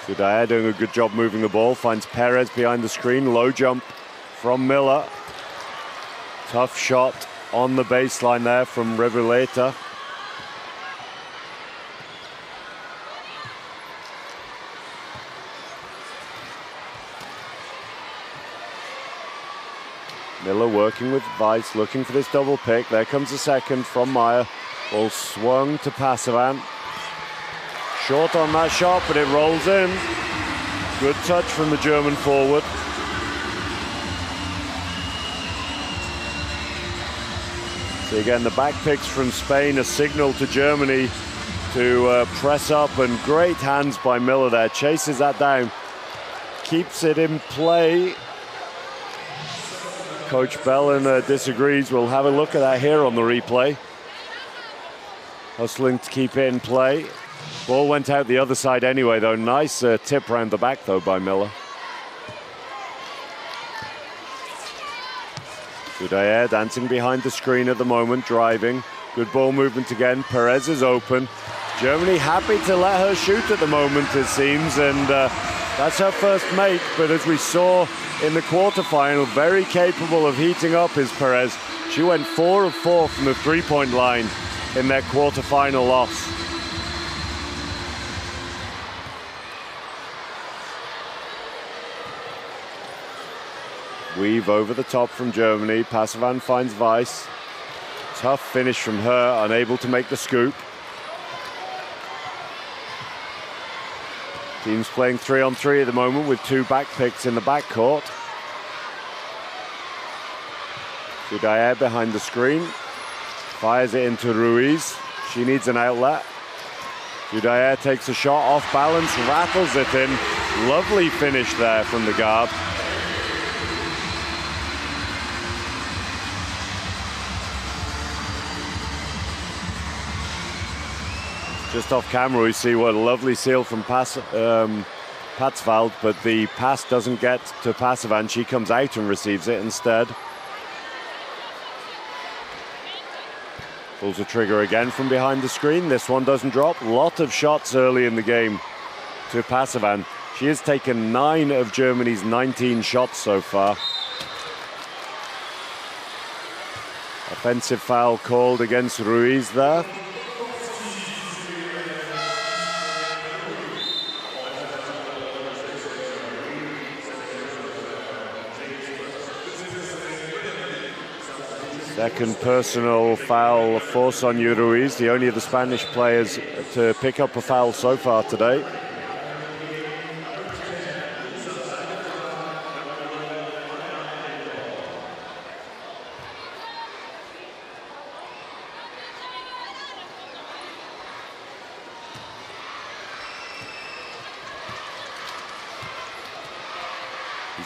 Zudaya doing a good job moving the ball, finds Perez behind the screen, low jump from Miller. Tough shot on the baseline there from Revuelta. Miller working with Weiss, looking for this double pick. There comes the second from Maya. Ball swung to Pasavan. Short on that shot, but it rolls in. Good touch from the German forward. So again, the back picks from Spain, a signal to Germany to press up, and great hands by Miller there. Chases that down, keeps it in play. Coach Bellin disagrees. We'll have a look at that here on the replay. Hustling to keep it in play. Ball went out the other side anyway, though. Nice tip round the back, though, by Miller. Zoudayer dancing behind the screen at the moment, driving. Good ball movement again. Perez is open. Germany happy to let her shoot at the moment, it seems, and that's her first make. But as we saw in the quarterfinal, very capable of heating up is Perez. She went 4 of 4 from the three-point line in their quarterfinal loss. Weave over the top from Germany. Pasavan finds Weiss. Tough finish from her, unable to make the scoop. Teams playing 3-on-3 at the moment with 2 back picks in the backcourt. Zoudayer behind the screen. Fires it into Ruiz. She needs an outlet. Zoudayer takes a shot off balance, rattles it in. Lovely finish there from the guard. Just off camera, we see what a lovely seal from Patsvald, but the pass doesn't get to Pasavan. She comes out and receives it instead. Pulls the trigger again from behind the screen. This one doesn't drop. Lot of shots early in the game to Pasavan. She has taken 9 of Germany's 19 shots so far. Offensive foul called against Ruiz there. Second personal foul force on Ruiz, the only of the Spanish players to pick up a foul so far today.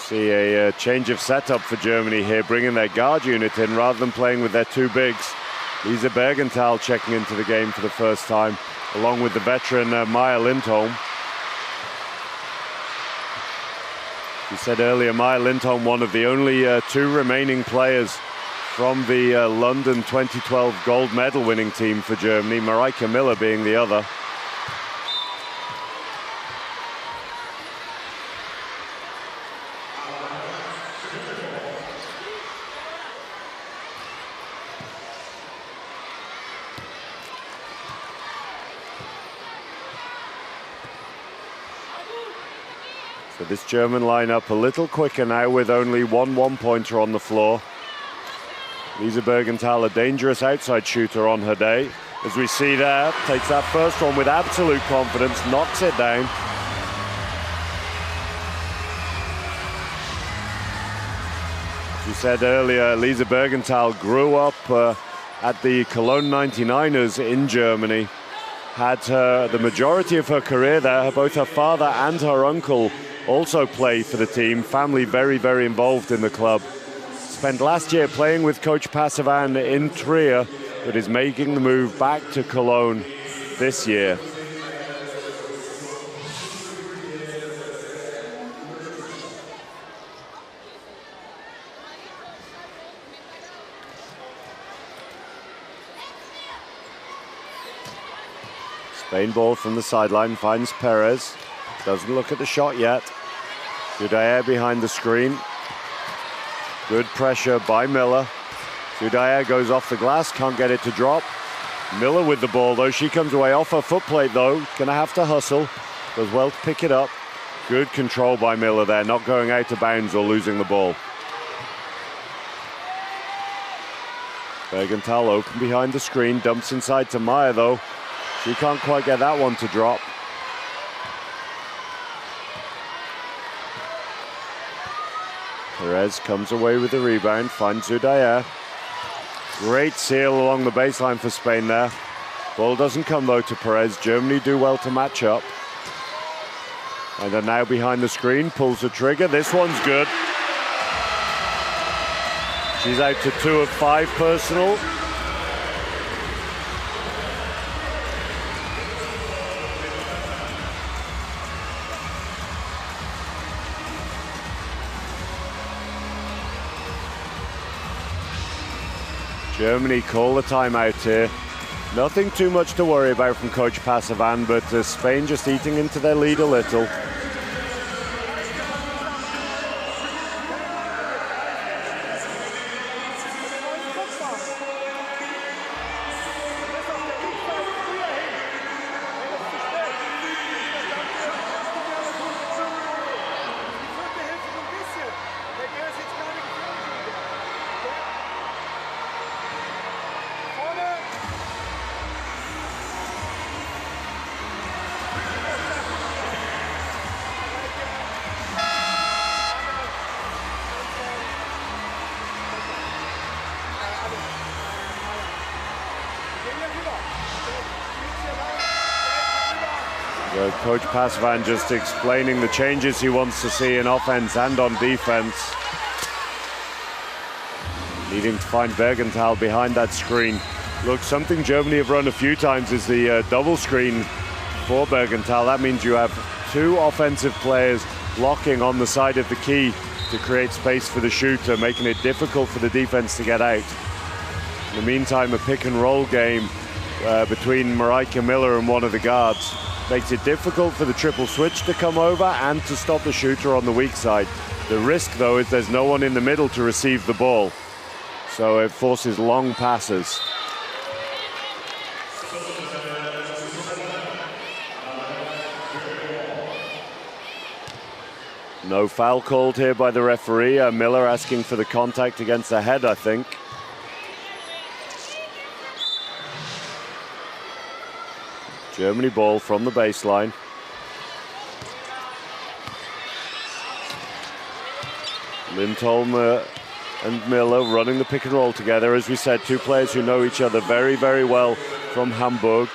See a change of setup for Germany here, bringing their guard unit in rather than playing with their 2 bigs. Lisa Bergenthal checking into the game for the first time, along with the veteran Maya Lindholm. You said earlier, Maya Lindholm, one of the only 2 remaining players from the London 2012 gold medal winning team for Germany, Mareike Miller being the other. So this German lineup a little quicker now with only 1 one-pointer on the floor. Lisa Bergenthal, a dangerous outside shooter on her day. As we see there, takes that first one with absolute confidence, knocks it down. As you said earlier, Lisa Bergenthal grew up at the Cologne 99ers in Germany. Had the majority of her career there. Both her father and her uncle also play for the team. Family very, very involved in the club. Spent last year playing with Coach Pasavan in Trier, but is making the move back to Cologne this year. Spain ball from the sideline, finds Perez. Doesn't look at the shot yet. Zoudayer behind the screen. Good pressure by Miller. Zoudayer goes off the glass, can't get it to drop. Miller with the ball though, she comes away off her foot plate though. Gonna have to hustle. Does well to pick it up. Good control by Miller there, not going out of bounds or losing the ball. Bergenthal open behind the screen, dumps inside to Meyer though. She can't quite get that one to drop. Perez comes away with the rebound, finds Zoudayer. Great seal along the baseline for Spain there. Ball doesn't come though to Perez. Germany do well to match up. And they're now behind the screen, pulls the trigger. This one's good. She's out to 2 of 5 personal. Germany call the timeout here. Nothing too much to worry about from Coach Pasavan, but Spain just eating into their lead a little. Coach Pasavan just explaining the changes he wants to see in offense and on defense. Needing to find Bergenthal behind that screen. Look, something Germany have run a few times is the double screen for Bergenthal. That means you have two offensive players blocking on the side of the key to create space for the shooter, making it difficult for the defense to get out. In the meantime, a pick and roll game between Marijke Miller and one of the guards makes it difficult for the triple switch to come over and to stop the shooter on the weak side. The risk, though, is there's no one in the middle to receive the ball, so it forces long passes. No foul called here by the referee. Miller asking for the contact against the head, I think. Germany ball from the baseline. Lindholm and Miller running the pick and roll together. As we said, two players who know each other very, very well from Hamburg,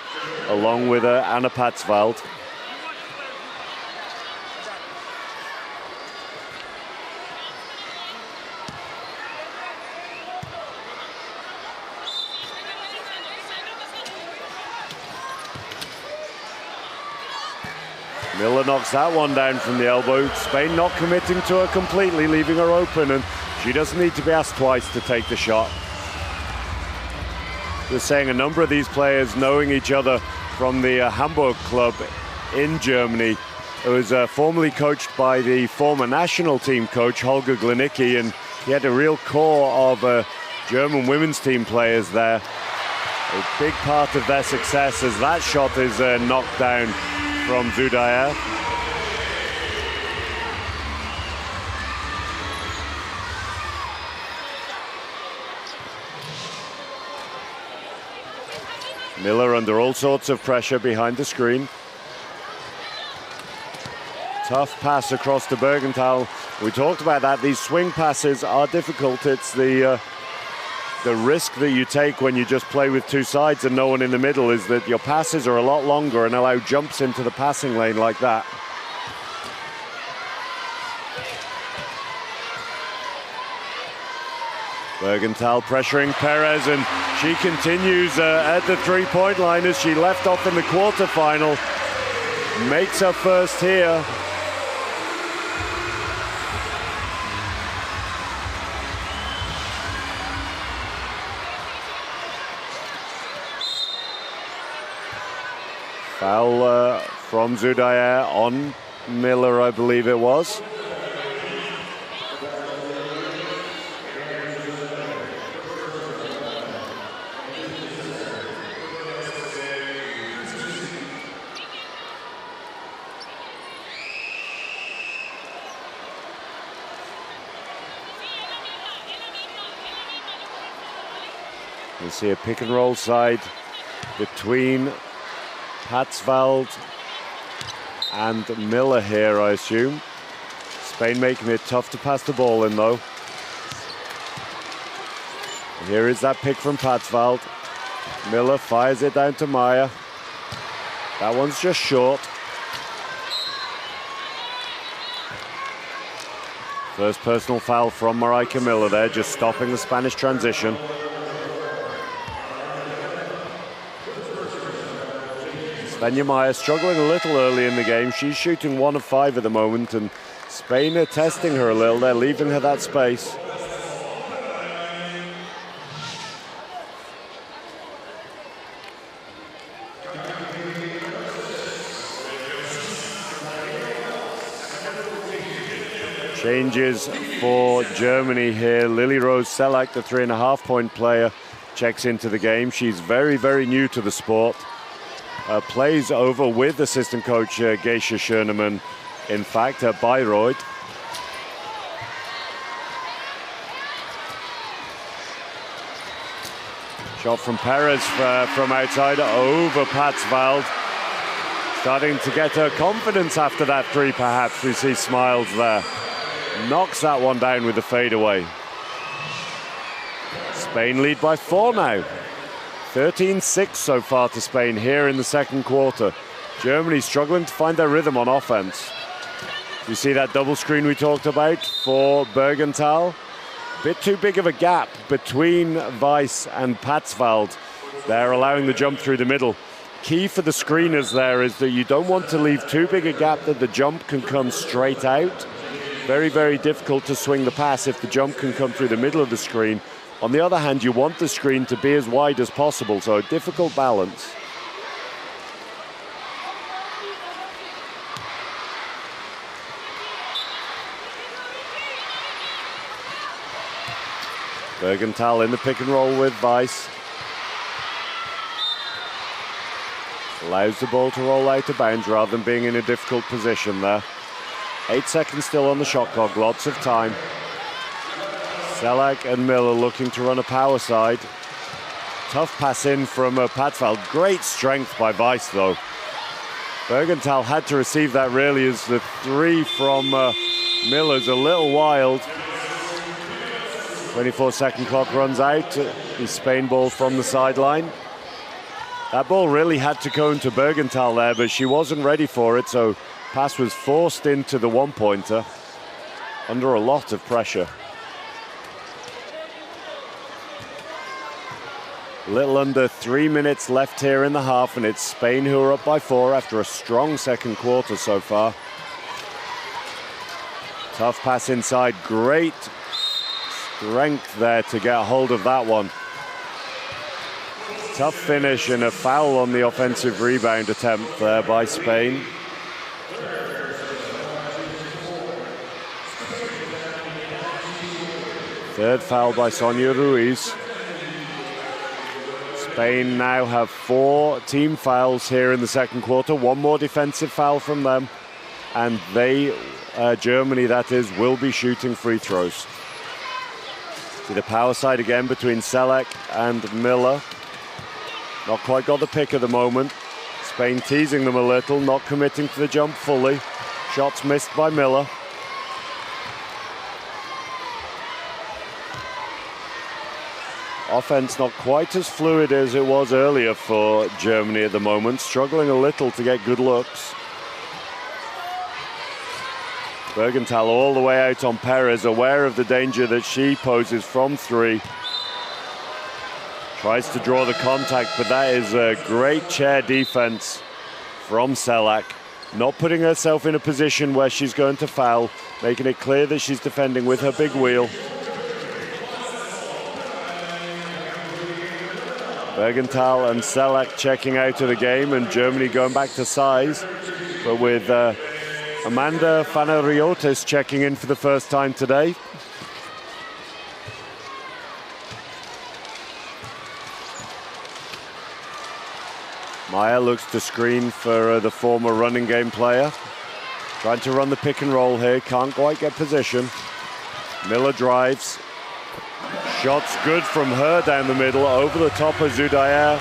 along with Anna Patzwald. Miller knocks that one down from the elbow. Spain not committing to her completely, leaving her open, and she doesn't need to be asked twice to take the shot. Just saying, a number of these players knowing each other from the Hamburg club in Germany. It was formerly coached by the former national team coach, Holger Glanicki, and he had a real core of German women's team players there. A big part of their success as that shot is knocked down from Zudayer. Miller under all sorts of pressure behind the screen. Tough pass across to Bergenthal. We talked about that. These swing passes are difficult. It's the risk that you take when you just play with two sides and no one in the middle is that your passes are a lot longer and allow jumps into the passing lane like that. Bergenthal pressuring Perez, and she continues at the three-point line as she left off in the quarterfinal. Makes her first here. Foul from Zudayer on Miller, I believe it was. You see a pick and roll side between Patzwald and Miller here, I assume. Spain making it tough to pass the ball in, though. Here is that pick from Patzwald. Miller fires it down to Maya. That one's just short. First personal foul from Marijke Miller there, just stopping the Spanish transition. Svenja Maya struggling a little early in the game. She's shooting 1 of 5 at the moment, and Spain are testing her a little. They're leaving her that space. Changes for Germany here. Lily Rose Selak, the 3.5-point player, checks into the game. She's very, very new to the sport. Plays over with assistant coach Geisha Schoenemann, in fact, at Bayreuth. Shot from Perez from outside over Patzwald. Starting to get her confidence after that three, perhaps. We see smiles there. Knocks that one down with the fadeaway. Spain lead by 4 now. 13-6 so far to Spain here in the second quarter. Germany struggling to find their rhythm on offense. You see that double screen we talked about for Bergenthal? Bit too big of a gap between Weiss and Patzwald. They're allowing the jump through the middle. Key for the screeners there is that you don't want to leave too big a gap that the jump can come straight out. Very, very difficult to swing the pass if the jump can come through the middle of the screen. On the other hand, you want the screen to be as wide as possible, so a difficult balance. Bergenthal in the pick and roll with Weiss. Allows the ball to roll out of bounds rather than being in a difficult position there. 8 seconds still on the shot clock, lots of time. Selak and Miller looking to run a power side. Tough pass in from Patzwald. Great strength by Weiss though. Bergenthal had to receive that really as the three from Miller's a little wild. 24-second clock runs out. The Spain ball from the sideline. That ball really had to go into Bergenthal there, but she wasn't ready for it, so pass was forced into the one-pointer under a lot of pressure. A little under 3 minutes left here in the half, and it's Spain who are up by 4 after a strong second quarter so far. Tough pass inside, great strength there to get hold of that one. Tough finish and a foul on the offensive rebound attempt there by Spain. Third foul by Sonia Ruiz. Spain now have 4 team fouls here in the second quarter. One more defensive foul from them. And they, Germany that is, will be shooting free throws. See the power side again between Selak and Miller. Not quite got the pick at the moment. Spain teasing them a little, not committing to the jump fully. Shots missed by Miller. Offense not quite as fluid as it was earlier for Germany at the moment. Struggling a little to get good looks. Bergenthal all the way out on Perez, aware of the danger that she poses from 3. Tries to draw the contact, but that is a great chair defense from Selak. Not putting herself in a position where she's going to foul, making it clear that she's defending with her big wheel. Bergenthal and Selak checking out of the game, and Germany going back to size, but with Amanda Fanariotis checking in for the first time today. Maya looks to screen for the former running game player. Trying to run the pick and roll here, can't quite get position. Miller drives. Shots good from her down the middle, over the top of Zudayer.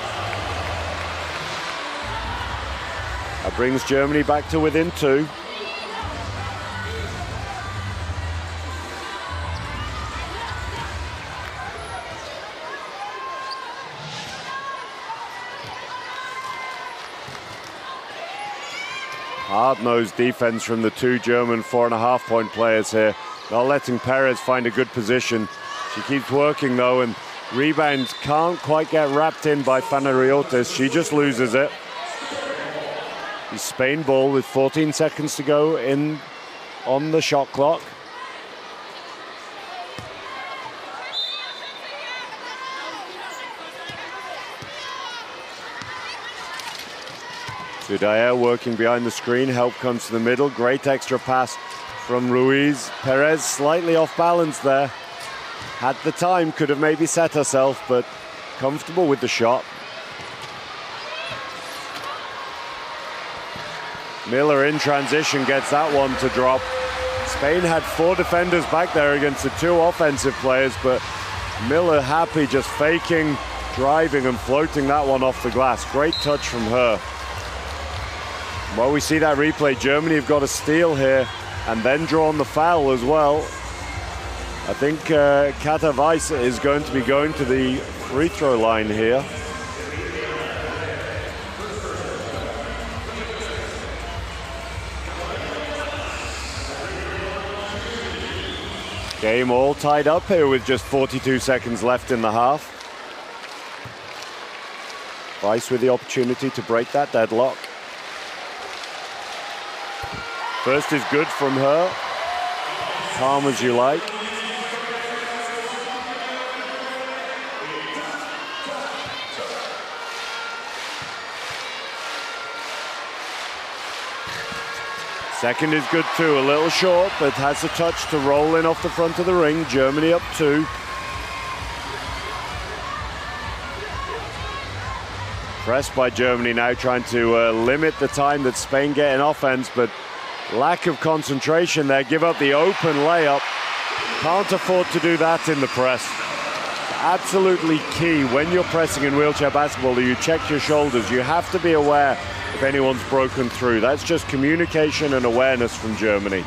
That brings Germany back to within 2. Hard-nosed defense from the 2 German 4.5-point players here. Not letting Perez find a good position. She keeps working though, and rebounds can't quite get wrapped in by Fanariotis. She just loses it. The Spain ball with 14 seconds to go in on the shot clock. Zudayer working behind the screen. Help comes to the middle. Great extra pass from Ruiz. Perez slightly off balance there. Had the time, could have maybe set herself, but comfortable with the shot. Miller in transition gets that one to drop. Spain had 4 defenders back there against the 2 offensive players, but Miller happy just faking, driving and floating that one off the glass. Great touch from her. While we see that replay, Germany have got a steal here and then drawn the foul as well. I think Kata Weiss is going to be going to the free throw line here. Game all tied up here with just 42 seconds left in the half. Weiss with the opportunity to break that deadlock. First is good from her. Calm as you like. Second is good too, a little short, but has a touch to roll in off the front of the ring. Germany up 2. Pressed by Germany now, trying to limit the time that Spain get in offense, but lack of concentration there. Give up the open layup. Can't afford to do that in the press. Absolutely key when you're pressing in wheelchair basketball that you check your shoulders. You have to be aware if anyone's broken through. That's just communication and awareness from Germany.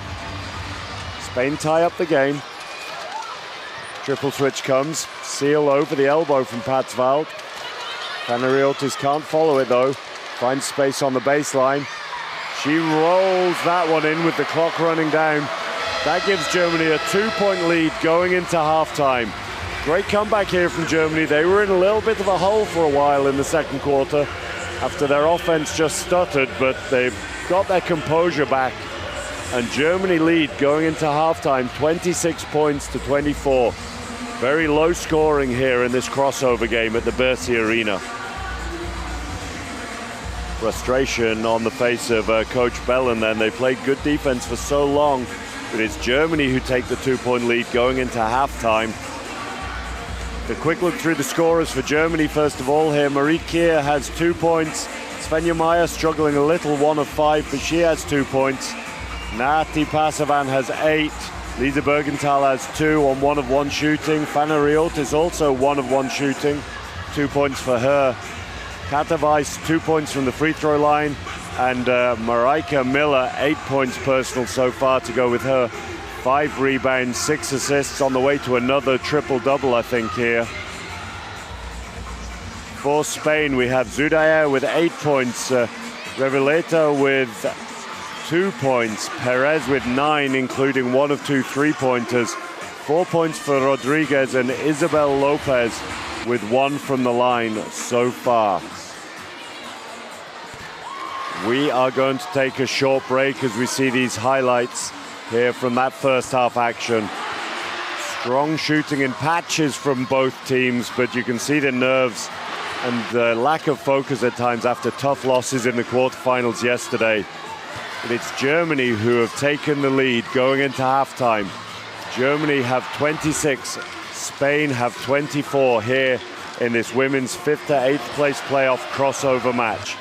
Spain tie up the game. Triple switch comes. Seal over the elbow from Patzwald. Panariotis can't follow it though. Finds space on the baseline. She rolls that one in with the clock running down. That gives Germany a 2-point lead going into halftime. Great comeback here from Germany. They were in a little bit of a hole for a while in the second quarter after their offense just stuttered, but they've got their composure back. And Germany lead going into halftime, 26 points to 24. Very low scoring here in this crossover game at the Versailles Arena. Frustration on the face of Coach Bellin then. They played good defense for so long, but it's Germany who take the 2-point lead going into halftime. The quick look through the scorers for Germany first of all here. Marie Kier has 2 points. Svenja Meyer struggling a little, 1 of 5, but she has 2 points. Nati Pasavan has 8. Lisa Bergenthal has 2 on 1 of 1 shooting. Fana Riotis also 1 of 1 shooting, 2 points for her. Kata Weiss 2 points from the free throw line, and Marika Miller 8 points personal so far to go with her. 5 rebounds, 6 assists, on the way to another triple-double, I think, here. For Spain, we have Zudayer with 8 points, Reveleta with 2 points, Perez with 9, including 1 of 2 3-pointers, 4 points for Rodriguez, and Isabel Lopez with 1 from the line so far. We are going to take a short break as we see these highlights here from that first half action. Strong shooting in patches from both teams, but you can see the nerves and the lack of focus at times after tough losses in the quarterfinals yesterday. But it's Germany who have taken the lead going into halftime. Germany have 26, Spain have 24 here in this women's 5th to 8th place playoff crossover match.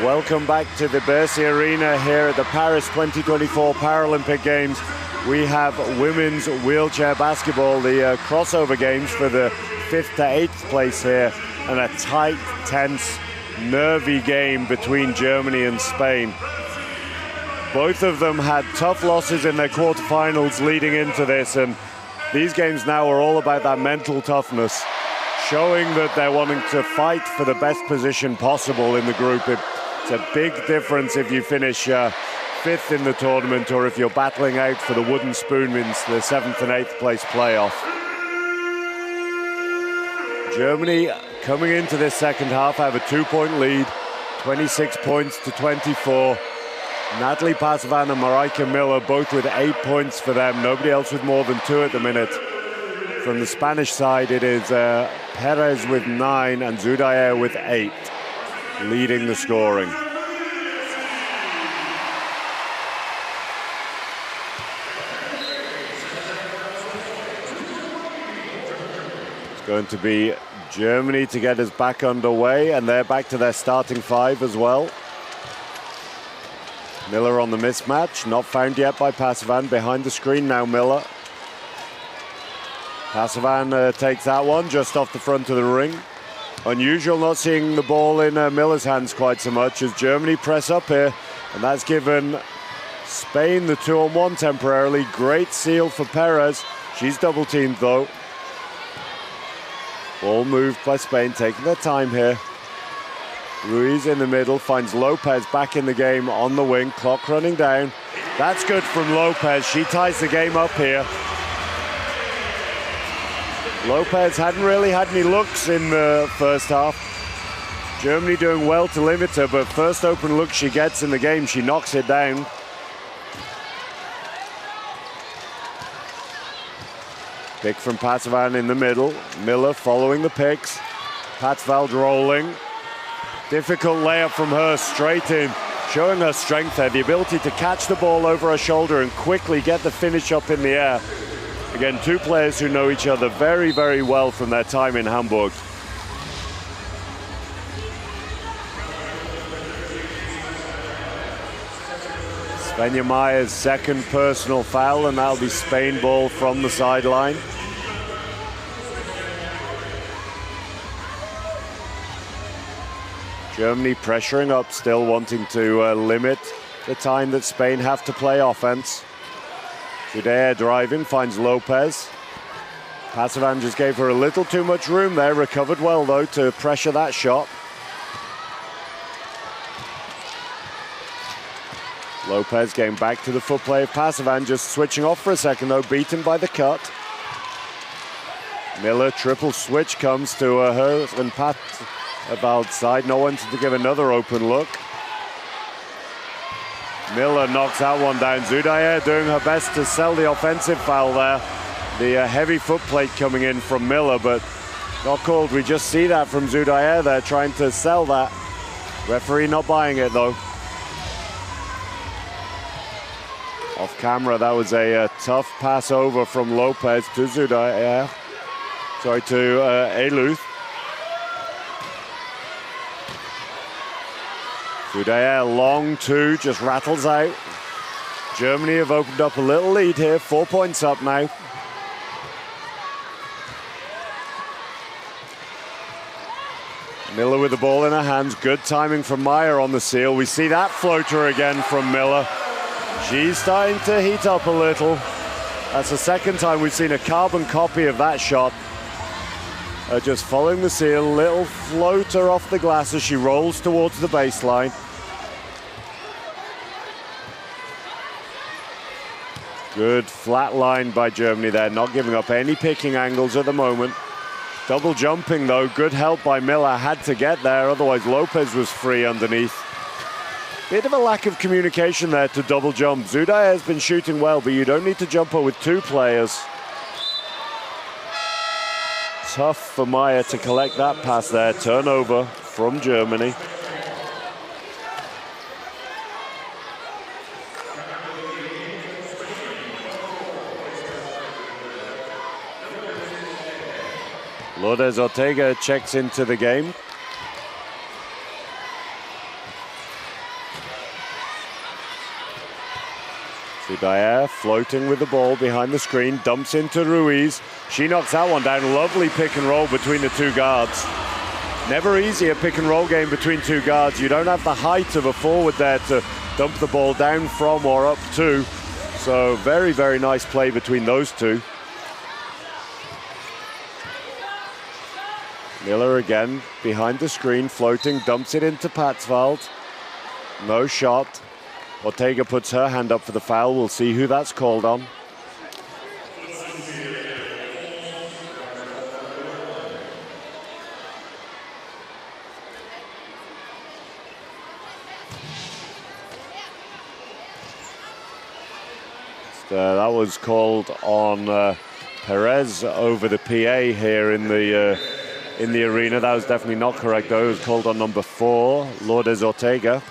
Welcome back to the Versailles Arena here at the Paris 2024 Paralympic Games. We have women's wheelchair basketball, the crossover games for the 5th to 8th place here, and a tight, tense, nervy game between Germany and Spain. Both of them had tough losses in their quarterfinals leading into this, and these games now are all about that mental toughness, showing that they're wanting to fight for the best position possible in the group. It's a big difference if you finish 5th in the tournament or if you're battling out for the wooden spoon in the 7th and 8th place playoff. Germany, coming into this second half, have a 2-point lead, 26 points to 24. Natalie Pasavan and Marijke Miller both with 8 points for them. Nobody else with more than 2 at the minute. From the Spanish side, it is Perez with 9 and Zudayer with 8, leading the scoring. It's going to be Germany to get us back underway, and they're back to their starting 5 as well. Miller on the mismatch, not found yet by Pasavan. Behind the screen now, Miller. Pasavan takes that one just off the front of the ring. Unusual not seeing the ball in Miller's hands quite so much as Germany press up here, and that's given Spain, the 2-on-1 temporarily. Great seal for Perez. She's double teamed though. Ball moved by Spain, taking their time here. Ruiz in the middle, finds Lopez back in the game on the wing. Clock running down. That's good from Lopez. She ties the game up here. Lopez hadn't really had any looks in the first half. Germany doing well to limit her, but first open look she gets in the game, she knocks it down. Pick from Patsvan in the middle. Miller following the picks. Patsvald rolling. Difficult layup from her, straight in. Showing her strength there, the ability to catch the ball over her shoulder and quickly get the finish up in the air. Again, two players who know each other very, very well from their time in Hamburg. Svenja Meyer's second personal foul, and that'll be Spain ball from the sideline. Germany pressuring up, still wanting to limit the time that Spain have to play offense. GBR driving, finds Lopez. Pasavan just gave her a little too much room there, recovered well though to pressure that shot. Lopez getting back to the foot play of Pasavan, just switching off for a second though, beaten by the cut. Miller, triple switch comes to her and Patsvald's side. No one to give another open look. Miller knocks that one down. Zudayer doing her best to sell the offensive foul there. The heavy foot plate coming in from Miller, but not called. We just see that from Zudayer there, trying to sell that. Referee not buying it though. Off camera, that was a tough pass over from Lopez to Zudayer. Sorry, to Eluth. Zudayer, long two, just rattles out. Germany have opened up a little lead here, 4 points up now. Miller with the ball in her hands, good timing from Meyer on the seal. We see that floater again from Miller. She's starting to heat up a little. That's the second time we've seen a carbon copy of that shot. Just following the seal, little floater off the glass as she rolls towards the baseline. Good flat line by Germany there, not giving up any picking angles at the moment. Double jumping though, good help by Miller, had to get there, otherwise Lopez was free underneath. Bit of a lack of communication there to double jump. Zudayer has been shooting well, but you don't need to jump her with two players. Tough for Meyer to collect that pass there. Turnover from Germany. Lourdes Ortega checks into the game. Zudayer floating with the ball behind the screen, dumps into Ruiz. She knocks that one down. Lovely pick and roll between the two guards. Never easy, a pick and roll game between two guards. You don't have the height of a forward there to dump the ball down from or up to. So very, very nice play between those two. Miller again behind the screen, floating, dumps it into Patsvald. No shot. Ortega puts her hand up for the foul. We'll see who that's called on. That was called on Perez over the PA here in the arena. That was definitely not correct though. It was called on number 4, Lourdes Ortega.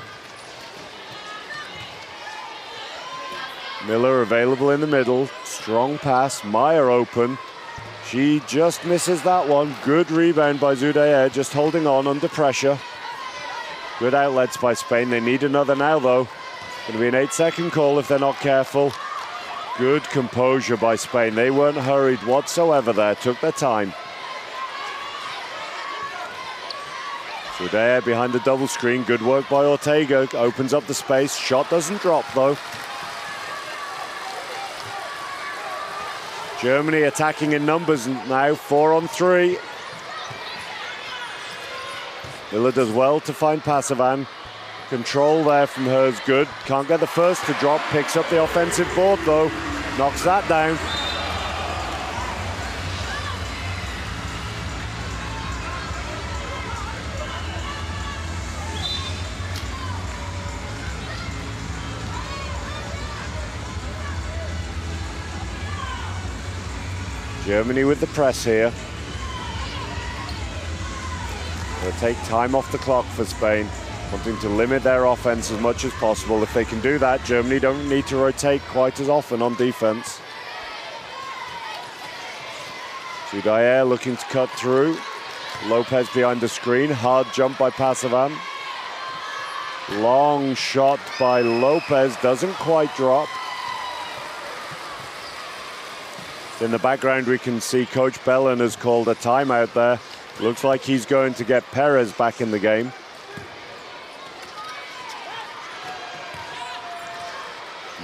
Miller available in the middle, strong pass, Meyer open. She just misses that one. Good rebound by Zudayer, just holding on under pressure. Good outlets by Spain. They need another now though. Going to be an 8-second call if they're not careful. Good composure by Spain. They weren't hurried whatsoever there, took their time. Zudayer behind the double screen, good work by Ortega, opens up the space. Shot doesn't drop though. Germany attacking in numbers now, 4-on-3. Miller does well to find Pasavan. Control there from her is good. Can't get the first to drop. Picks up the offensive board though. Knocks that down. Germany with the press here. They'll take time off the clock for Spain, wanting to limit their offense as much as possible. If they can do that, Germany don't need to rotate quite as often on defense. GBR looking to cut through. Lopez behind the screen. Hard jump by Pasavan. Long shot by Lopez. Doesn't quite drop. In the background, we can see Coach Bellin has called a timeout there. Looks like he's going to get Perez back in the game.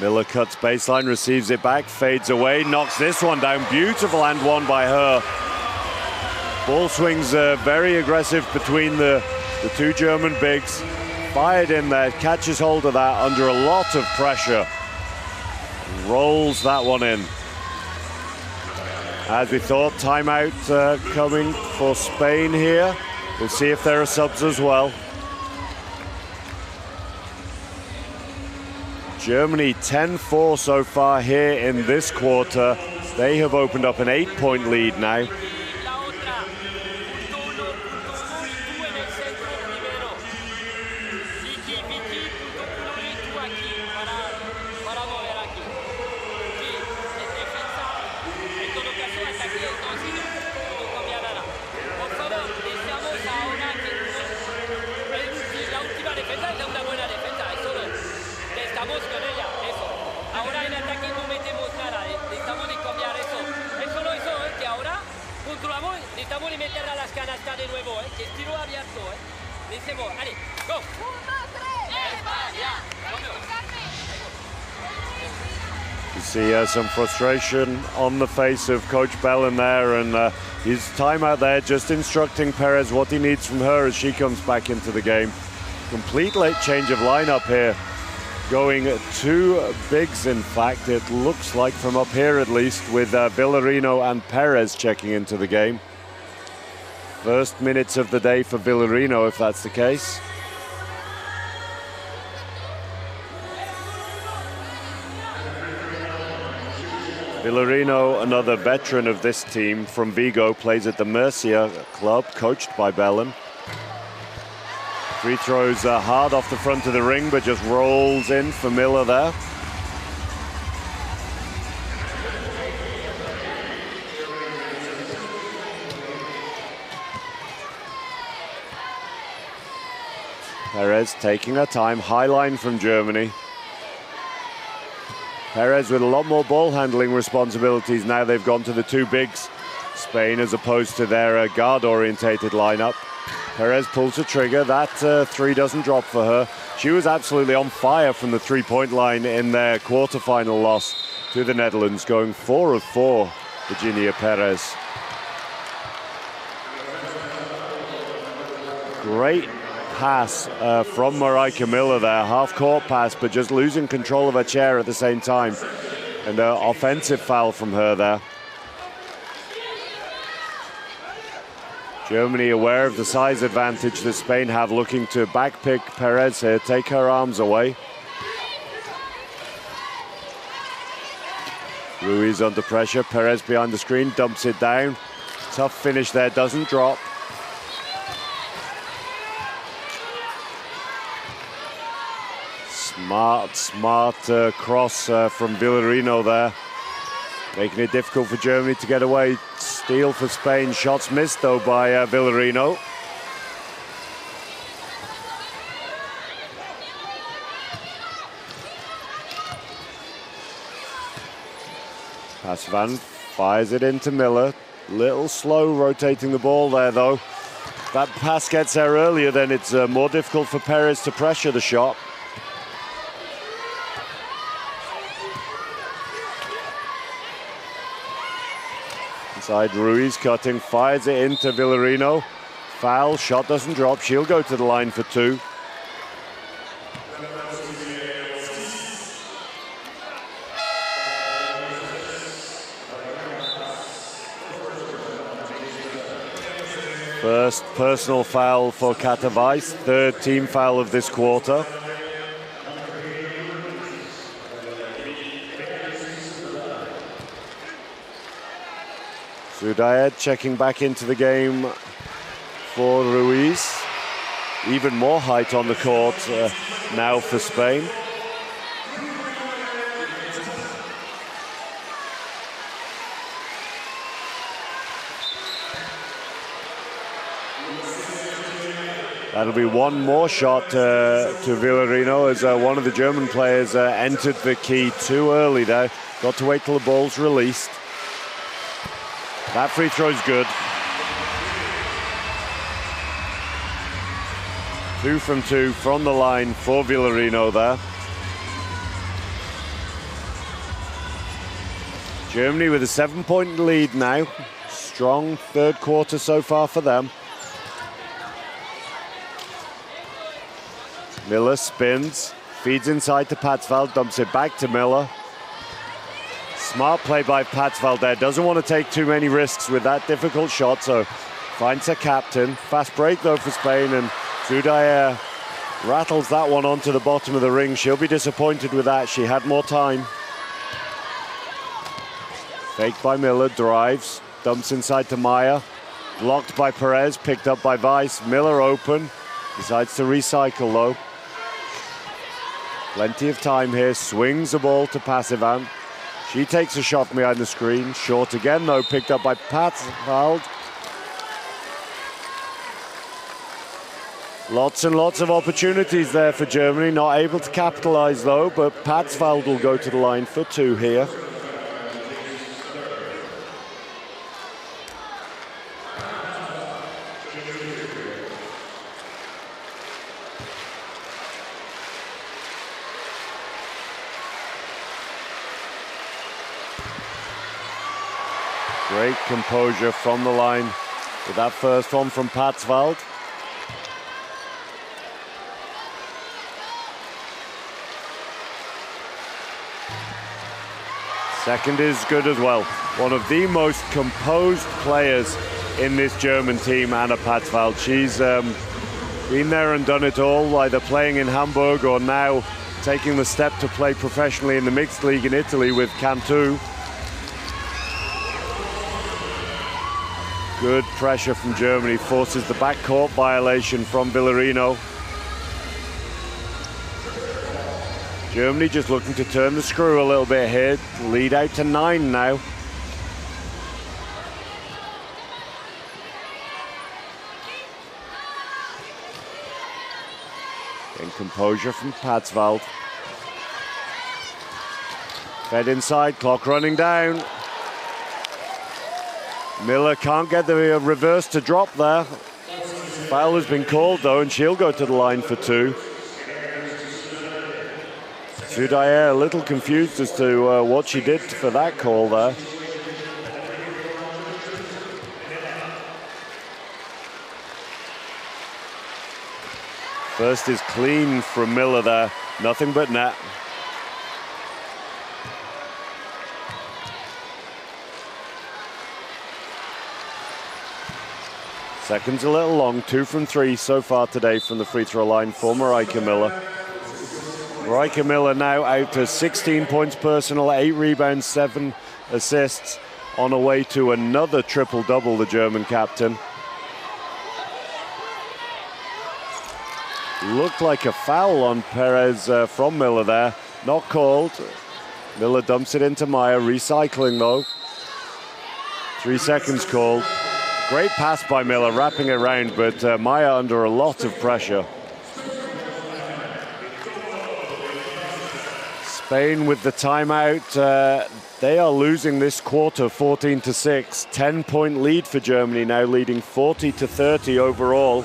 Miller cuts baseline, receives it back, fades away, knocks this one down. Beautiful and one by her. Ball swings very aggressive between the two German bigs. Fired in there, catches hold of that under a lot of pressure. Rolls that one in. As we thought, timeout coming for Spain here. We'll see if there are subs as well. Germany 10-4 so far here in this quarter. They have opened up an 8-point lead now. You see some frustration on the face of Coach Bellin there, and his timeout there just instructing Perez what he needs from her as she comes back into the game. Complete late change of lineup here. Going two bigs, in fact, it looks like from up here at least, with Villarino and Perez checking into the game. First minutes of the day for Villarino, if that's the case. Villarino, another veteran of this team from Vigo, plays at the Murcia club, coached by Bellin. Free throws hard off the front of the ring, but just rolls in for Miller there. Perez taking her time, high line from Germany. Perez with a lot more ball handling responsibilities now. They've gone to the two bigs, Spain, as opposed to their guard-orientated lineup. Perez pulls the trigger. That three doesn't drop for her. She was absolutely on fire from the three-point line in their quarterfinal loss to the Netherlands, going 4 of 4, Virginia Perez. Great pass from Marika Miller there, half-court pass, but just losing control of her chair at the same time. And an offensive foul from her there. Germany aware of the size advantage that Spain have, looking to backpick Perez here, take her arms away. Ruiz under pressure, Perez behind the screen, dumps it down. Tough finish there, doesn't drop. Smart cross from Villarino there. Making it difficult for Germany to get away. Steal for Spain. Shots missed though by Villarino. Pasavan fires it into Miller. Little slow rotating the ball there though. If that pass gets there earlier, then it's more difficult for Perez to pressure the shot. Inside, Ruiz cutting, fires it into Villarino. Foul, shot doesn't drop. She'll go to the line for 2. First personal foul for Katowice, 3rd team foul of this quarter. Zudaya checking back into the game for Ruiz. Even more height on the court now for Spain. That'll be one more shot to Villarino as one of the German players entered the key too early there. Got to wait till the ball's released. That free throw's good. 2 from 2 from the line for Villarino there. Germany with a 7-point lead now. Strong 3rd quarter so far for them. Miller spins, feeds inside to Patzwald, dumps it back to Miller. Smart play by Patzwald there. Doesn't want to take too many risks with that difficult shot, so finds her captain. Fast break though for Spain, and Zudaya rattles that one onto the bottom of the ring. She'll be disappointed with that. She had more time. Faked by Miller, drives, dumps inside to Maya. Blocked by Perez, picked up by Weiss. Miller open, decides to recycle though. Plenty of time here, swings the ball to Passivan. She takes a shot from behind the screen. Short again though, picked up by Patzwald. Lots and lots of opportunities there for Germany. Not able to capitalize though, but Patzwald will go to the line for 2 here. Great composure from the line with that first one from Patzwald. Second is good as well. One of the most composed players in this German team, Anna Patzwald. She's been there and done it all, either playing in Hamburg or now taking the step to play professionally in the mixed league in Italy with Cantu. Good pressure from Germany, forces the backcourt violation from Villarino. Germany just looking to turn the screw a little bit here. Lead out to 9 now. In composure from Patzwald. Fed inside, clock running down. Miller can't get the reverse to drop there. Foul has been called though, and she'll go to the line for 2. Zudaya a little confused as to what she did for that call there. First is clean from Miller there, nothing but net. Second's a little long, 2 from 3 so far today from the free throw line for Marijke Miller. Marijke Miller now out to 16 points personal, 8 rebounds, 7 assists, on her way to another triple-double, the German captain. Looked like a foul on Perez from Miller there, not called. Miller dumps it into Maya, recycling though. 3 seconds called. Great pass by Miller, wrapping it around, but Maya under a lot of pressure. Spain with the timeout. They are losing this quarter 14-6. 10-point lead for Germany now, leading 40-30 overall.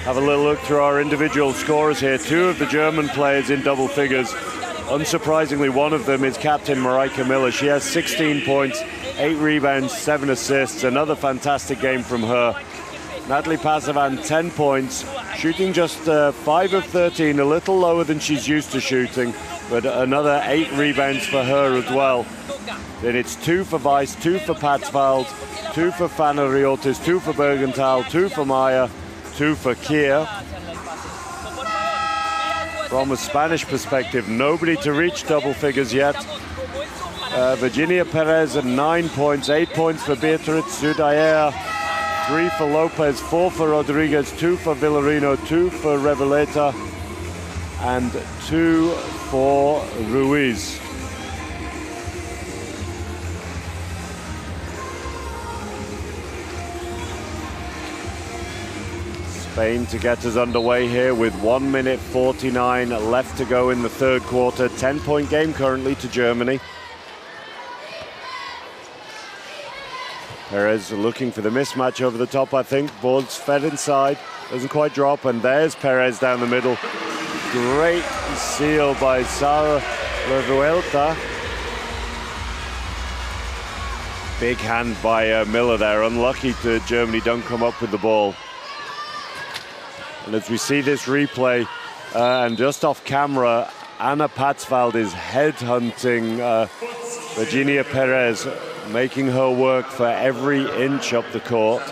Have a little look through our individual scores here. 2 of the German players in double figures. Unsurprisingly, one of them is captain Marijke Miller. She has 16 points, 8 rebounds, 7 assists. Another fantastic game from her. Natalie Pasavan, 10 points, shooting just 5 of 13, a little lower than she's used to shooting, but another 8 rebounds for her as well. Then it's 2 for Weiss, 2 for Patsvald, 2 for Fanariotis, 2 for Bergenthal, 2 for Maya, 2 for Kier. From a Spanish perspective, nobody to reach double figures yet. Virginia Perez at 9 points, 8 points for Beatriz Zudayer, 3 for Lopez, 4 for Rodriguez, 2 for Villarino, 2 for Reveleta, and 2 for Ruiz. Spain to get us underway here with 1 minute 49 left to go in the third quarter. 10-point game currently to Germany. Perez looking for the mismatch over the top, I think. Ball's fed inside, doesn't quite drop, and there's Perez down the middle. Great seal by Sara Revuelta. Big hand by Miller there. Unlucky that Germany don't come up with the ball. And as we see this replay, and just off camera, Anna Patsvald is headhunting Virginia Perez, making her work for every inch up the court.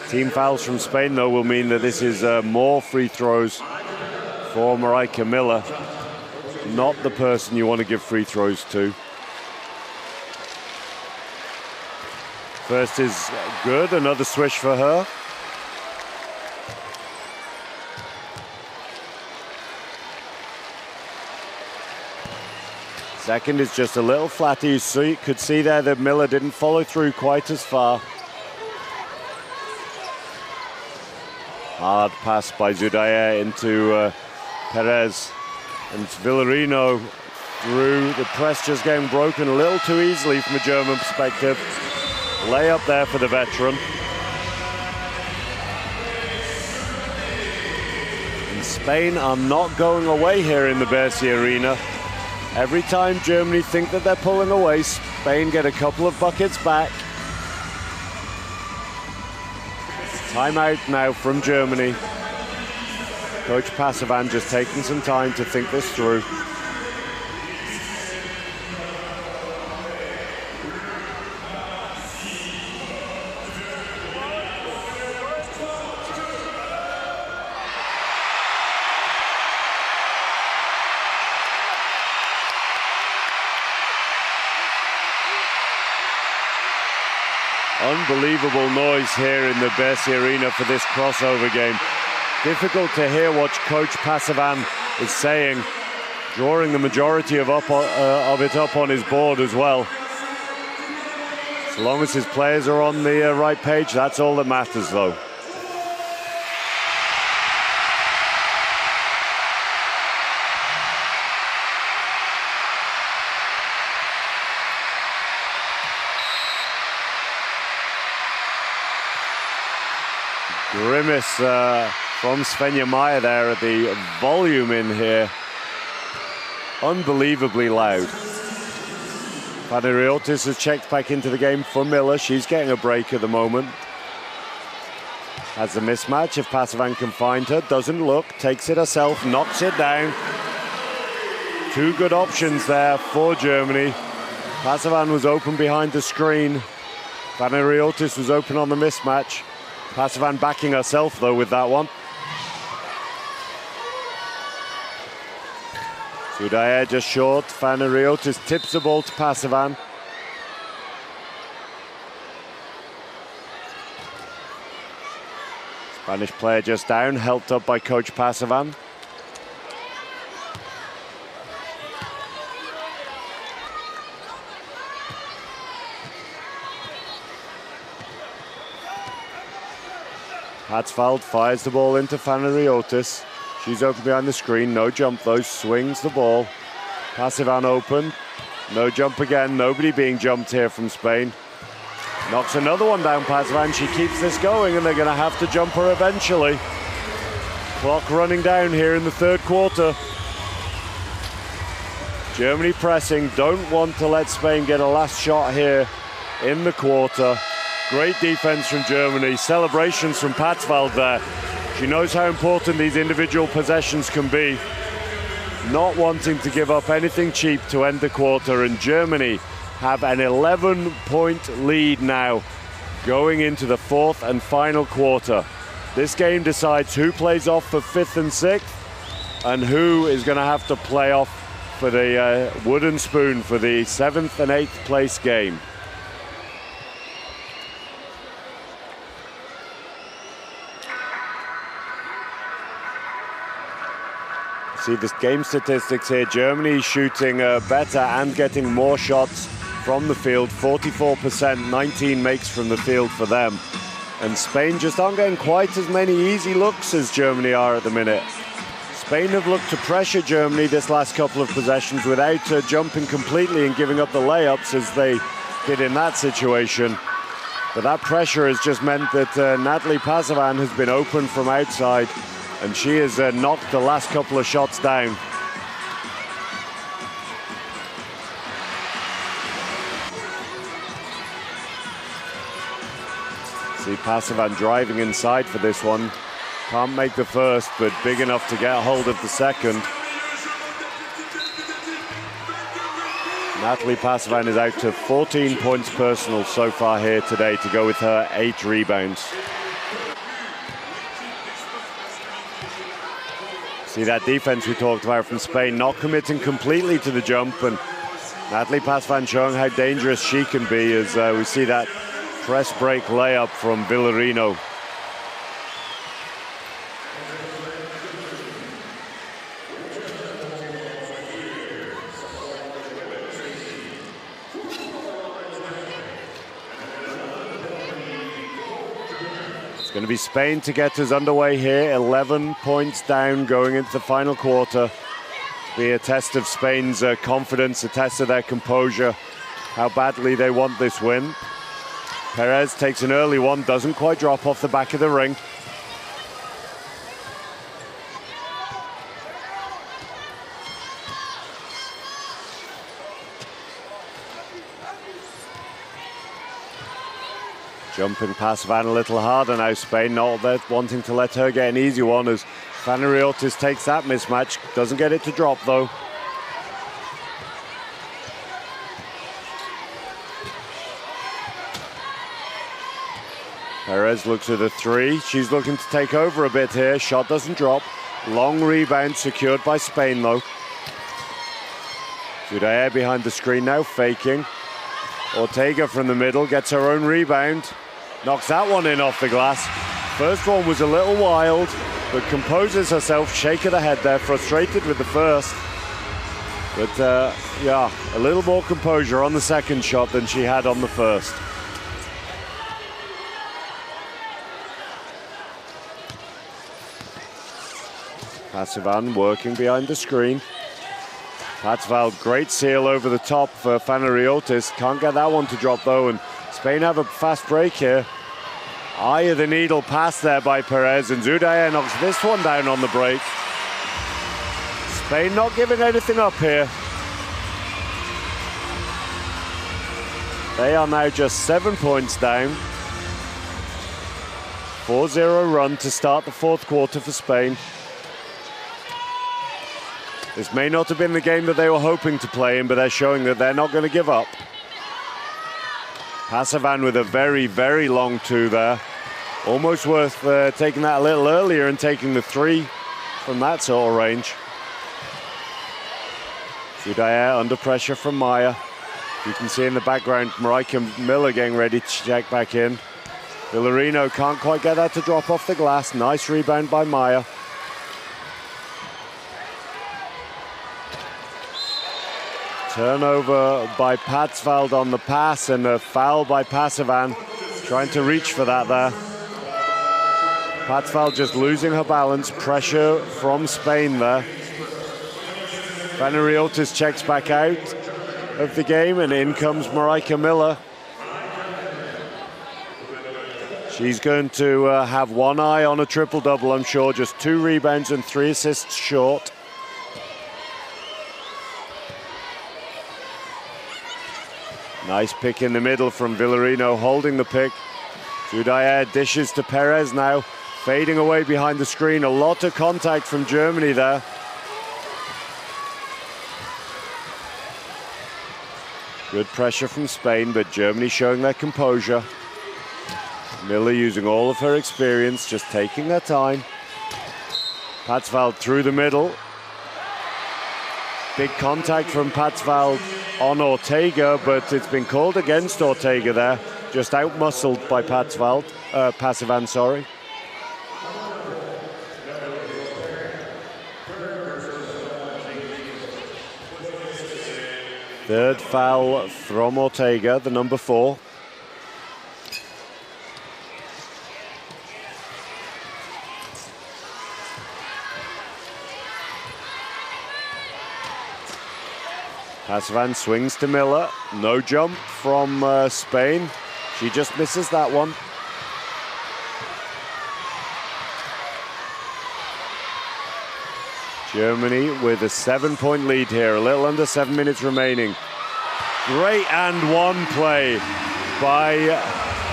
Team fouls from Spain, though, will mean that this is more free throws for Marijke Miller. Not the person you want to give free throws to. First is good, another swish for her. Second is just a little flatter. You could see there that Miller didn't follow through quite as far. Hard pass by Zudayer into Perez. And Villarino through. The press just getting broken a little too easily from a German perspective. Layup there for the veteran. And Spain are not going away here in the Bercy Arena. Every time Germany think that they're pulling away, Spain get a couple of buckets back. Timeout now from Germany. Coach Pasavan just taking some time to think this through. Unbelievable noise here in the Bercy Arena for this crossover game. Difficult to hear what Coach Pasavan is saying, drawing the majority of it up on his board as well. As long as his players are on the right page, that's all that matters, though. Grimace from Svenja Meyer there at the volume in here. Unbelievably loud. Panariotis has checked back into the game for Miller. She's getting a break at the moment. Has a mismatch if Pasavan can find her. Doesn't look, takes it herself, knocks it down. 2 good options there for Germany. Pasavan was open behind the screen. Panariotis was open on the mismatch. Pasavan backing herself, though, with that one. Zudayer just short. Fanariotis tips the ball to Pasavan. Spanish player just down, helped up by Coach Pasavan. Patsvald fires the ball into Fanariotis. She's open behind the screen, no jump though, swings the ball. Pasavan open, no jump again, nobody being jumped here from Spain. Knocks another one down, Pasavan. She keeps this going and they're going to have to jump her eventually. Clock running down here in the third quarter. Germany pressing, don't want to let Spain get a last shot here in the quarter. Great defense from Germany. Celebrations from Patzwald there. She knows how important these individual possessions can be. Not wanting to give up anything cheap to end the quarter, and Germany have an 11-point lead now going into the fourth and final quarter. This game decides who plays off for 5th and 6th and who is going to have to play off for the wooden spoon for the 7th and 8th place game. See the game statistics here. Germany shooting better and getting more shots from the field. 44%, 19 makes from the field for them. And Spain just aren't getting quite as many easy looks as Germany are at the minute. Spain have looked to pressure Germany this last couple of possessions without jumping completely and giving up the layups as they did in that situation. But that pressure has just meant that Natalie Pasavan has been open from outside, and she has knocked the last couple of shots down. See Pasavan driving inside for this one. Can't make the first, but big enough to get a hold of the second. Natalie Pasavan is out to 14 points personal so far here today to go with her 8 rebounds. See that defense we talked about from Spain, not committing completely to the jump, and Natalie Pasavan showing how dangerous she can be as we see that press break layup from Villarino. It's going to be Spain to get us underway here, 11 points down going into the final quarter. Be a test of Spain's confidence, a test of their composure, how badly they want this win. Perez takes an early one, doesn't quite drop off the back of the ring. Jumping Pasavan a little harder now, Spain, not wanting to let her get an easy one as Fanariotis takes that mismatch, doesn't get it to drop though. Perez looks at a 3. She's looking to take over a bit here. Shot doesn't drop. Long rebound secured by Spain though. Zudair behind the screen now, faking. Ortega from the middle gets her own rebound. Knocks that one in off the glass. First one was a little wild, but composes herself, shake of the head there, frustrated with the first. But yeah, a little more composure on the second shot than she had on the first. Pasavan working behind the screen. Patzwald, great seal over the top for Fanariotis. Can't get that one to drop though, and Spain have a fast break here. Eye of the needle pass there by Perez, and Zudair knocks this one down on the break. Spain not giving anything up here. They are now just 7 points down. 4-0 run to start the fourth quarter for Spain. This may not have been the game that they were hoping to play in, but they're showing that they're not going to give up. Pasavan with a very, very long 2 there. Almost worth taking that a little earlier and taking the 3 from that sort of range. Zudair under pressure from Maya. You can see in the background, Marika Miller getting ready to check back in. Villarino can't quite get that to drop off the glass. Nice rebound by Maya. Turnover by Patzwald on the pass and a foul by Pasavan. Trying to reach for that there. Patzwald just losing her balance. Pressure from Spain there. Fanariotis checks back out of the game and in comes Marika Miller. She's going to have one eye on a triple-double, I'm sure. Just 2 rebounds and 3 assists short. Nice pick in the middle from Villarino, holding the pick. Zudayer dishes to Perez now, fading away behind the screen. A lot of contact from Germany there. Good pressure from Spain, but Germany showing their composure. Miller using all of her experience, just taking their time. Patsvald through the middle. Big contact from Patsvald on Ortega, but it's been called against Ortega there. Just out-muscled by Passivan, sorry. Third foul from Ortega, the number 4. Passivan swings to Miller. No jump from Spain. She just misses that one. Germany with a 7-point lead here, a little under 7 minutes remaining. Great and one play by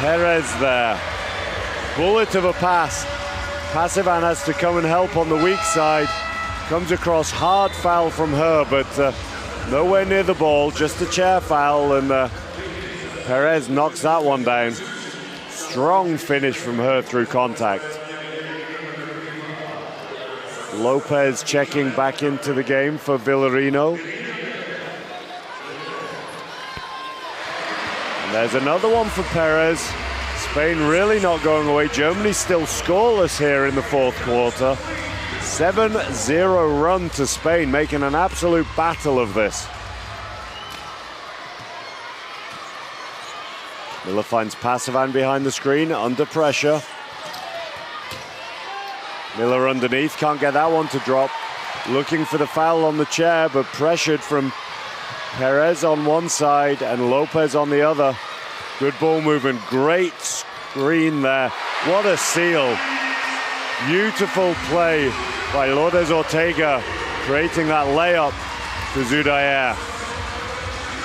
Perez there. Bullet of a pass. Passivan has to come and help on the weak side. Comes across, hard foul from her, but nowhere near the ball, just a chair foul, and Perez knocks that one down. Strong finish from her through contact. Lopez checking back into the game for Villarino. And there's another one for Perez. Spain really not going away. Germany still scoreless here in the fourth quarter. 7-0 run to Spain, making an absolute battle of this. Miller finds Passivan behind the screen, under pressure. Miller underneath, can't get that one to drop. Looking for the foul on the chair, but pressured from Perez on one side and Lopez on the other. Good ball movement, great screen there. What a seal. Beautiful play by Lourdes Ortega, creating that layup to Zudayer.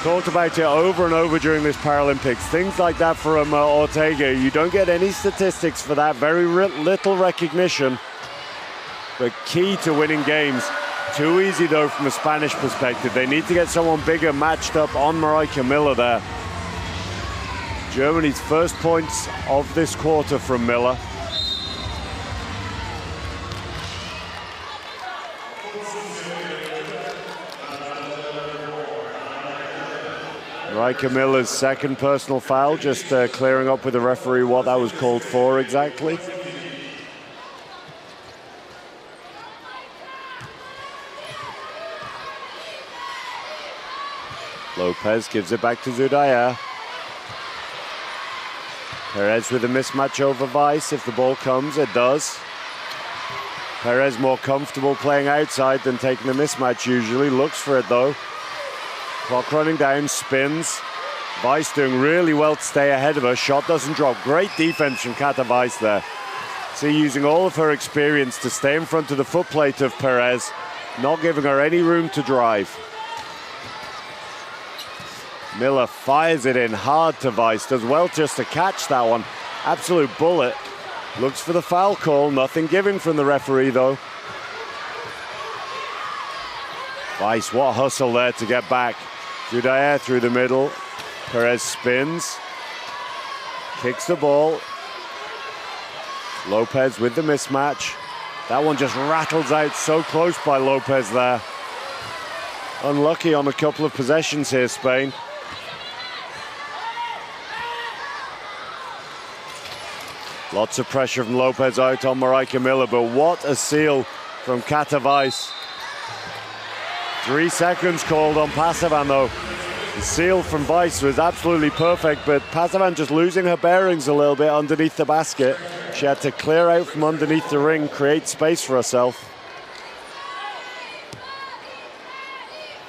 Talked about it over and over during this Paralympics. Things like that from Ortega. You don't get any statistics for that. Very little recognition, but key to winning games. Too easy though from a Spanish perspective. They need to get someone bigger matched up on Marijke Miller there. Germany's first points of this quarter from Miller. Marijke Miller's second personal foul, just clearing up with the referee what that was called for exactly. Lopez gives it back to Zudayer. Perez with a mismatch over Weiss. If the ball comes, it does. Perez more comfortable playing outside than taking the mismatch usually. Looks for it though. Clock running down, spins. Weiss doing really well to stay ahead of her. Shot doesn't drop. Great defense from Kata Weiss there. See, using all of her experience to stay in front of the footplate of Perez, not giving her any room to drive. Miller fires it in hard to Weiss. Does well just to catch that one. Absolute bullet. Looks for the foul call. Nothing given from the referee though. Weiss, what hustle there to get back. Zudayer through the middle. Perez spins. Kicks the ball. Lopez with the mismatch. That one just rattles out so close by Lopez there. Unlucky on a couple of possessions here, Spain. Lots of pressure from Lopez out on Marijke Miller, but what a seal from Kata Weiss. 3 seconds called on Passivan though. The seal from Weiss was absolutely perfect, but Passivan just losing her bearings a little bit underneath the basket. She had to clear out from underneath the ring, create space for herself.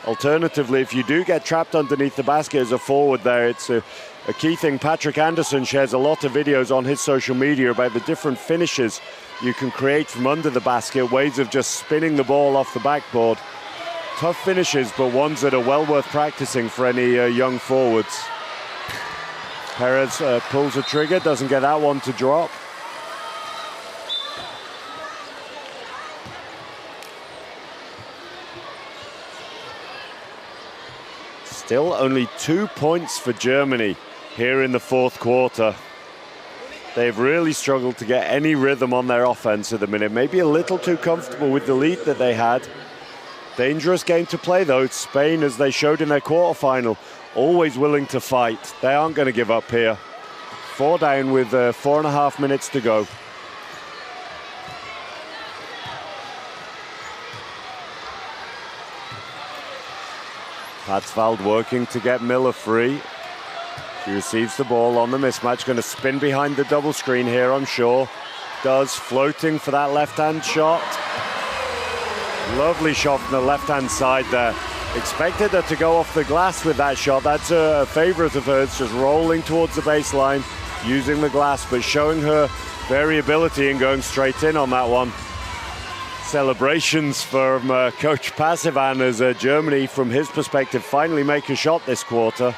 Alternatively, if you do get trapped underneath the basket as a forward there, it's a key thing. Patrick Anderson shares a lot of videos on his social media about the different finishes you can create from under the basket, ways of just spinning the ball off the backboard. Tough finishes, but ones that are well worth practicing for any young forwards. Perez pulls the trigger, doesn't get that one to drop. Still only 2 points for Germany here in the fourth quarter. They've really struggled to get any rhythm on their offense at the minute. Maybe a little too comfortable with the lead that they had. Dangerous game to play though. Spain, as they showed in their quarterfinal, always willing to fight. They aren't going to give up here. 4 down with 4.5 minutes to go. Patsvald working to get Miller free. She receives the ball on the mismatch, going to spin behind the double screen here, I'm sure. Does, floating for that left-hand shot. Lovely shot from the left-hand side there. Expected her to go off the glass with that shot. That's a favorite of hers, just rolling towards the baseline, using the glass, but showing her variability and going straight in on that one. Celebrations from Coach Passivan as Germany, from his perspective, finally make a shot this quarter.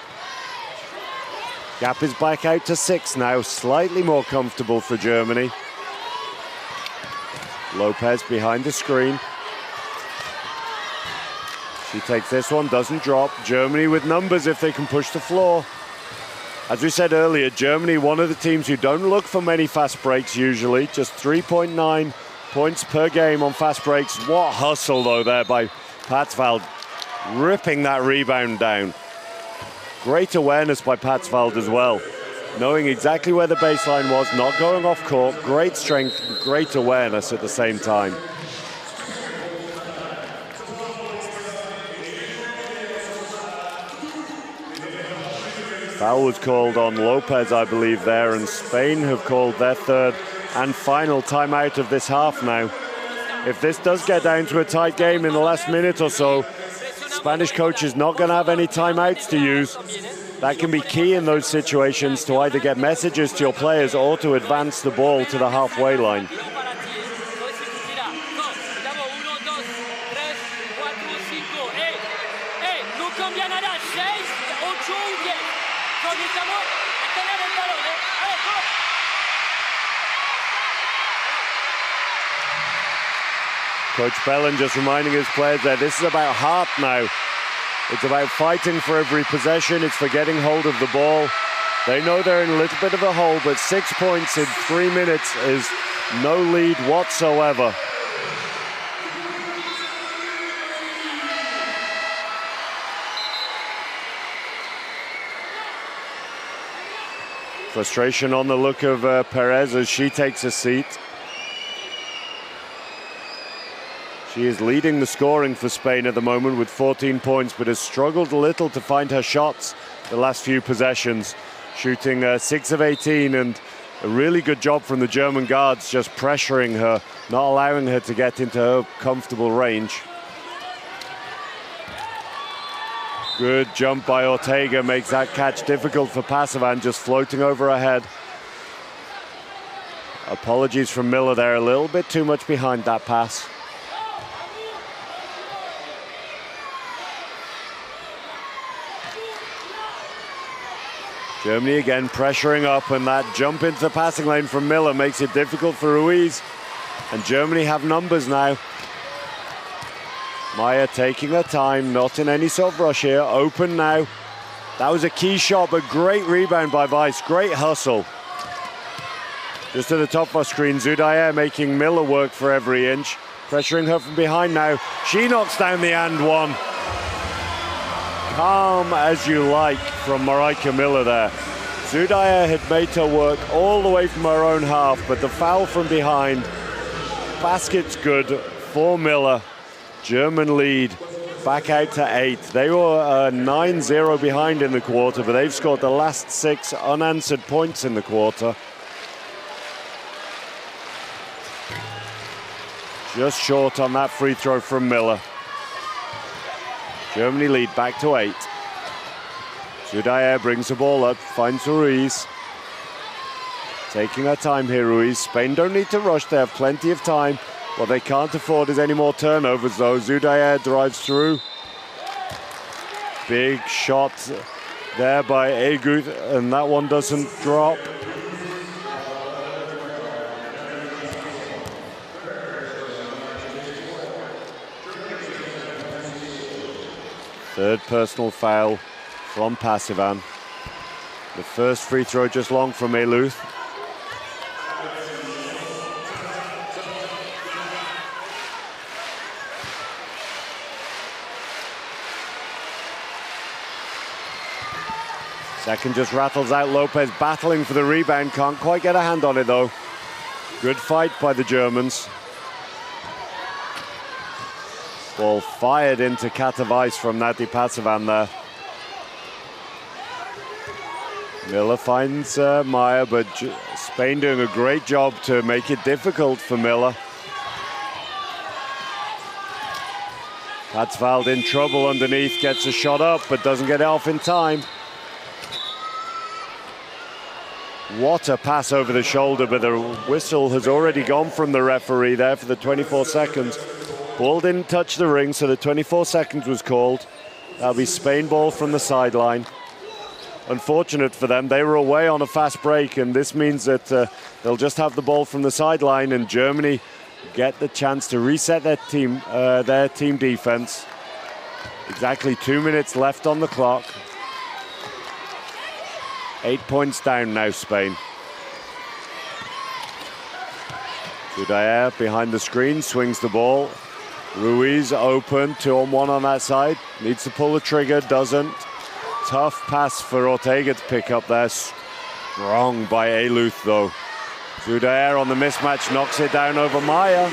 Gap is back out to 6 now, slightly more comfortable for Germany. Lopez behind the screen. She takes this one, doesn't drop. Germany with numbers if they can push the floor. As we said earlier, Germany, one of the teams who don't look for many fast breaks usually, just 3.9 points per game on fast breaks. What hustle though there by Patsvald, ripping that rebound down. Great awareness by Patsvald as well, knowing exactly where the baseline was, not going off court. Great strength, great awareness at the same time. Foul was called on Lopez, I believe, there, and Spain have called their third and final timeout of this half now. If this does get down to a tight game in the last minute or so, Spanish coach is not going to have any timeouts to use. That can be key in those situations, to either get messages to your players or to advance the ball to the halfway line. Coach Bellin just reminding his players that this is about heart now. It's about fighting for every possession. It's for getting hold of the ball. They know they're in a little bit of a hole, but 6 points in 3 minutes is no lead whatsoever. Frustration on the look of Perez as she takes a seat. She is leading the scoring for Spain at the moment with 14 points, but has struggled a little to find her shots the last few possessions. Shooting 6 of 18, and a really good job from the German guards, just pressuring her, not allowing her to get into her comfortable range. Good jump by Ortega, makes that catch difficult for Passivan, just floating over her head. Apologies from Miller there, a little bit too much behind that pass. Germany again pressuring up, and that jump into the passing lane from Miller makes it difficult for Ruiz. And Germany have numbers now. Maya taking her time, not in any sort of rush here, open now. That was a key shot, but great rebound by Weiss, great hustle. Just to the top of our screen, Zudayer making Miller work for every inch. Pressuring her from behind now. She knocks down the and one. Calm as you like from Marijke Miller there. Zudayer had made her work all the way from her own half, but the foul from behind. Basket's good for Miller. German lead back out to 8. They were 9-0 behind in the quarter, but they've scored the last 6 unanswered points in the quarter. Just short on that free throw from Miller. Germany lead back to 8. Zudayer brings the ball up, finds Ruiz. Taking her time here, Ruiz. Spain don't need to rush, they have plenty of time. What they can't afford is any more turnovers though. Zudayer drives through. Big shot there by Agut, and that one doesn't drop. Third personal foul from Passivan. The first free throw just long from Eluth. Second just rattles out. Lopez battling for the rebound, can't quite get a hand on it though. Good fight by the Germans. Ball fired into Katowice from Nati Passivan there. Miller finds Meyer, but Spain doing a great job to make it difficult for Miller. Patzwald in trouble underneath, gets a shot up, but doesn't get it off in time. What a pass over the shoulder, but the whistle has already gone from the referee there for the 24 seconds. Ball didn't touch the ring, so the 24 seconds was called. That'll be Spain ball from the sideline. Unfortunate for them, they were away on a fast break, and this means that they'll just have the ball from the sideline, and Germany get the chance to reset their team defense. Exactly 2 minutes left on the clock. 8 points down now, Spain. Zudayer behind the screen, swings the ball. Ruiz open, 2-on-1 on that side. Needs to pull the trigger, doesn't. Tough pass for Ortega to pick up there. Strong by Eluth though. Zudayer on the mismatch, knocks it down over Meyer.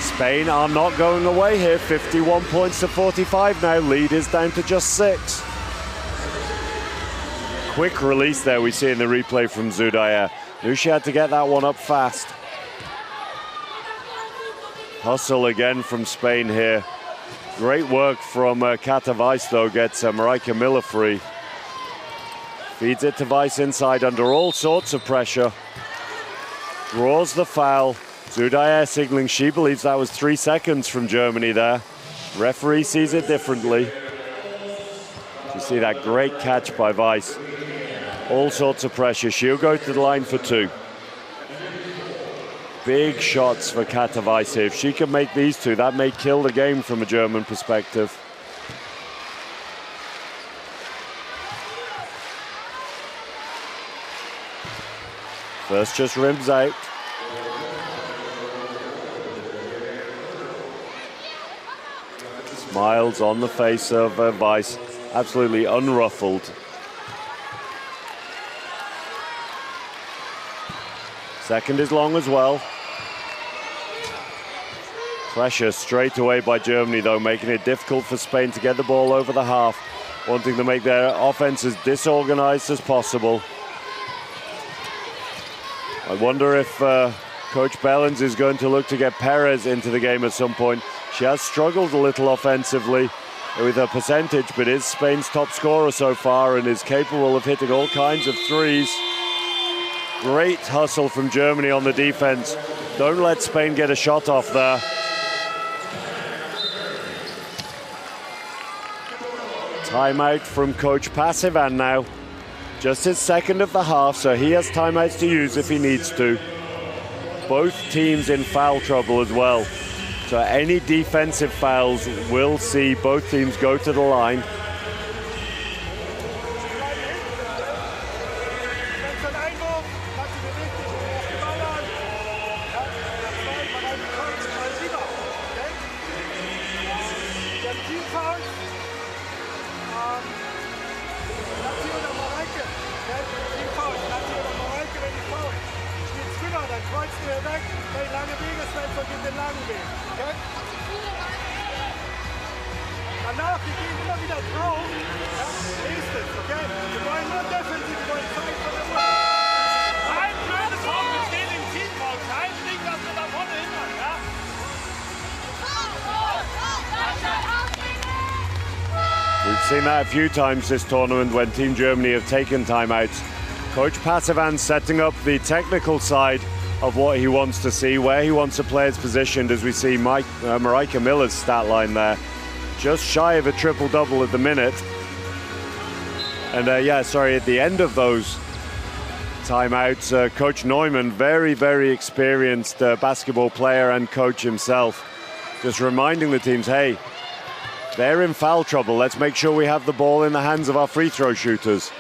Spain are not going away here. 51 points to 45 now. Lead is down to just 6. Quick release there we see in the replay from Zudayer. Knew she had to get that one up fast. Hustle again from Spain here. Great work from Katowice though, gets Marika Miller free. Feeds it to Weiss inside under all sorts of pressure. Draws the foul. Zudayer signaling she believes that was 3 seconds from Germany there. Referee sees it differently. You see that great catch by Weiss. All sorts of pressure. She'll go to the line for 2. Big shots for Katowice here. If she can make these 2, that may kill the game from a German perspective. First just rims out. Smiles on the face of Weiss. Absolutely unruffled. Second is long as well. Pressure straight away by Germany though, making it difficult for Spain to get the ball over the half, wanting to make their offense as disorganized as possible. I wonder if Coach Bellens is going to look to get Perez into the game at some point. She has struggled a little offensively with her percentage, but is Spain's top scorer so far and is capable of hitting all kinds of threes. Great hustle from Germany on the defense. Don't let Spain get a shot off there. Timeout from Coach Passivan now. Just his second of the half, so he has timeouts to use if he needs to. Both teams in foul trouble as well. So any defensive fouls will see both teams go to the line. Seen that a few times this tournament when Team Germany have taken timeouts. Coach Passivan setting up the technical side of what he wants to see, where he wants the players positioned, as we see Marika Miller's stat line there. Just shy of a triple-double at the minute. And yeah, sorry, at the end of those timeouts, Coach Neumann, very, very experienced basketball player and coach himself, just reminding the teams, hey, they're in foul trouble. Let's make sure we have the ball in the hands of our free throw shooters.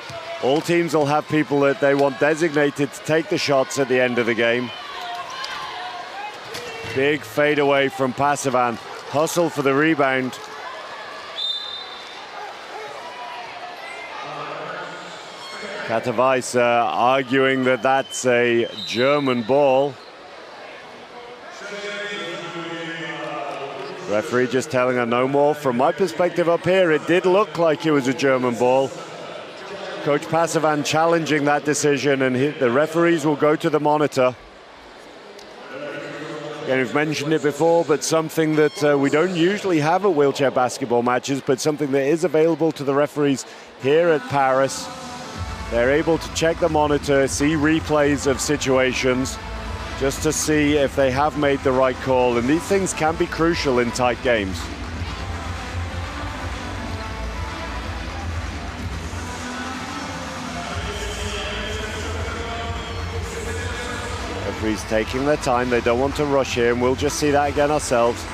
All teams will have people that they want designated to take the shots at the end of the game. Big fade away from Passivan. Hustle for the rebound. Katowice arguing that that's a German ball. Referee just telling her no more. From my perspective up here, it did look like it was a German ball. Coach Passivan challenging that decision, and the referees will go to the monitor. Again, we've mentioned it before, but something that we don't usually have at wheelchair basketball matches, but something that is available to the referees here at Paris. They're able to check the monitor, see replays of situations, just to see if they have made the right call. And these things can be crucial in tight games. Referees taking their time. They don't want to rush here, and we'll just see that again ourselves.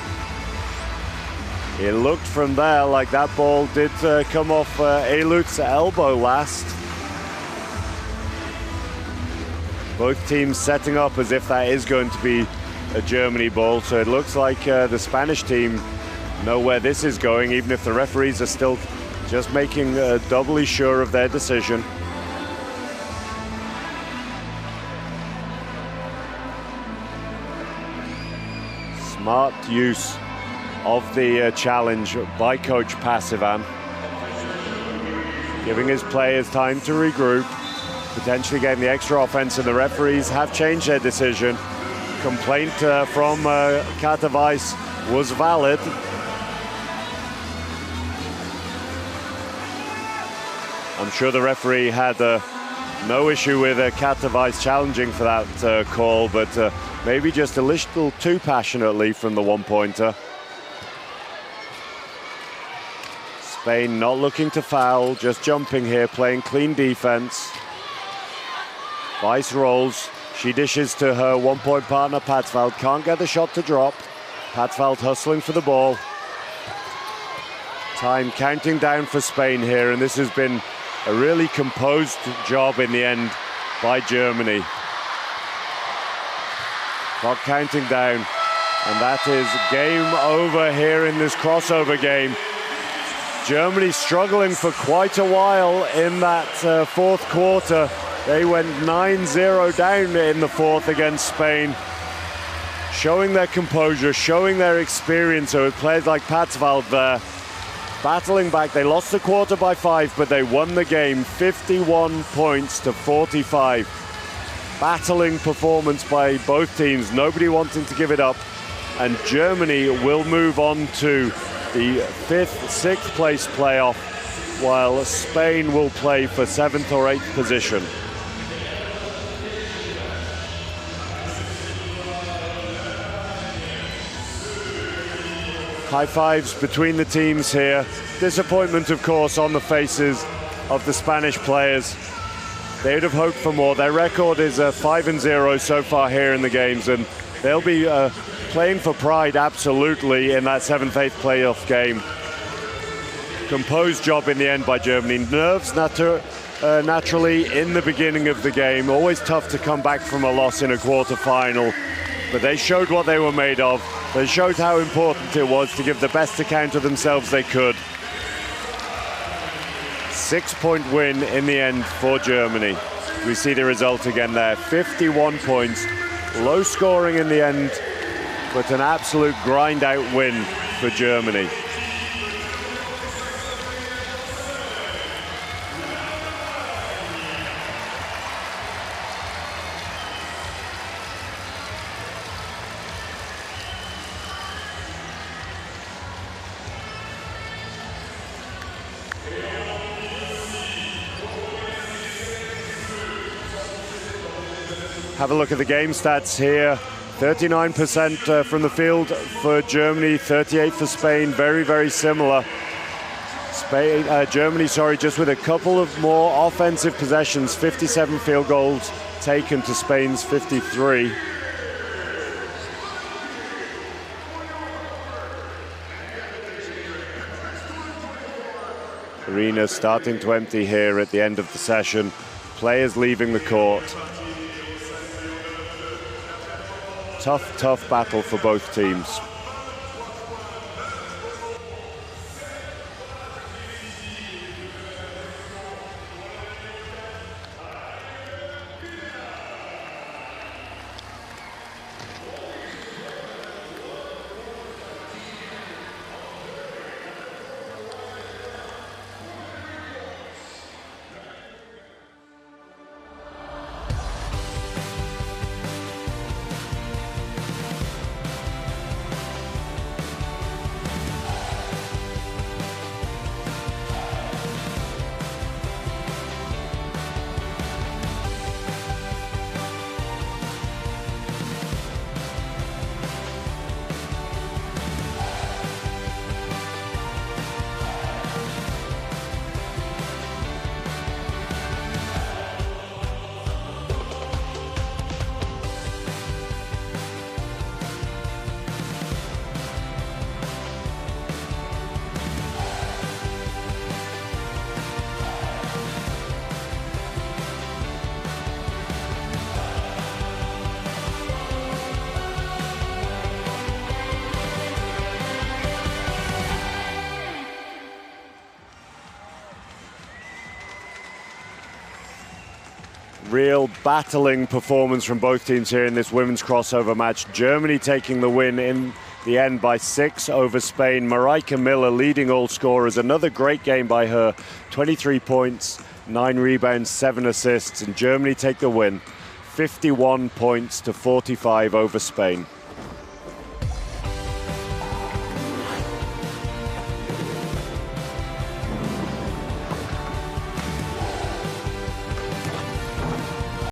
It looked from there like that ball did come off Elut's elbow last. Both teams setting up as if that is going to be a Germany ball, so it looks like the Spanish team know where this is going, even if the referees are still just making doubly sure of their decision. Smart use of the challenge by Coach Passivan, giving his players time to regroup, potentially getting the extra offense, and the referees have changed their decision. Complaint from Katowice was valid. I'm sure the referee had no issue with Katowice challenging for that call, but maybe just a little too passionately from the one-pointer. Spain not looking to foul, just jumping here, playing clean defense. Weiss rolls, she dishes to her one-point partner Patzveld, can't get the shot to drop. Patzveld hustling for the ball. Time counting down for Spain here, and this has been a really composed job in the end by Germany. Clock counting down, and that is game over here in this crossover game. Germany struggling for quite a while in that fourth quarter. They went 9-0 down in the fourth against Spain, showing their composure, showing their experience with players like Patzveld there, battling back. They lost the quarter by 5, but they won the game 51 points to 45. Battling performance by both teams, nobody wanting to give it up, and Germany will move on to the 5th, 6th place playoff, while Spain will play for 7th or 8th position. High fives between the teams here. Disappointment, of course, on the faces of the Spanish players. They would have hoped for more. Their record is 5-0 so far here in the games, and they'll be playing for pride, absolutely, in that 7th, 8th playoff game. Composed job in the end by Germany. Nerves naturally in the beginning of the game. Always tough to come back from a loss in a quarter-final, but they showed what they were made of. They showed how important it was to give the best account of themselves they could. 6-point win in the end for Germany. We see the result again there, 51 points. Low scoring in the end, but an absolute grind-out win for Germany. Have a look at the game stats here. 39% from the field for Germany, 38% for Spain. Very, very similar. Germany, just with a couple of more offensive possessions, 57 field goals taken to Spain's 53. Arena starting to empty here at the end of the session. Players leaving the court. Tough battle for both teams. Real battling performance from both teams here in this women's crossover match. Germany taking the win in the end by 6 over Spain. Marijke Miller leading all scorers. Another great game by her. 23 points, 9 rebounds, 7 assists. And Germany take the win. 51 points to 45 over Spain.